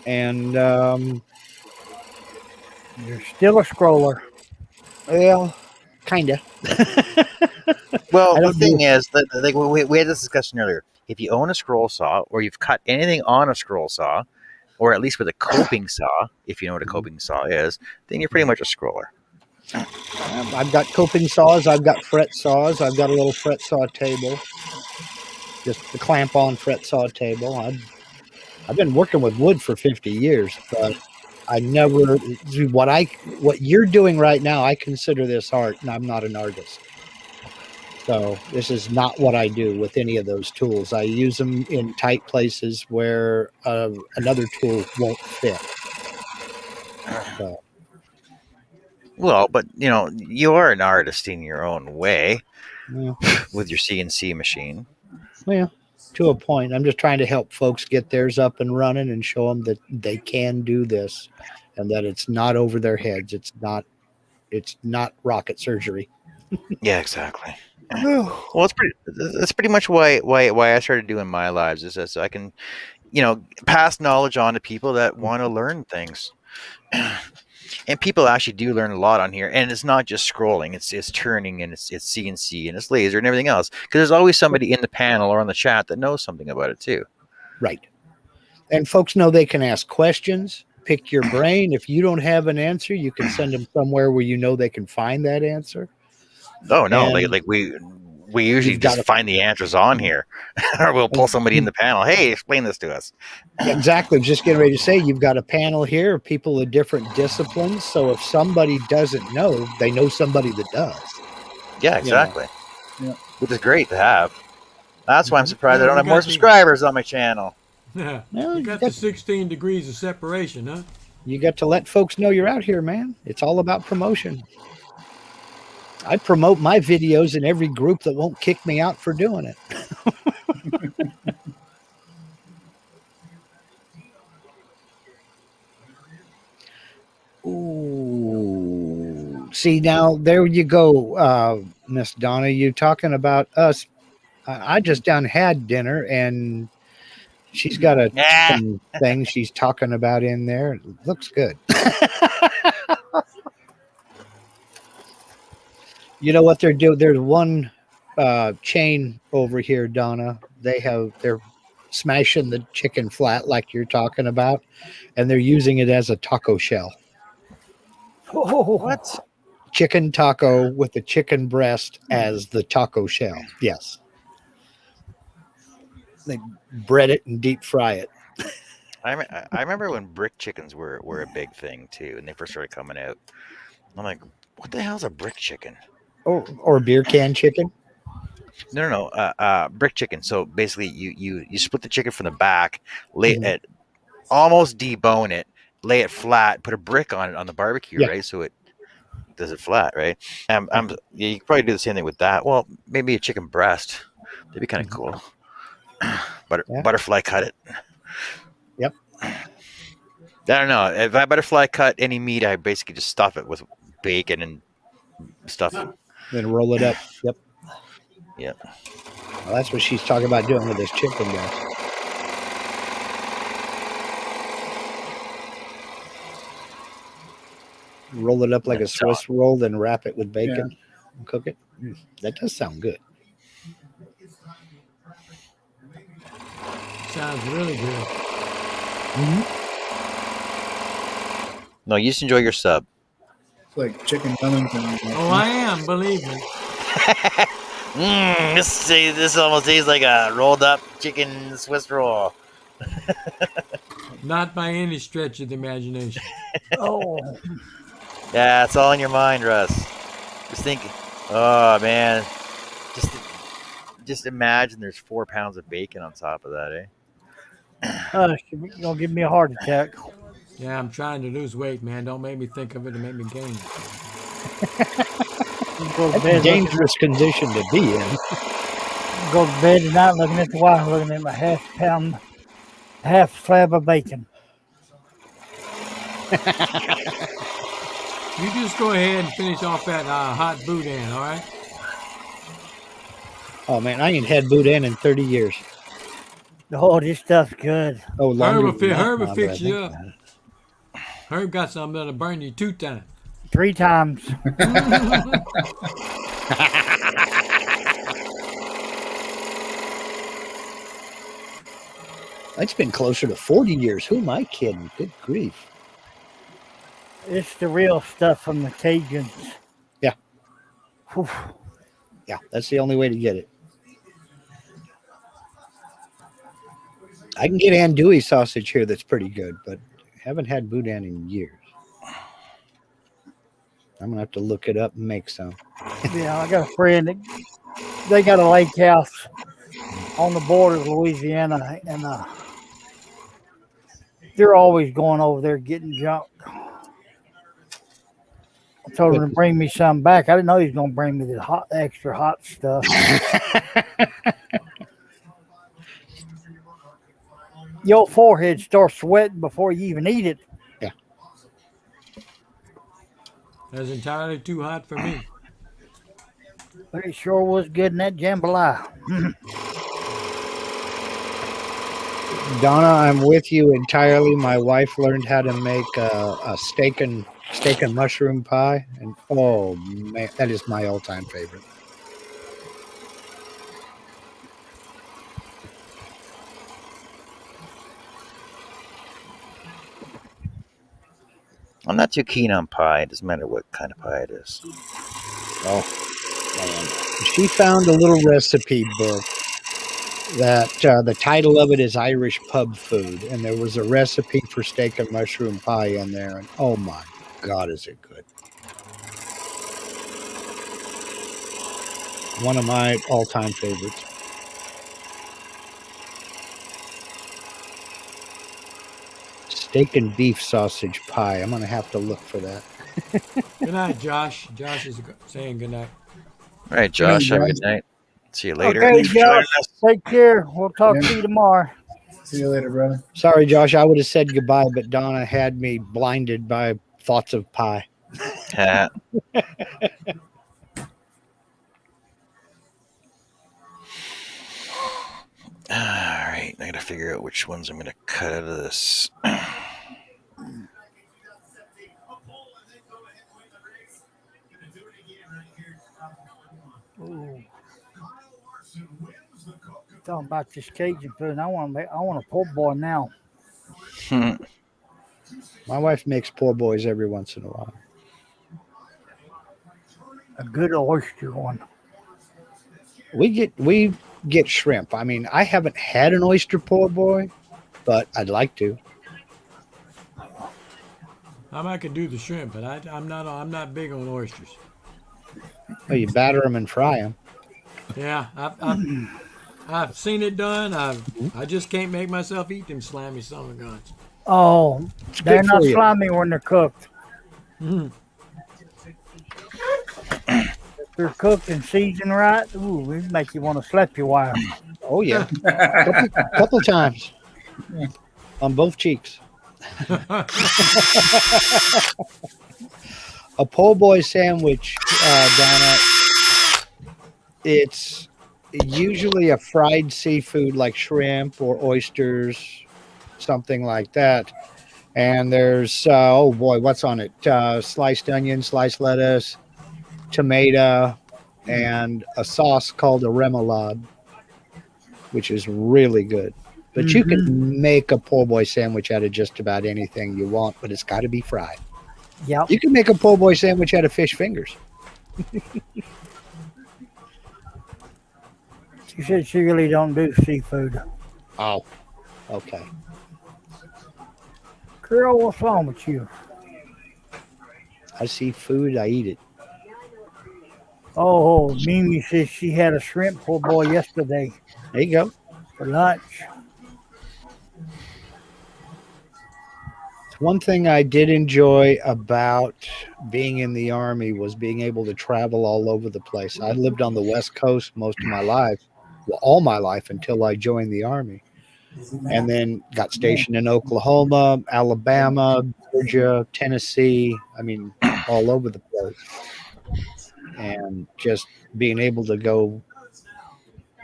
D: And
B: You're still a scroller.
D: well, kind of.
A: well,
D: I
A: the
D: don't
A: thing
D: do-
A: is that like we had this discussion earlier. If you own a scroll saw, or you've cut anything on a scroll saw, or at least with a coping saw, if you know what a coping saw is, then you're pretty much a scroller.
D: I've got coping saws. I've got fret saws. I've got a little fret saw table. Just the clamp on fret saw table. I've been working with wood for 50 years, but I never what you're doing right now. I consider this art, and I'm not an artist. So this is not what I do with any of those tools. I use them in tight places where another tool won't fit. So,
A: Well, but you know, you are an artist in your own way
D: yeah.
A: with your CNC machine.
D: Well, to a point. I'm just trying to help folks get theirs up and running and show them that they can do this and that it's not over their heads. It's not rocket surgery.
A: Yeah, exactly. Well, that's pretty much why I started doing my lives, is that so I can, you know, pass knowledge on to people that want to learn things. And people actually do learn a lot on here, and it's not just scrolling; it's turning, and it's CNC, and it's laser, and everything else. Because there's always somebody in the panel or on the chat that knows something about it too.
D: Right. And folks know they can ask questions, pick your brain. If you don't have an answer, you can send them somewhere where you know they can find that answer.
A: Oh no,
D: And
A: like we usually just find the answers on here, or we'll pull somebody in the panel. Hey, explain this to us.
D: Exactly. Just getting ready to say, you've got a panel here of people of different disciplines. So if somebody doesn't know, they know somebody that does.
A: Yeah, exactly.
B: Yeah.
A: Which is great to have. That's why I'm surprised I don't
E: You
A: have more
E: got the-
A: subscribers on my channel.
E: Yeah.
D: Well,
E: You got the 16 degrees of separation, huh?
D: You got to let folks know you're out here, man. It's all about promotion. I promote my videos in every group that won't kick me out for doing it. Ooh. See, now there you go, Miss Donna. You talking about us. I just done had dinner, and she's got a chicken thing she's talking about in there. It looks good. You know what they're doing? There's one chain over here, Donna. They're smashing the chicken flat like you're talking about, and they're using it as a taco shell.
B: Oh,
A: What?
D: Chicken taco with the chicken breast as the taco shell. Yes. They bread it and deep fry it.
A: I remember when brick chickens were a big thing too, and they first started coming out. I'm like, what the hell's a brick chicken?
D: Or beer can chicken.
A: No. Brick chicken. So basically, you split the chicken from the back, lay it, almost debone it, lay it flat, put a brick on it on the barbecue, right? So it does it flat, right? You could probably do the same thing with that. Well, maybe a chicken breast. That'd be kind of cool. Butterfly cut it.
D: Yep.
A: I don't know. If I butterfly cut any meat, I basically just stuff it with bacon and stuff.
D: Then roll it up. Yep.
A: Yep.
D: Well, that's what she's talking about doing with this chicken breast. roll it up like a
A: That's
D: Swiss roll, then wrap it with bacon and cook it. That does sound good.
E: Sounds really good.
A: No, you just enjoy your sub.
C: It's like chicken Wellington.
E: Oh, I am, believe me.
A: This almost tastes like a rolled up chicken Swiss roll.
E: Not by any stretch of the imagination.
B: Oh,
A: Yeah, it's all in your mind, Russ. Just think, oh man, just imagine there's 4 pounds of bacon on top of that, eh?
B: you're gonna give me a heart attack.
E: Yeah, I'm trying to lose weight, man. Don't make me think of it and make me gain it.
B: Go to
D: That's a
B: bed,
D: dangerous condition to be in.
B: go to bed tonight looking at the wife, looking at my half slab of bacon.
E: You just go ahead and finish off that hot boudin, all right?
D: Oh man, I ain't had boudin in 30 years.
B: Oh, this stuff's good.
D: Oh, longer
E: Herb
D: than that
E: will
D: now, but
E: fix
D: I
E: you
D: think
E: up.
D: that-
E: Herb got something that'll burn you 2 times.
B: 3 times.
D: It's been closer to 40 years. Who am I kidding? Good grief.
B: It's the real stuff from the Cajuns.
D: Yeah.
B: Whew.
D: Yeah, that's the only way to get it. I can get andouille sausage here that's pretty good, but haven't had boudin in years. I'm going to have to look it up and make some.
B: Yeah, I got a friend that they got a lake house on the border of Louisiana, and they're always going over there getting junk. I told him to bring me some back. I didn't know he was going to bring me the extra hot stuff. Your forehead starts sweating before you even eat it.
E: That's entirely too hot for me.
B: But it sure was good in that jambalaya.
D: Donna, I'm with you entirely. My wife learned how to make a steak and mushroom pie, and oh man, that is my all-time favorite.
A: I'm not too keen on pie. It doesn't matter what kind of pie it is.
D: Oh man, she found a little recipe book that the title of it is Irish Pub Food, and there was a recipe for steak and mushroom pie in there, and oh my God, is it good. One of my all-time favorites. Steak and beef sausage pie. I'm going to have to look for that.
E: Good night, Josh. Josh is saying good night.
A: All right, Josh. Have a good night. See you later.
B: Okay, Josh, take care. We'll talk to you tomorrow.
C: See you later, brother.
D: Sorry, Josh. I would have said goodbye, but Donna had me blinded by thoughts of pie.
A: Yeah. All right, I gotta figure out which ones I'm gonna cut out of this.
B: Ooh. Talking about this Cajun food, and I want a po' boy now.
D: My wife makes poor boys every once in a while.
B: A good oyster one.
D: We get shrimp. I mean, I haven't had an oyster poor boy, but I'd like to.
E: I could do the shrimp, but I'm not big on oysters.
D: Well, you batter them and fry them.
E: Yeah, I've seen it done. I just can't make myself eat them slimy son of guns.
B: Oh, they're not slimy when they're cooked.
E: Mm.
B: If they're cooked and seasoned right, ooh, it make you want to slap your wife.
D: Oh yeah, couple times on both cheeks. A po' boy sandwich, Donna. It's usually a fried seafood like shrimp or oysters, something like that. And there's oh boy, what's on it? Sliced onion, sliced lettuce, tomato, and a sauce called a remoulade, which is really good. But you can make a po' boy sandwich out of just about anything you want, but it's got to be fried.
B: Yep.
D: You can make a po' boy sandwich out of fish fingers.
B: She said she really don't do seafood.
D: Oh, okay.
B: Girl, what's wrong with you?
D: I see food, I eat it.
B: Oh, Mimi says she had a shrimp po' boy yesterday
D: There you go.
B: for lunch.
D: One thing I did enjoy about being in the Army was being able to travel all over the place. I lived on the West Coast most of my life, well, all my life until I joined the Army. And then got stationed in Oklahoma, Alabama, Georgia, Tennessee. I mean, all over the place. And just being able to go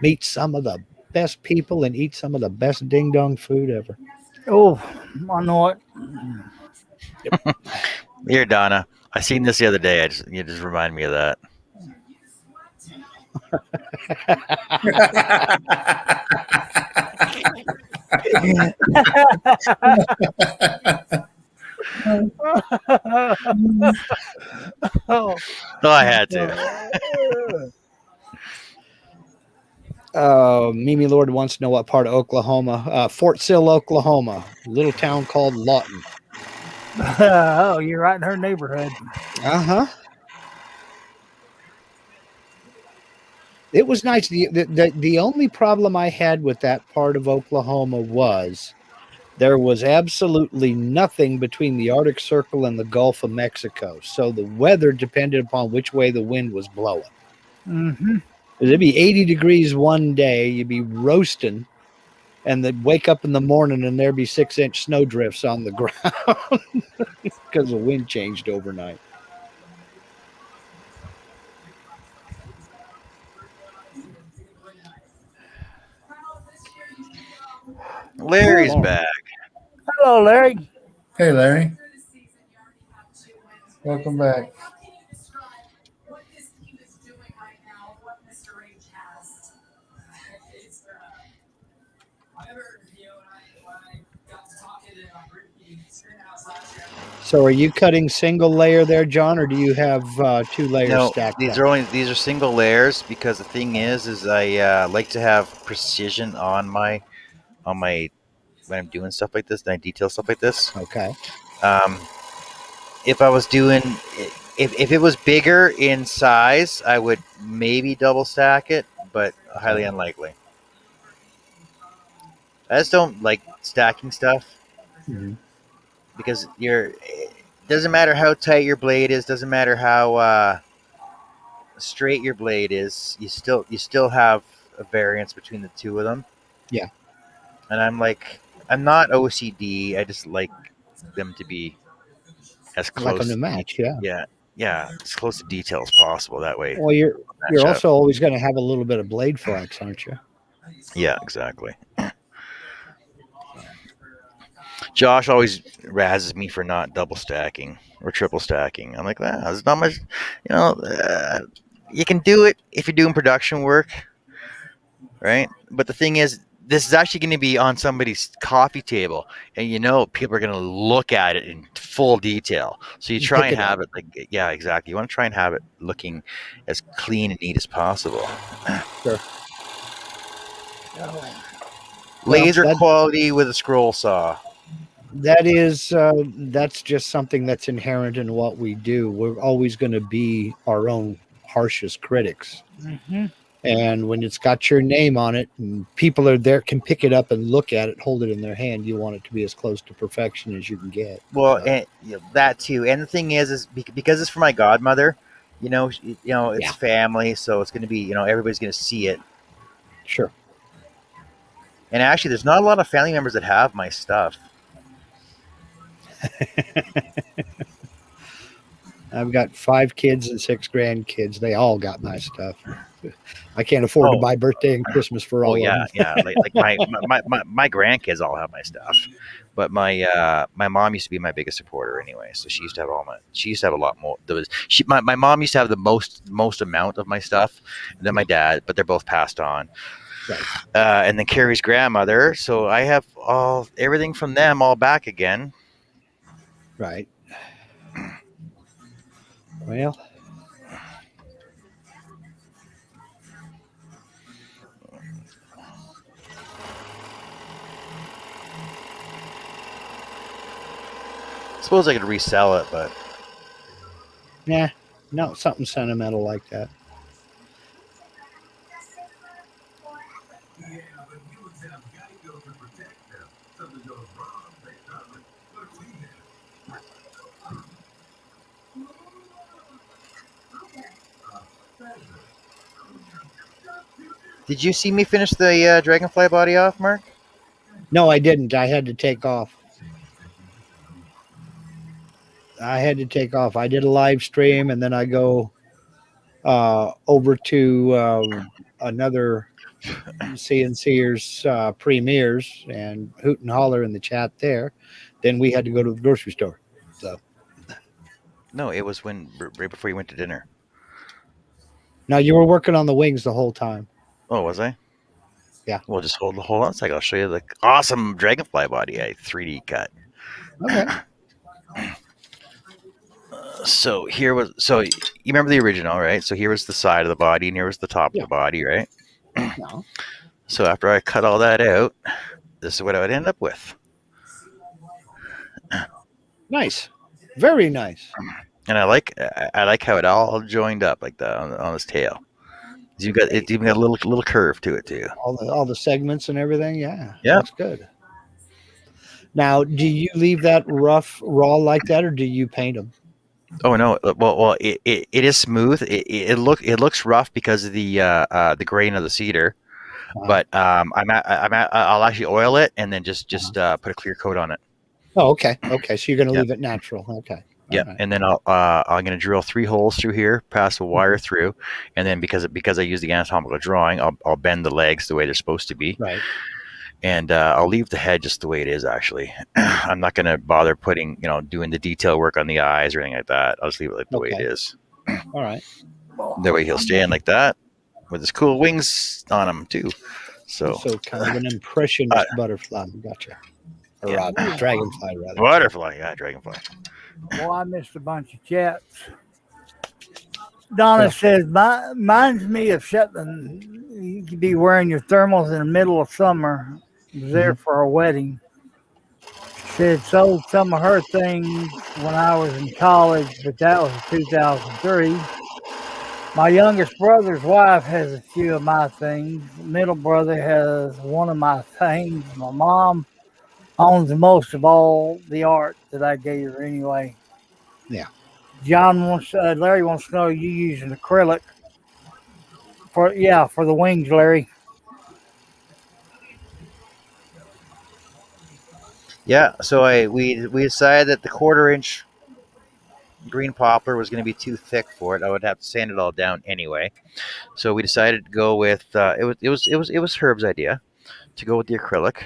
D: meet some of the best people and eat some of the best ding dong food ever.
B: Oh, I know it.
A: Here, Donna. I seen this the other day. You just remind me of that.
B: Oh,
A: No, I had to.
D: Mimi Lord wants to know what part of Oklahoma. Fort Sill, Oklahoma. A little town called Lawton.
B: oh, you're right in her neighborhood.
D: Uh-huh. It was nice. The only problem I had with that part of Oklahoma was there was absolutely nothing between the Arctic Circle and the Gulf of Mexico. So the weather depended upon which way the wind was blowing.
B: Mm-hmm.
D: It'd be 80 degrees one day, you'd be roasting, and then wake up in the morning and there'd be 6-inch snow drifts on the ground because the wind changed overnight.
A: Larry's back.
B: Hello, Larry.
C: Hey, Larry. Welcome back.
D: So are you cutting single layer there, John, or do you have 2 layers
A: No,
D: stacked
A: these
D: up?
A: are single layers because the thing is I like to have precision on my when I'm doing stuff like this, and I detail stuff like this.
D: Okay.
A: If I was doing if it was bigger in size, I would maybe double stack it, but highly unlikely. I just don't like stacking stuff because it doesn't matter how tight your blade is, doesn't matter how straight your blade is, you still have a variance between the two of them.
D: Yeah.
A: And I'm not OCD. I just like them to be as close.
D: Like on the match, yeah.
A: Yeah, as close to detail as possible. That way.
D: Well, you're also always going to have a little bit of blade flex, aren't you?
A: Yeah, exactly. Josh always razzes me for not double stacking or triple stacking. I'm like, there's not much, you can do it if you're doing production work, right? But the thing is, this is actually going to be on somebody's coffee table, and people are going to look at it in full detail. So you try and have it yeah, exactly. You want to try and have it looking as clean and neat as possible.
D: Sure.
A: Laser quality with a scroll saw.
D: That's just something that's inherent in what we do. We're always going to be our own harshest critics.
B: Mm-hmm.
D: And when it's got your name on it and people are there, can pick it up and look at it, hold it in their hand, you want it to be as close to perfection as you can get.
A: Well, and that too. And the thing is because it's for my godmother, it's family, so it's going to be, everybody's going to see it.
D: Sure.
A: And actually, there's not a lot of family members that have my stuff.
D: I've got 5 kids and 6 grandkids. They all got my stuff. I can't afford to
A: Oh.
D: buy birthday and Christmas for all of
A: yeah,
D: them.
A: yeah. Like my grandkids all have my stuff, but my mom used to be my biggest supporter anyway. So she used to have she used to have a lot more. My mom used to have the most amount of my stuff, and then my dad, but they're both passed on.
D: Right.
A: And then Carrie's grandmother. So I have everything from them all back again.
D: Right. Well,
A: Suppose I could resell it, but
D: yeah, no, something sentimental like that.
A: did you see me finish the Dragonfly body off, Mark?
D: No, I didn't. I had to take off. I did a live stream, and then I go over to another CNCers premieres and hoot and holler in the chat there. Then we had to go to the grocery store. So
A: No, it was right before you went to dinner.
D: now you were working on the wings the whole time.
A: Oh, was I?
D: Yeah.
A: Well, just hold on a second. I'll show you the awesome Dragonfly body I 3D cut.
D: Okay.
A: So you remember the original, right? So here was the side of the body, and here was the top of the body, right?
D: No.
A: So after I cut all that out, this is what I would end up with.
D: Nice. Very nice.
A: And I like how it all joined up like that on his tail. It's even got a little curve to it too.
D: All the segments and everything. Yeah.
A: Yeah.
D: That's good. Now, do you leave that raw like that, or do you paint them?
A: Oh no! Well, it is smooth. It looks rough because of the grain of the cedar, but I'll actually oil it and then just put a clear coat on it.
D: Oh, okay. Okay, so you're going to leave it natural. Okay.
A: Yeah,
D: Right.
A: and then I'm gonna drill 3 holes through here, pass a wire through, and then because I use the anatomical drawing, I'll bend the legs the way they're supposed to be.
D: Right.
A: And I'll leave the head just the way it is. Actually, I'm not gonna bother doing the detail work on the eyes or anything like that. I'll just leave it like the way it is.
D: All right.
A: That way he'll stand like that with his cool wings on him too. So
D: kind of an impressionist butterfly. Gotcha. Or dragonfly, rather.
A: Butterfly, yeah, dragonfly.
B: Well, I missed a bunch of chats. Donna says, reminds me of Shetland. You could be wearing your thermals in the middle of summer. I was there for a wedding. She had sold some of her things when I was in college, but that was 2003. My youngest brother's wife has a few of my things. Middle brother has one of my things. My mom owns most of all the art that I gave her anyway.
D: Yeah.
B: Larry wants to know, are you using acrylic for the wings, Larry?
A: Yeah, so we decided that the 1/4-inch green poplar was going to be too thick for it. I would have to sand it all down anyway. So we decided to go with it was Herb's idea to go with the acrylic,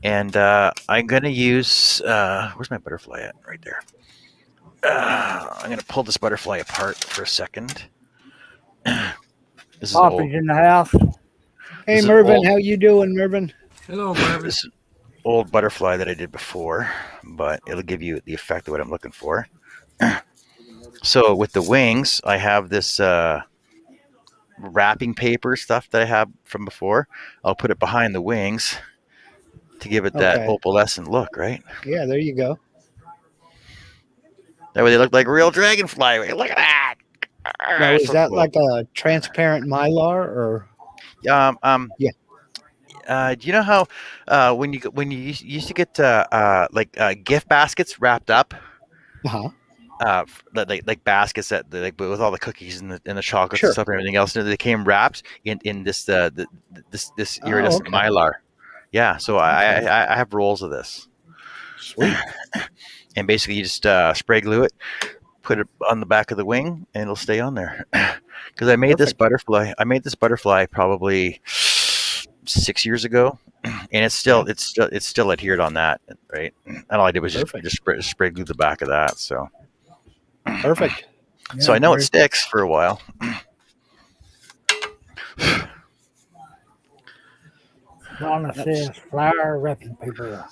A: and I'm going to use where's my butterfly at? Right there. I'm going to pull this butterfly apart for a second. This is
B: Poppy's in the house.
D: Hey, Mervyn, how you doing, Mervyn?
E: Hello, Mervyn.
A: This is old butterfly that I did before, but it'll give you the effect of what I'm looking for. So with the wings, I have this wrapping paper stuff that I have from before. I'll put it behind the wings to give it that opalescent look, right?
D: Yeah, there you go.
A: That way they look like real dragonfly. Look at that.
D: Now, is that like a transparent mylar or?
A: Yeah.
D: Yeah.
A: Do you know how when you used to get gift baskets wrapped up? Like baskets that with all the cookies and the chocolates and stuff and everything else, and they came wrapped in this iridescent mylar. Yeah, so I have rolls of this.
D: Sweet.
A: And basically you just spray glue it, put it on the back of the wing, and it'll stay on there. Because I made this butterfly. I made this butterfly probably 6 years ago, and it's still adhered on that, right? And all I did was just spray glue the back of that. So
D: perfect.
A: So I know it sticks for a while.
B: Donna says flower wrapping paper.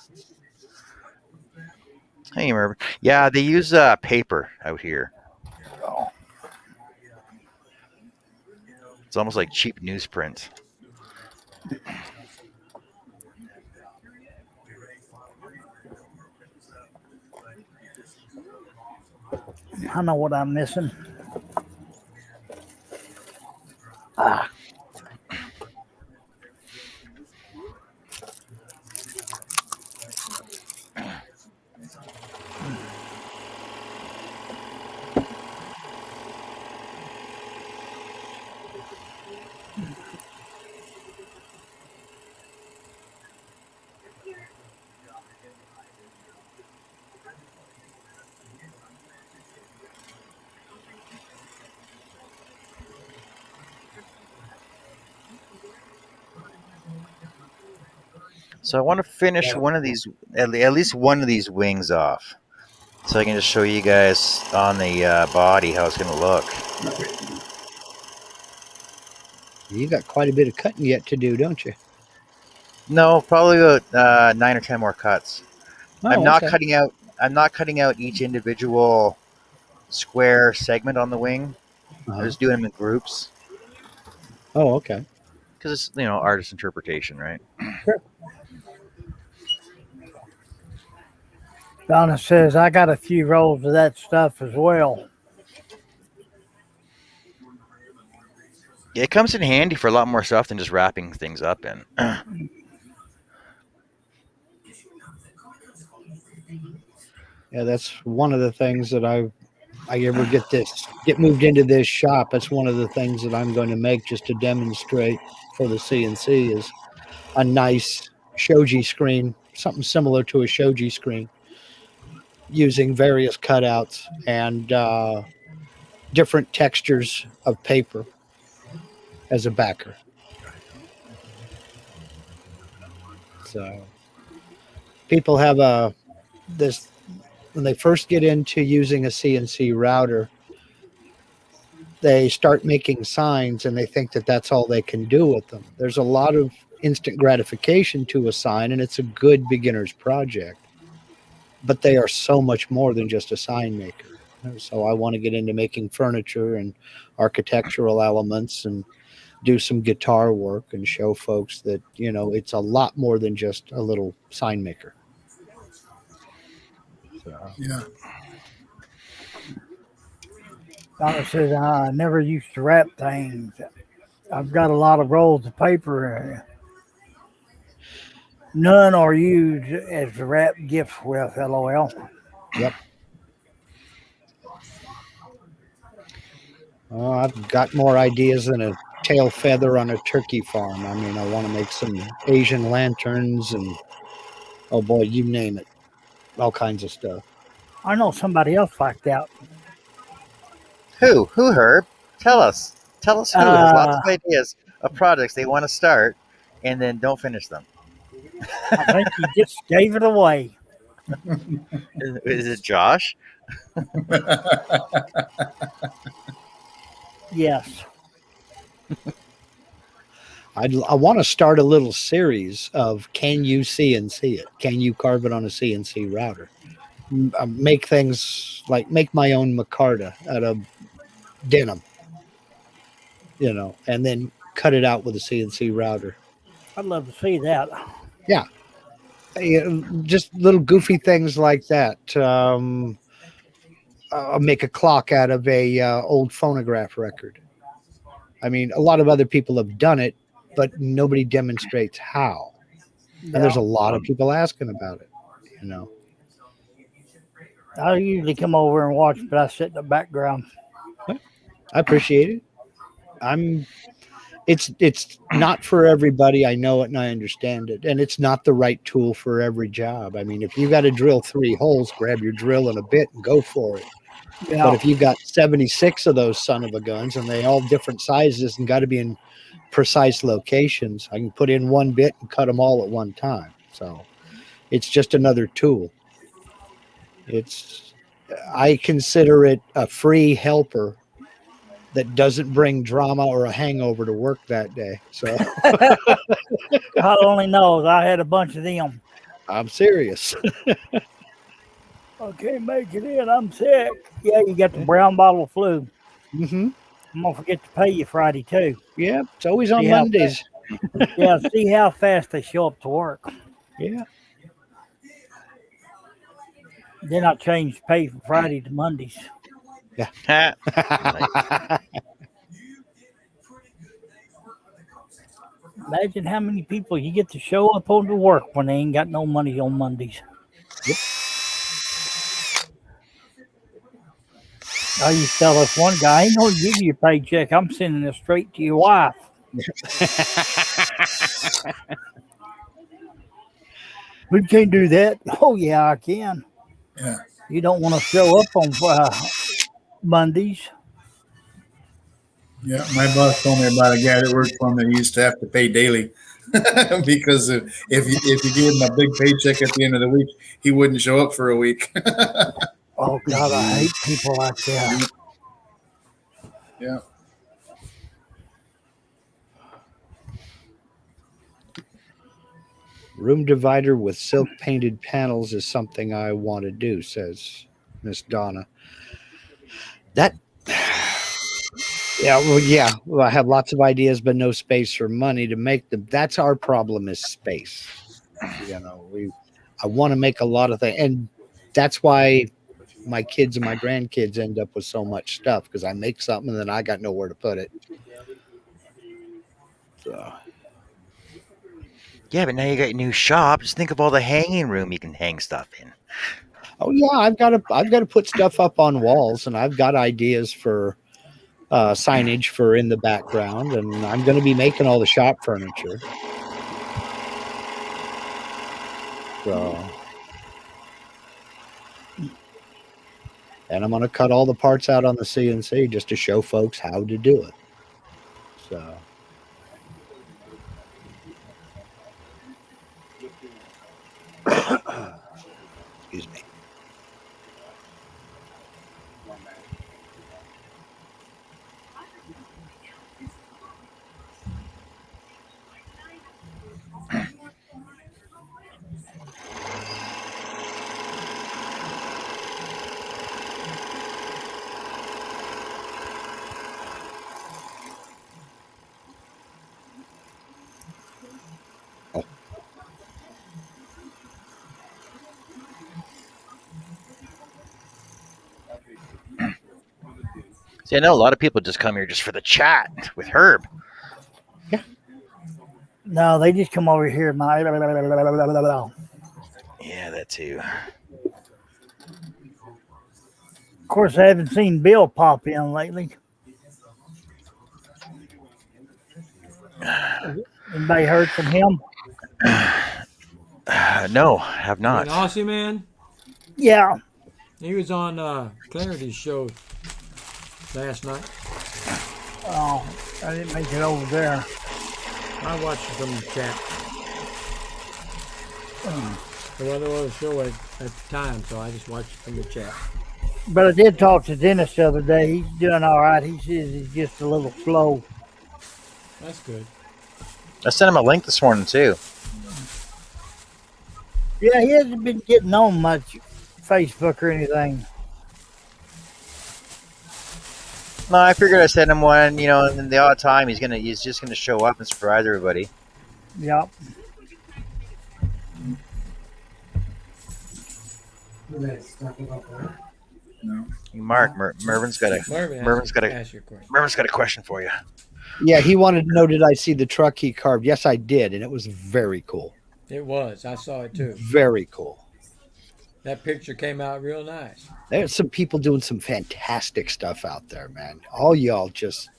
A: Hey, remember? Yeah, they use paper out here.
B: Oh.
A: It's almost like cheap newsprint.
B: I know what I'm missing. Ah.
A: So I want to finish one of these, at least one of these wings off, so I can just show you guys on the body how it's going to look.
D: You got quite a bit of cutting yet to do, don't you?
A: No, probably about 9 or 10 more cuts.
D: Oh,
A: I'm not
D: okay.
A: cutting out. I'm not cutting out each individual square segment on the wing. I'm just doing them in groups
D: Oh, okay.
A: because it's artist interpretation, right?
D: Sure.
B: Donna says I got a few rolls of that stuff as well.
A: It comes in handy for a lot more stuff than just wrapping things up in.
D: Yeah, that's one of the things that I ever get moved into this shop. That's one of the things that I'm going to make just to demonstrate for the CNC is a nice shoji screen, something similar to a shoji screen, using various cutouts and different textures of paper as a backer. So people have this when they first get into using a CNC router, they start making signs and they think that that's all they can do with them. There's a lot of instant gratification to a sign, and it's a good beginner's project, but they are so much more than just a sign maker. So I want to get into making furniture and architectural elements and do some guitar work and show folks that, it's a lot more than just a little sign maker. So.
C: Yeah.
B: Donna says I never used to wrap things. I've got a lot of rolls of paper. None are used as wrap gifts with. LOL.
D: Yep. Oh, I've got more ideas than a tail feather on a turkey farm. I mean, I want to make some Asian lanterns and, oh boy, you name it. All kinds of stuff.
B: I know somebody else like that.
A: Who, Herb? Tell us who has lots of ideas of projects they want to start and then don't finish them.
B: I think you just gave it away.
A: Is it Josh?
B: Yes.
D: I want to start a little series of can you CNC it? Can you carve it on a CNC router? Make things like make my own micarta out of denim, and then cut it out with a CNC router.
B: I'd love to see that.
D: Yeah. Just little goofy things like that. I'll make a clock out of a old phonograph record. I mean, a lot of other people have done it, but nobody demonstrates how. And there's a lot of people asking about it,
B: I usually come over and watch, but I sit in the background.
D: I appreciate it. It's not for everybody. I know it and I understand it. And it's not the right tool for every job. I mean, if you got to drill 3 holes, grab your drill and a bit and go for it.
B: Yeah.
D: But if you got 76 of those son of a guns and they all different sizes and got to be in precise locations, I can put in one bit and cut them all at one time. So it's just another tool. I consider it a free helper that doesn't bring drama or a hangover to work that day. So
B: God only knows. I had a bunch of them.
D: I'm serious.
B: I can't make it in. I'm sick. Yeah, you got the brown bottle of flu.
D: Mm-hmm.
B: I'm gonna forget to pay you Friday too.
D: Yeah, it's always on
B: See how
D: Mondays.
B: Yeah, see how fast they show up to work.
D: Yeah.
B: Then I changed pay from Friday to Mondays.
A: Ha.
B: Imagine how many people you get to show up on to work when they ain't got no money on Mondays.
D: Yep.
B: I used to tell this one guy, I ain't gonna give you a paycheck. I'm sending it straight to your wife. We can't do that. Oh yeah, I can.
C: Yeah.
B: You don't want to show up on Mondays.
C: Yeah, my boss told me about a guy that worked for him that used to have to pay daily because if you gave him a big paycheck at the end of the week, he wouldn't show up for a week.
B: Oh God, I hate people like that.
C: Yeah.
D: Room divider with silk painted panels is something I want to do, says Miss Donna. Well, I have lots of ideas, but no space or money to make them. That's our problem, is space. I want to make a lot of things, and that's why my kids and my grandkids end up with so much stuff, because I make something and then I got nowhere to put it. So.
A: Yeah, but now you got your new shop. Just think of all the hanging room you can hang stuff in.
D: Oh yeah, I've got to put stuff up on walls, and I've got ideas for signage for in the background, and I'm going to be making all the shop furniture. So, and I'm going to cut all the parts out on the CNC just to show folks how to do it. So. Excuse me.
A: See, I know a lot of people just come here just for the chat with Herb.
B: No, they just come over here.
A: Yeah, that too.
B: Of course, I haven't seen Bill pop in lately. Anybody heard from him?
A: No, have not.
E: An Aussie man?
B: Yeah.
E: He was on Clarity's show last night.
B: Oh, I didn't make it over there.
E: I watched it from the chat. Well, there was a show at the time, so I just watched it from the chat.
B: But I did talk to Dennis the other day. He's doing all right. He says he's just a little slow.
E: That's good.
A: I sent him a link this morning too.
B: Yeah, he hasn't been getting on much Facebook or anything.
A: No, I figured I sent him one, and in the odd time he's just gonna show up and surprise everybody.
B: Yep.
C: No.
A: Mark, Mervin's got a question for you.
D: Yeah, he wanted to know, did I see the truck he carved? Yes, I did, and it was very cool.
E: It was. I saw it too.
D: Very cool.
E: That picture came out real nice.
D: There's some people doing some fantastic stuff out there, man. All y'all just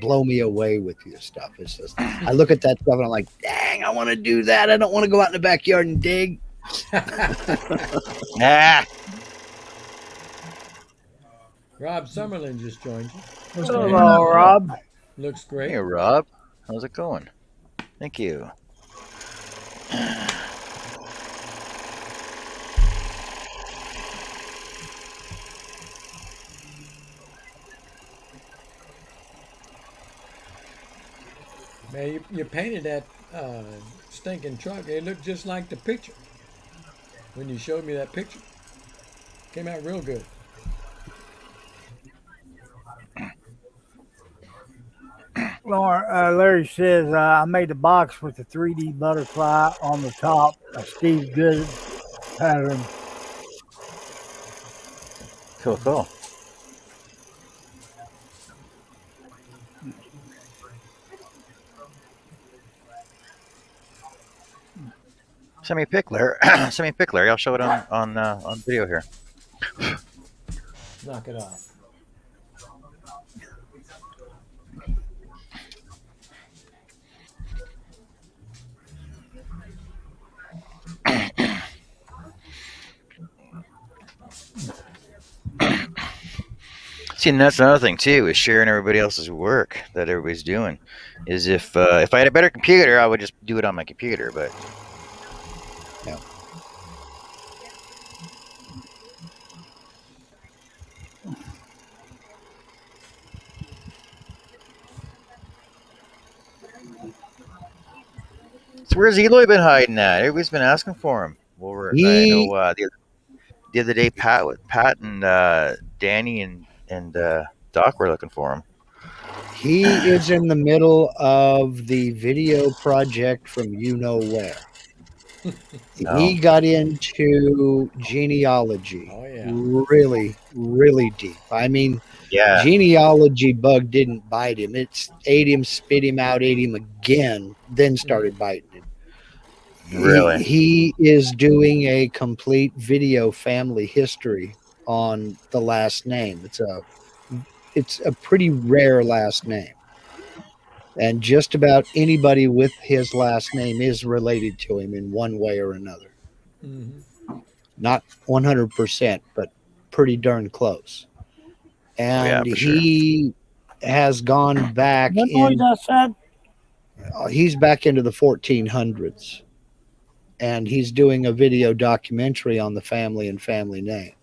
D: blow me away with your stuff. It's just, I look at that stuff and I'm like, dang, I want to do that. I don't want to go out in the backyard and dig.
A: Ah.
E: Rob Summerlin just joined you.
B: Hello, Rob.
E: Looks great.
A: Hey, Rob. How's it going? Thank you.
E: Man, you painted that stinking truck. It looked just like the picture. When you showed me that picture. Came out real good.
B: Larry says, I made a box with a 3D butterfly on the top, a Steve Good pattern.
A: Cool. Send me a pic, Larry. Send me a pic, Larry. I'll show it on video here.
E: Knock it off.
A: See, and that's another thing too, is sharing everybody else's work that everybody's doing. Is if I had a better computer, I would just do it on my computer. But
D: Yeah.
A: so where's Eloy been hiding at? Everybody's been asking for him. Over, I know the other day, Pat and Danny and Doc were looking for him.
D: He is in the middle of the video project from you know where.
A: Oh.
D: He got into genealogy really, really deep. I mean,
A: Yeah.
D: genealogy bug didn't bite him. It ate him, spit him out, ate him again, then started biting him.
A: Really?
D: He is doing a complete video family history on the last name. It's a pretty rare last name. And just about anybody with his last name is related to him in one way or another.
E: Mm-hmm.
D: Not 100%, but pretty darn close. And he has gone back he's back into the 1400s. And he's doing a video documentary on the family and family name.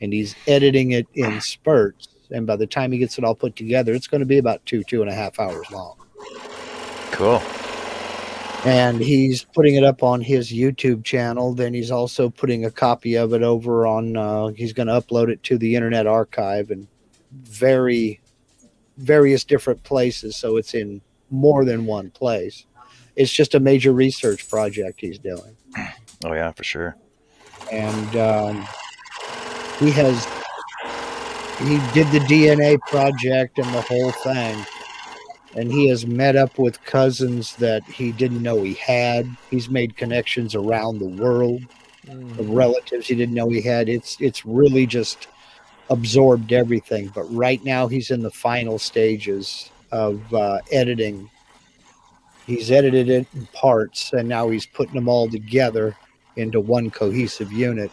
D: And he's editing it in spurts. And by the time he gets it all put together, it's going to be about 2.5 hours long.
A: Cool.
D: And he's putting it up on his YouTube channel. Then he's also putting a copy of it over on, he's going to upload it to the Internet Archive and various different places. So it's in more than one place. It's just a major research project he's doing.
A: Oh, yeah, for sure.
D: And he did the DNA project and the whole thing. And he has met up with cousins that he didn't know he had. He's made connections around the world of relatives he didn't know he had. It's really just absorbed everything. But right now he's in the final stages of editing. He's edited it in parts, and now he's putting them all together into one cohesive unit.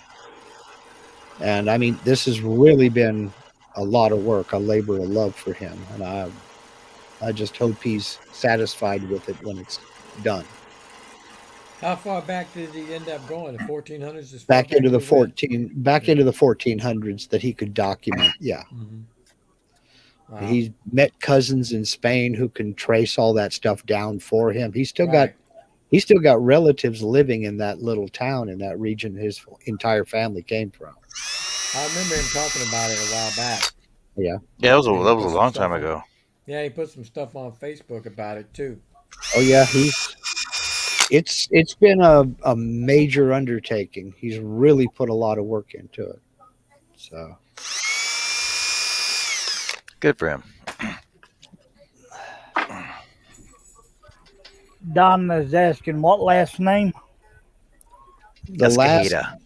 D: And I mean, this has really been a lot of work, a labor of love for him. And I just hope he's satisfied with it when it's done.
E: How far back did he end up going? The 1400s?
D: Back into the 1400s that he could document. Yeah.
E: Mm-hmm. Wow.
D: He's met cousins in Spain who can trace all that stuff down for him. He's still got relatives living in that little town in that region his entire family came from.
E: I remember him talking about it a while back.
D: Yeah.
A: Yeah, that was a long time ago.
E: Yeah, he put some stuff on Facebook about it too.
D: Oh yeah, it's been a major undertaking. He's really put a lot of work into it. So
A: good for him.
B: Don is asking what last name?
D: Escajedo.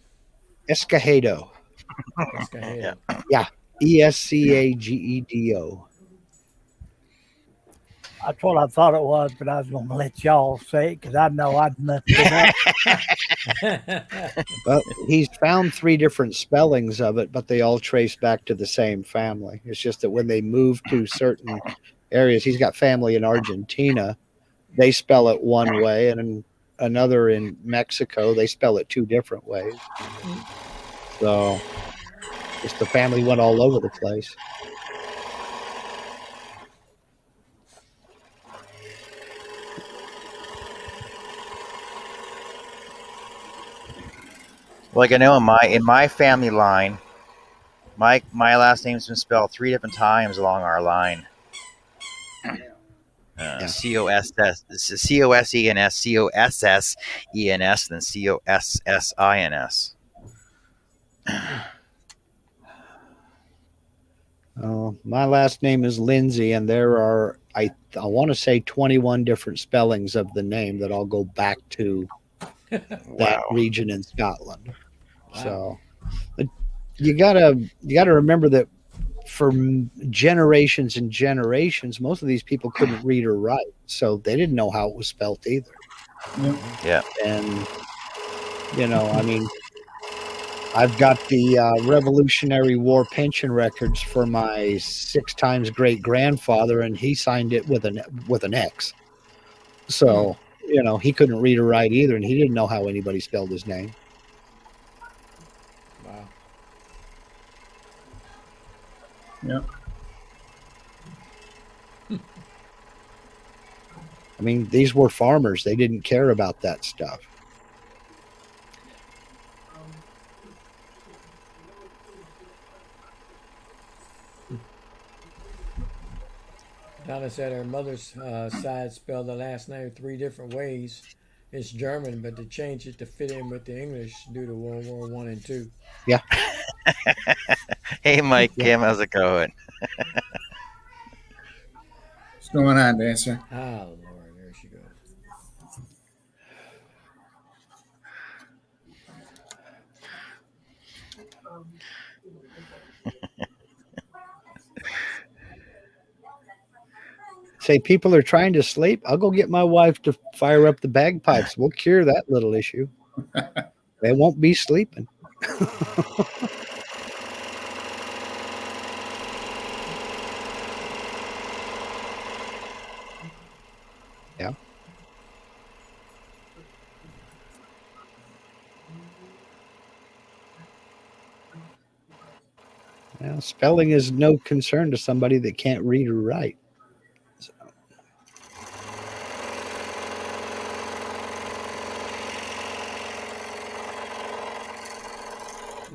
E: Escajedo.
D: Yeah. ESCAGEDO.
B: That's what I thought it was, but I was going to let y'all say it because I know I'd messed it up.
D: Well, he's found 3 different spellings of it, but they all trace back to the same family. It's just that when they move to certain areas, he's got family in Argentina. They spell it one way, and in another in Mexico, they spell it 2 different ways. So just the family went all over the place.
A: Like I know in my family line, my last name's been spelled 3 different times along our line. COSS, COSENS, COSSENS, then COSSINS.
D: My last name is Lindsay, and there are I want to say 21 different spellings of the name that all go back to that region in Scotland. Wow. So you gotta remember that for generations and generations, most of these people couldn't read or write, so they didn't know how it was spelt either.
A: Yeah.
D: And I mean, I've got the Revolutionary War pension records for my 6 times great grandfather, and he signed it with an X. So he couldn't read or write either, and he didn't know how anybody spelled his name.
E: Wow.
C: Yeah.
D: I mean, these were farmers. They didn't care about that stuff.
E: Donna said her mother's side spelled the last name 3 different ways. It's German, but they changed it to fit in with the English due to World War I and II.
D: Yeah.
A: Hey, Mike, Kim, how's it going?
C: What's going on, Dancer?
E: Oh, Lord, there she goes.
D: Say people are trying to sleep. I'll go get my wife to fire up the bagpipes. We'll cure that little issue. They won't be sleeping. Yeah. Well, spelling is no concern to somebody that can't read or write. So.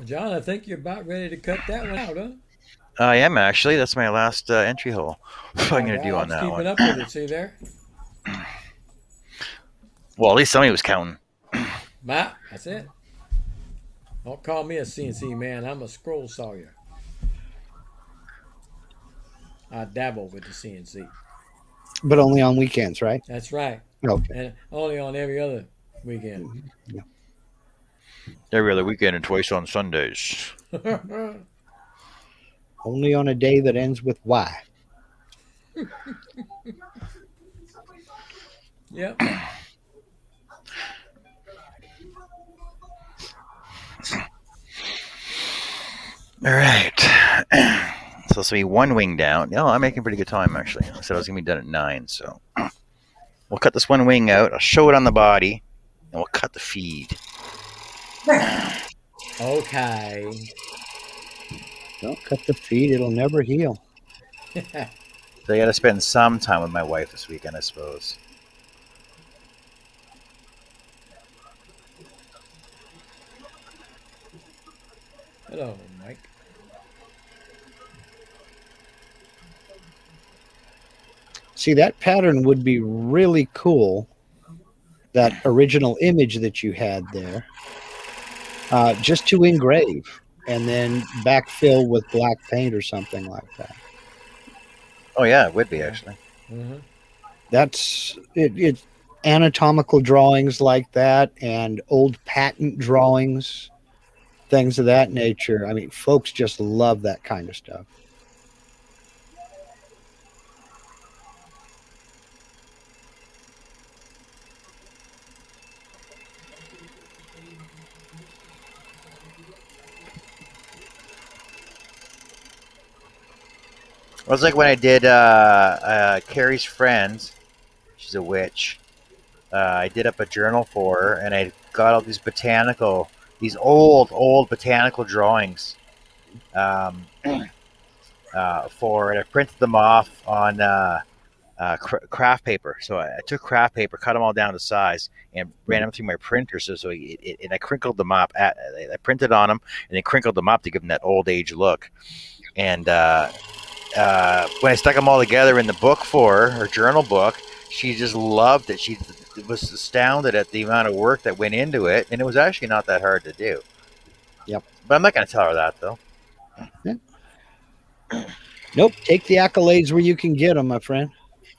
E: John, I think you're about ready to cut that one out, huh?
A: I am actually. That's my last entry hole. What am I going to do on that one?
E: Keeping up with it, see there?
A: Well, at least somebody was counting.
E: That's it. Don't call me a CNC man. I'm a scroll sawyer. I dabble with the CNC.
D: But only on weekends, right?
E: That's right.
D: Okay.
E: And only on every other weekend.
D: Yeah.
A: Every other weekend and twice on Sundays.
D: Only on a day that ends with Y.
E: Yep.
A: All right. So this will be 1 wing down. No, I'm making pretty good time, actually. I said I was going to be done at 9, so we'll cut this 1 wing out. I'll show it on the body, and we'll cut the feed.
E: Okay.
D: Don't cut the feed. It'll never heal.
A: So I got to spend some time with my wife this weekend, I suppose.
E: Hello, Mike.
D: See, that pattern would be really cool. That original image that you had there. Just to engrave and then backfill with black paint or something like that.
A: Oh, yeah, it would be, actually.
E: Mm-hmm.
D: That's it. Anatomical drawings like that and old patent drawings, things of that nature. I mean, folks just love that kind of stuff.
A: It was like when I did Carrie's Friends. She's a witch. I did up a journal for her, and I got all these old botanical drawings for, and I printed them off on craft paper. So I took craft paper, cut them all down to size, and ran them through my printer. And I crinkled them up. I printed on them, and then crinkled them up to give them that old age look. And when I stuck them all together in the book for her journal book, she just loved it. She was astounded at the amount of work that went into it, and it was actually not that hard to do.
D: Yep.
A: But I'm not going to tell her that, though.
D: Yeah. Nope. Take the accolades where you can get them, my friend.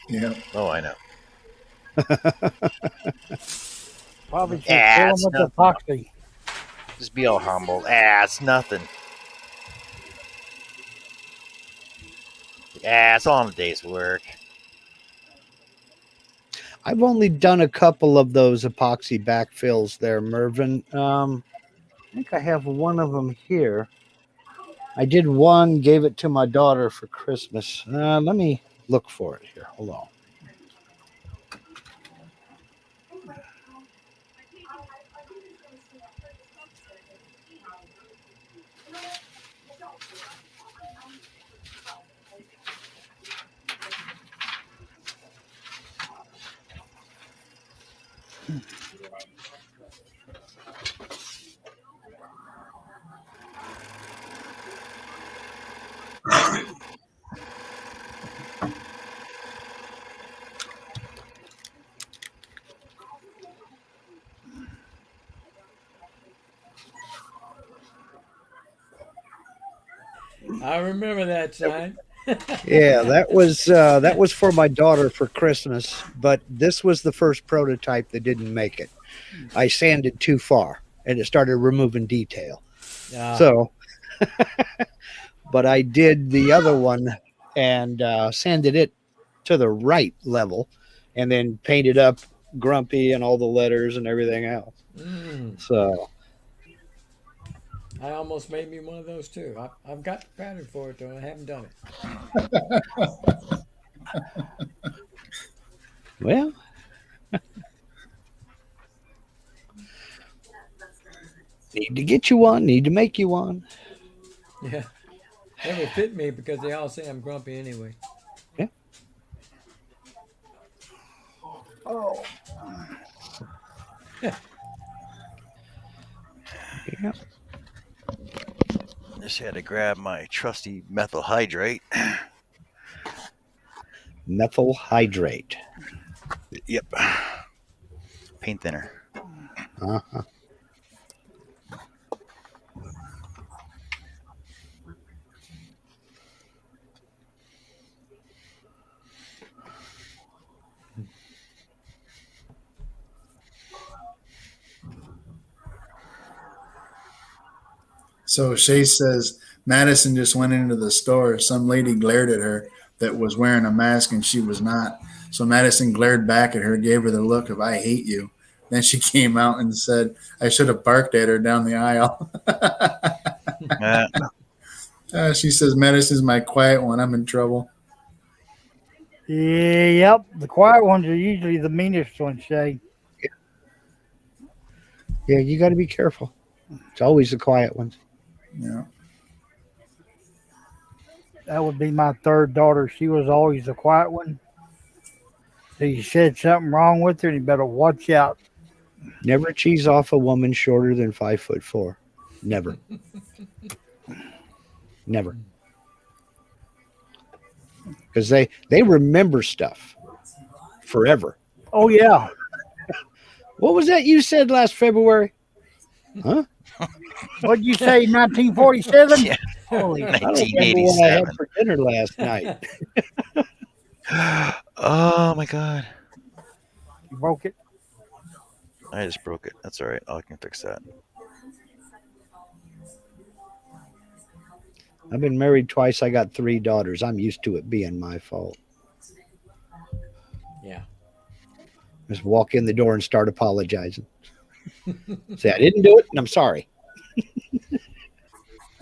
C: Yeah.
A: Oh, I know.
B: Probably should fill them with epoxy.
A: Just be all humble. It's nothing. It's all in a day's work.
D: I've only done a couple of those epoxy backfills there, Mervyn. I think I have one of them here. I did one, gave it to my daughter for Christmas. Let me look for it here. Hold on.
E: I remember that sign.
D: Yeah, that was for my daughter for Christmas, but this was the first prototype that didn't make it. I sanded too far, and it started removing detail. So, but I did the other one and sanded it to the right level, and then painted up Grumpy and all the letters and everything else. So.
E: I almost made me one of those too. I've got the pattern for it though. I haven't done it.
D: Well, need to get you one. Need to make you one.
E: Yeah, they will fit me because they all say I'm grumpy anyway.
D: Yeah.
B: Oh.
D: Yeah.
A: Just had to grab my trusty methyl hydrate.
D: Methyl hydrate.
A: Yep. Paint thinner.
D: Uh-huh.
C: So Shay says Madison just went into the store. Some lady glared at her that was wearing a mask and she was not. So Madison glared back at her, gave her the look of "I hate you." Then she came out and said, "I should have barked at her down the aisle." She says, "Madison's my quiet one. I'm in trouble."
B: Yep, the quiet ones are usually the meanest ones, Shay.
D: Yeah, you got to be careful. It's always the quiet ones.
C: Yeah.
B: That would be my third daughter. She was always the quiet one. So you said something wrong with her, and you better watch out.
D: Never cheese off a woman shorter than 5'4". Never. Never. Because they remember stuff forever.
B: Oh, yeah.
D: What was that you said last February? Huh?
B: What'd you say, 1947?
A: Yeah.
B: Holy,
D: I don't remember what I had for dinner last night.
A: Oh, my God.
B: you broke it.
A: I just broke it. That's all right. I can fix that.
D: I've been married twice. I got 3 daughters. I'm used to it being my fault.
E: Yeah.
D: Just walk in the door and start apologizing. Say, I didn't do it, and I'm sorry.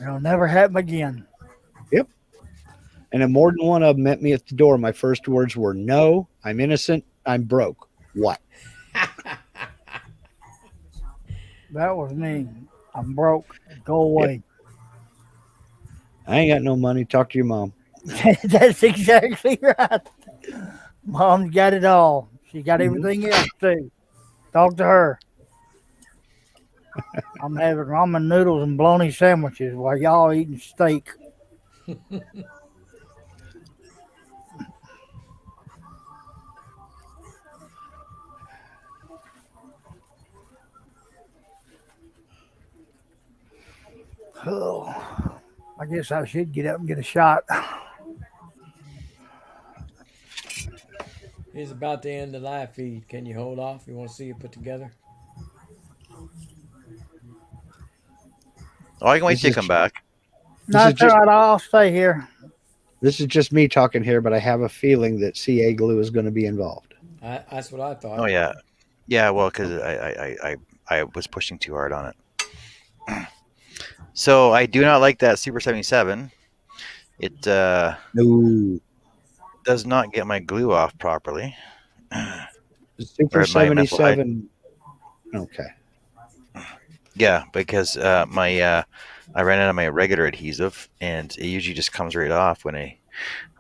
B: It'll never happen again.
D: Yep. And then more than one of them met me at the door. My first words were, "No, I'm innocent. I'm broke." What?
B: That was me. I'm broke. Go away.
D: I ain't got no money. Talk to your mom.
B: That's exactly right. Mom's got it all. She got everything else too. Talk to her. I'm having ramen noodles and bologna sandwiches while y'all eating steak. Oh, I guess I should get up and get a shot.
E: He's about to end the live feed. Can you hold off? You want to see it put together?
A: Oh, I can wait till you come back.
B: No, it's all right. I'll stay here.
D: This is just me talking here, but I have a feeling that CA Glue is going to be involved.
E: That's what I thought.
A: Oh yeah, yeah. Well, because I was pushing too hard on it. So I do not like that Super 77. It
D: No.
A: does not get my glue off properly.
D: Super 77. Okay.
A: Yeah, because I ran out of my regular adhesive, and it usually just comes right off when I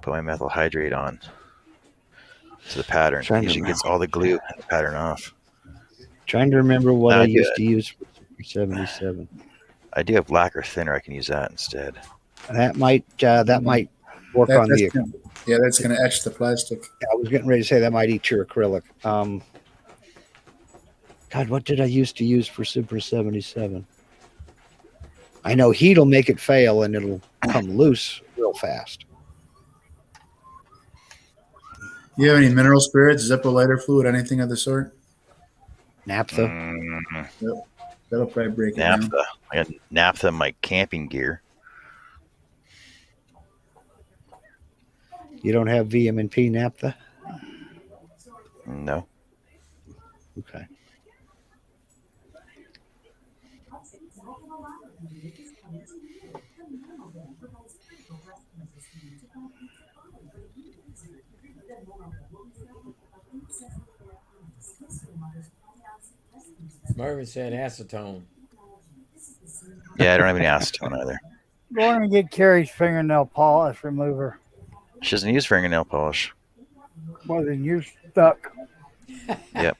A: put my methyl hydrate on to the pattern. It usually gets all the glue and the pattern off.
D: Trying to remember what I used to use for Super 77.
A: I do have lacquer thinner. I can use that instead.
D: That might work on the.
C: Yeah, that's going to etch the plastic.
D: I was getting ready to say that might eat your acrylic. God, what did I used to use for Super 77? I know heat will make it fail and it'll come loose real fast.
C: You have any mineral spirits, Zippo lighter fluid, anything of the sort?
D: Naphtha.
C: Yep. That'll probably break it down.
A: Naphtha. I got naphtha in my camping gear.
D: You don't have VM&P naphtha?
A: No.
D: Okay.
E: Mervin said acetone.
A: Yeah, I don't have any acetone either.
B: Go on and get Carrie's fingernail polish remover.
A: She doesn't use fingernail polish.
B: Well, then you're stuck.
A: Yep.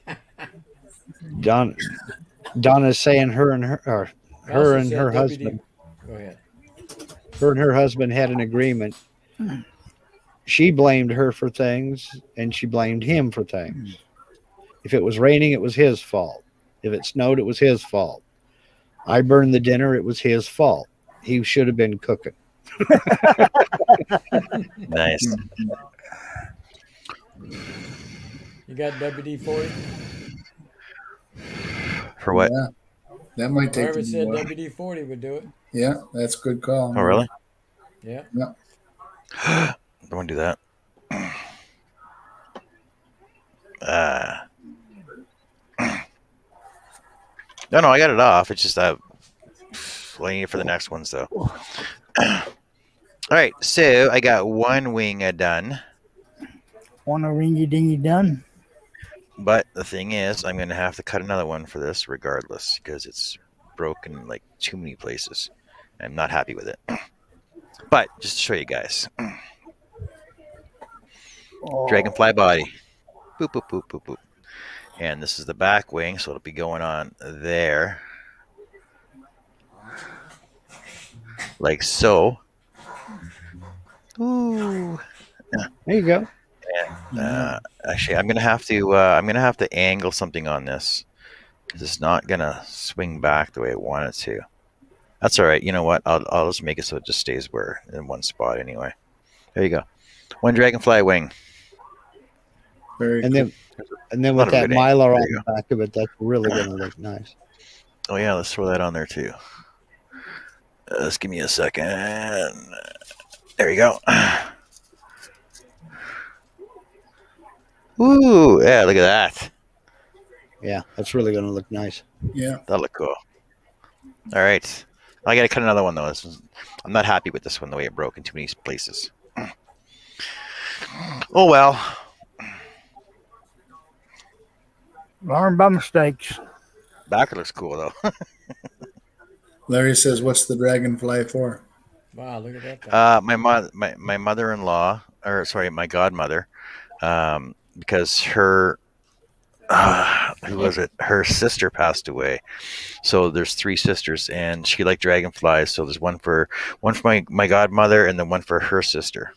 D: Donna's saying her and her husband.
E: Go ahead.
D: Her and her husband had an agreement. She blamed her for things, and she blamed him for things. If it was raining, it was his fault. If it snowed, it was his fault. I burned the dinner, it was his fault. He should have been cooking.
A: Nice.
E: You got WD-40?
A: For what?
C: Yeah. That might take
E: Mervin said WD-40 would do it.
C: Yeah, that's a good call.
A: Oh, really?
E: Yeah.
C: Yeah.
A: Don't want to do that. No, I got it off. It's just waiting it for the next ones, though. All right, so I got one wing done.
B: Want a ringy dingy done?
A: But the thing is, I'm going to have to cut another one for this regardless because it's broken like too many places. I'm not happy with it. But just to show you guys. Dragonfly Body. Boop, boop, boop, boop, boop. And this is the back wing, so it'll be going on there. Like so. Ooh.
D: There you go.
A: And, actually, I'm gonna have to angle something on this because it's not gonna swing back the way I want it to. That's all right. You know what? I'll just make it so it just stays where in one spot anyway. There you go. One Dragonfly Wing.
D: And then with that mylar on the back of it, that's really going to look nice.
A: Oh yeah, let's throw that on there too. Just give me a second. There you go. Ooh, yeah, look at that.
D: Yeah, that's really going to look nice.
C: Yeah.
A: That'll look cool. All right. I got to cut another one, though. I'm not happy with this one, the way it broke in too many places. Oh well.
B: Learn by mistakes.
A: Backer looks cool though.
C: Larry says, "What's the dragonfly for?"
E: Wow, look at that thing.
A: My mother-in-law, or sorry, my godmother, because her who was it? Her sister passed away. So there's three sisters, and she liked dragonflies. So there's one for my godmother, and then one for her sister.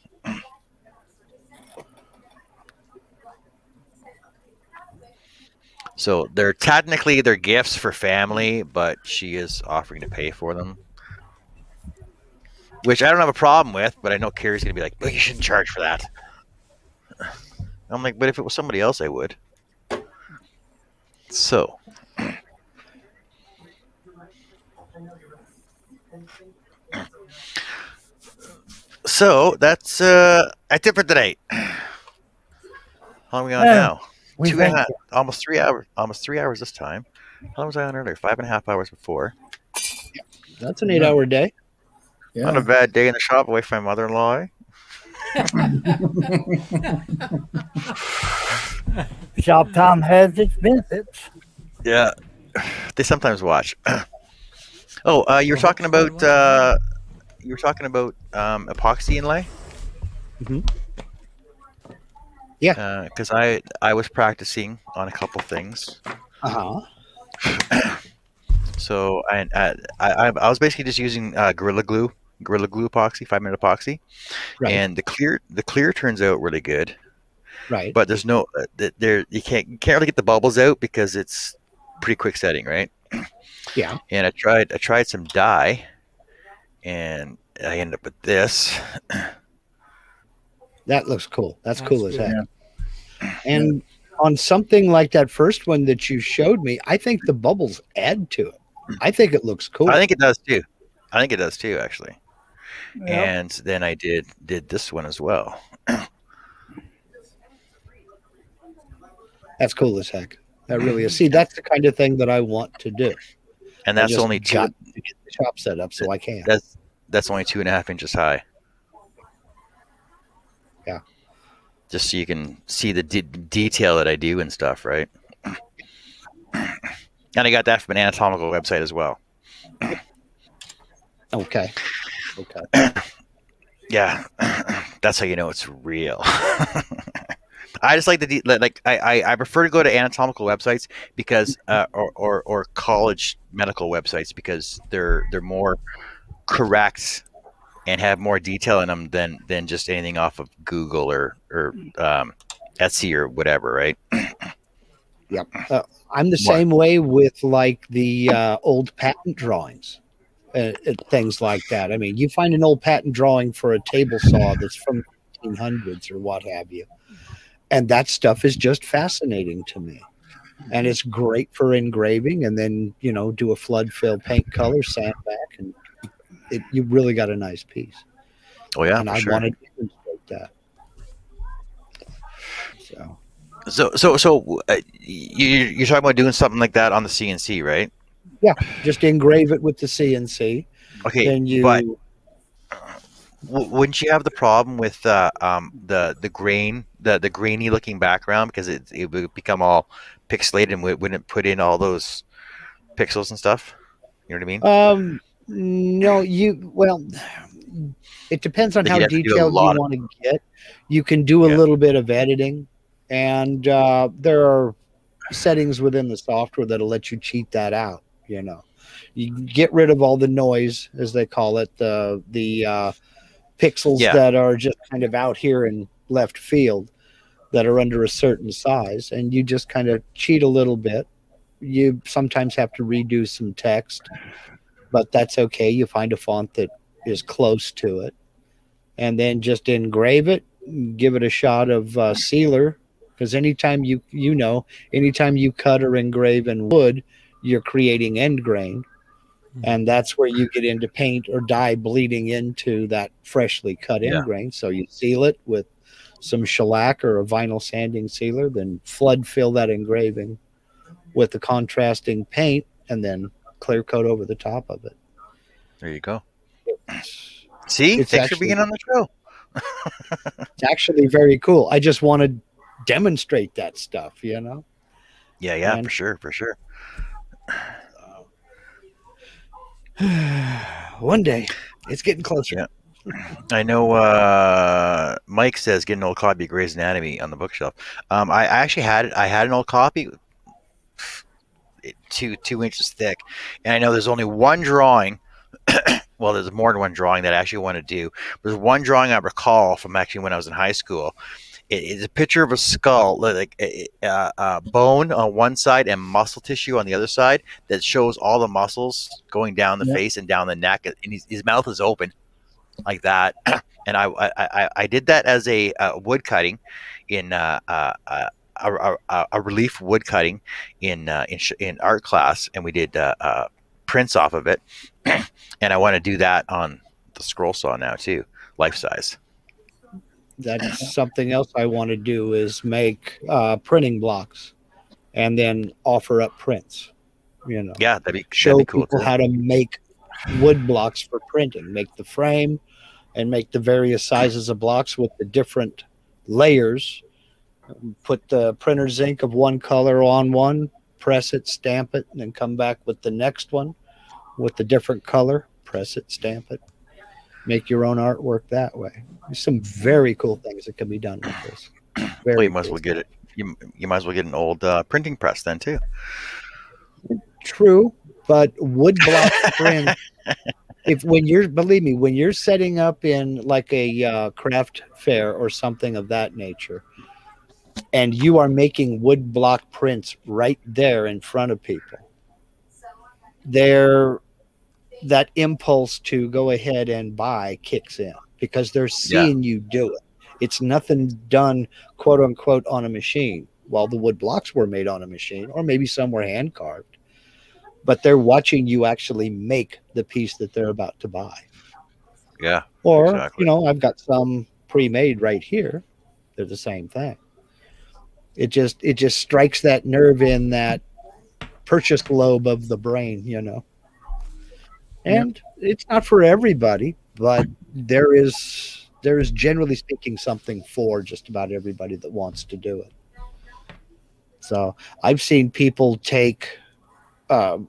A: So they're technically they're gifts for family, but she is offering to pay for them, which I don't have a problem with. But I know Carrie's gonna be like, "Oh, you shouldn't charge for that." I'm like, but if it was somebody else, I would. So. So that's it for today. How long are we on now?
B: We
A: 2.5, almost 3 hours. Almost 3 hours this time. How long was I on earlier? 5.5 hours before.
D: That's an 8-hour day.
C: Yeah.
A: On a bad day in the shop away from my mother-in-law.
B: Shop time has its benefits.
A: Yeah, they sometimes watch. Oh, you were talking about epoxy inlay.
D: Mm-hmm. Yeah.
A: Because I was practicing on a couple things. So I was basically just using Gorilla Glue epoxy, 5-minute epoxy,
D: Right.
A: and the clear turns out really good.
D: Right.
A: But there's no there you can't really get the bubbles out because it's pretty quick setting, right?
D: Yeah.
A: And I tried some dye, and I ended up with this.
D: That looks cool. That's cool as heck.
C: Yeah.
D: And on something like that first one that you showed me, I think the bubbles add to it. I think it looks cool.
A: I think it does too. Actually.
B: Yep.
A: And then I did this one as well.
D: That's cool as heck. That really is. See, that's the kind of thing that I want to do.
A: And that's
D: I just
A: only two.
D: got to get the shop set up so I can.
A: That's only 2.5 inches high.
D: Yeah.
A: Just so you can see the detail that I do and stuff, right? And I got that from an anatomical website as well.
D: Okay.
A: Yeah, that's how you know it's real. I just like I prefer to go to anatomical websites because or college medical websites because they're more correct and have more detail in them than just anything off of Google or Etsy or whatever, right?
D: Yep. I'm the same way with like the old patent drawings, things like that. I mean, you find an old patent drawing for a table saw that's from the 1800s or what have you, and that stuff is just fascinating to me. And it's great for engraving, and then do a flood fill, paint color, sand back, and you really got a nice piece.
A: Oh yeah,
D: and
A: for
D: I
A: sure.
D: wanted to demonstrate that.
A: So you're talking about doing something like that on the CNC, right?
D: Yeah, just engrave it with the CNC.
A: Okay,
D: Then
A: but wouldn't you have the problem with the grainy looking background because it would become all pixelated and wouldn't put in all those pixels and stuff? You know what I mean?
D: No, it depends on
A: Like
D: how
A: you'd have to do a
D: detailed you
A: lot
D: want to get. You can do a little bit of editing, and there are settings within the software that'll let you cheat that out. You get rid of all the noise, as they call it, the pixels that are just kind of out here in left field that are under a certain size, and you just kind of cheat a little bit. You sometimes have to redo some text, but that's okay. You find a font that is close to it, and then just engrave it, give it a shot of sealer, because anytime anytime you cut or engrave in wood, you're creating end grain, and that's where you get into paint or dye bleeding into that freshly cut end grain. So you seal it with some shellac or a vinyl sanding sealer, then flood fill that engraving with the contrasting paint, and then clear coat over the top of it.
A: There you go. See, thanks for being on the show.
D: It's actually very cool. I just want to demonstrate that stuff, you know.
A: Yeah,
D: And-
A: for sure.
D: One day, it's getting closer.
A: Yeah. I know Mike says get an old copy of Grey's Anatomy on the bookshelf. I actually had it. I had an old copy, 2 inches thick, and I know there's only one drawing. Well, there's more than one drawing that I actually want to do. There's one drawing I recall from actually when I was in high school. It's a picture of a skull, like bone on one side and muscle tissue on the other side, that shows all the muscles going down the face and down the neck, and his mouth is open like that. And I did that as a wood cutting in a relief wood cutting in art class, and we did prints off of it. And I want to do that on the scroll saw now too, life size.
D: That's something else I want to do is make printing blocks and then offer up prints. You know,
A: Yeah, that'd be
D: show
A: cool
D: people
A: too.
D: how to make wood blocks for printing, make the frame and make the various sizes of blocks with the different layers. Put the printer's ink of one color on one, press it, stamp it, and then come back with the next one with the different color, press it, stamp it. Make your own artwork that way. There's some very cool things that can be done with this.
A: Well, you might as well get it. You might as well get an old printing press then too.
D: True, but wood block print. Believe me, when you're setting up in like a craft fair or something of that nature, and you are making wood block prints right there in front of people, that impulse to go ahead and buy kicks in because they're seeing you do it. It's nothing done, quote unquote, on a machine. While the wood blocks were made on a machine, or maybe some were hand carved, but they're watching you actually make the piece that they're about to buy.
A: Yeah.
D: Or,
A: exactly.
D: you know, I've got some pre-made right here. They're the same thing. It just strikes that nerve in that purchase lobe of the brain, you know. And it's not for everybody, but there is generally speaking something for just about everybody that wants to do it. So I've seen people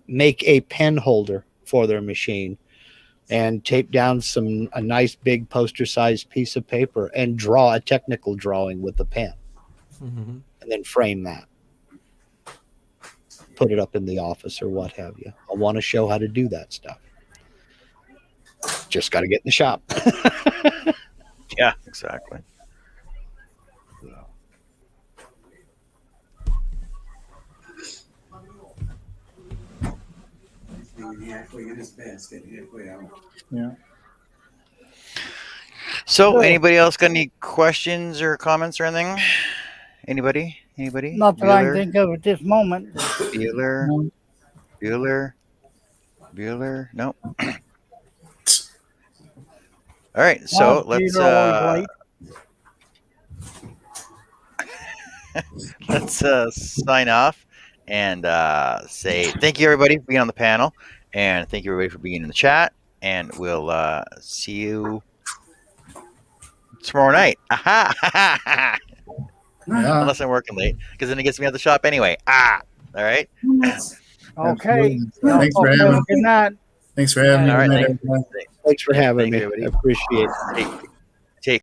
D: make a pen holder for their machine and tape down a nice big poster sized piece of paper and draw a technical drawing with the pen, and then frame that, put it up in the office or what have you. I want to show how to do that stuff. Just got to get in the shop.
A: Yeah, exactly.
C: Yeah.
A: So, anybody else got any questions or comments or anything? Anybody?
B: Not that I can think of at this moment.
A: Bueller? No. All right, so let's sign off and say thank you everybody for being on the panel, and thank you everybody for being in the chat, and we'll see you tomorrow night. Unless I'm working late, because then it gets me out of the shop anyway. All right.
B: Okay.
C: Thanks for having me.
B: Good night.
C: Thanks for having me.
A: All right,
C: Good night, everyone.
D: Thanks for having
A: Thank
D: me.
A: you, everybody.
D: I appreciate it.
A: Hey,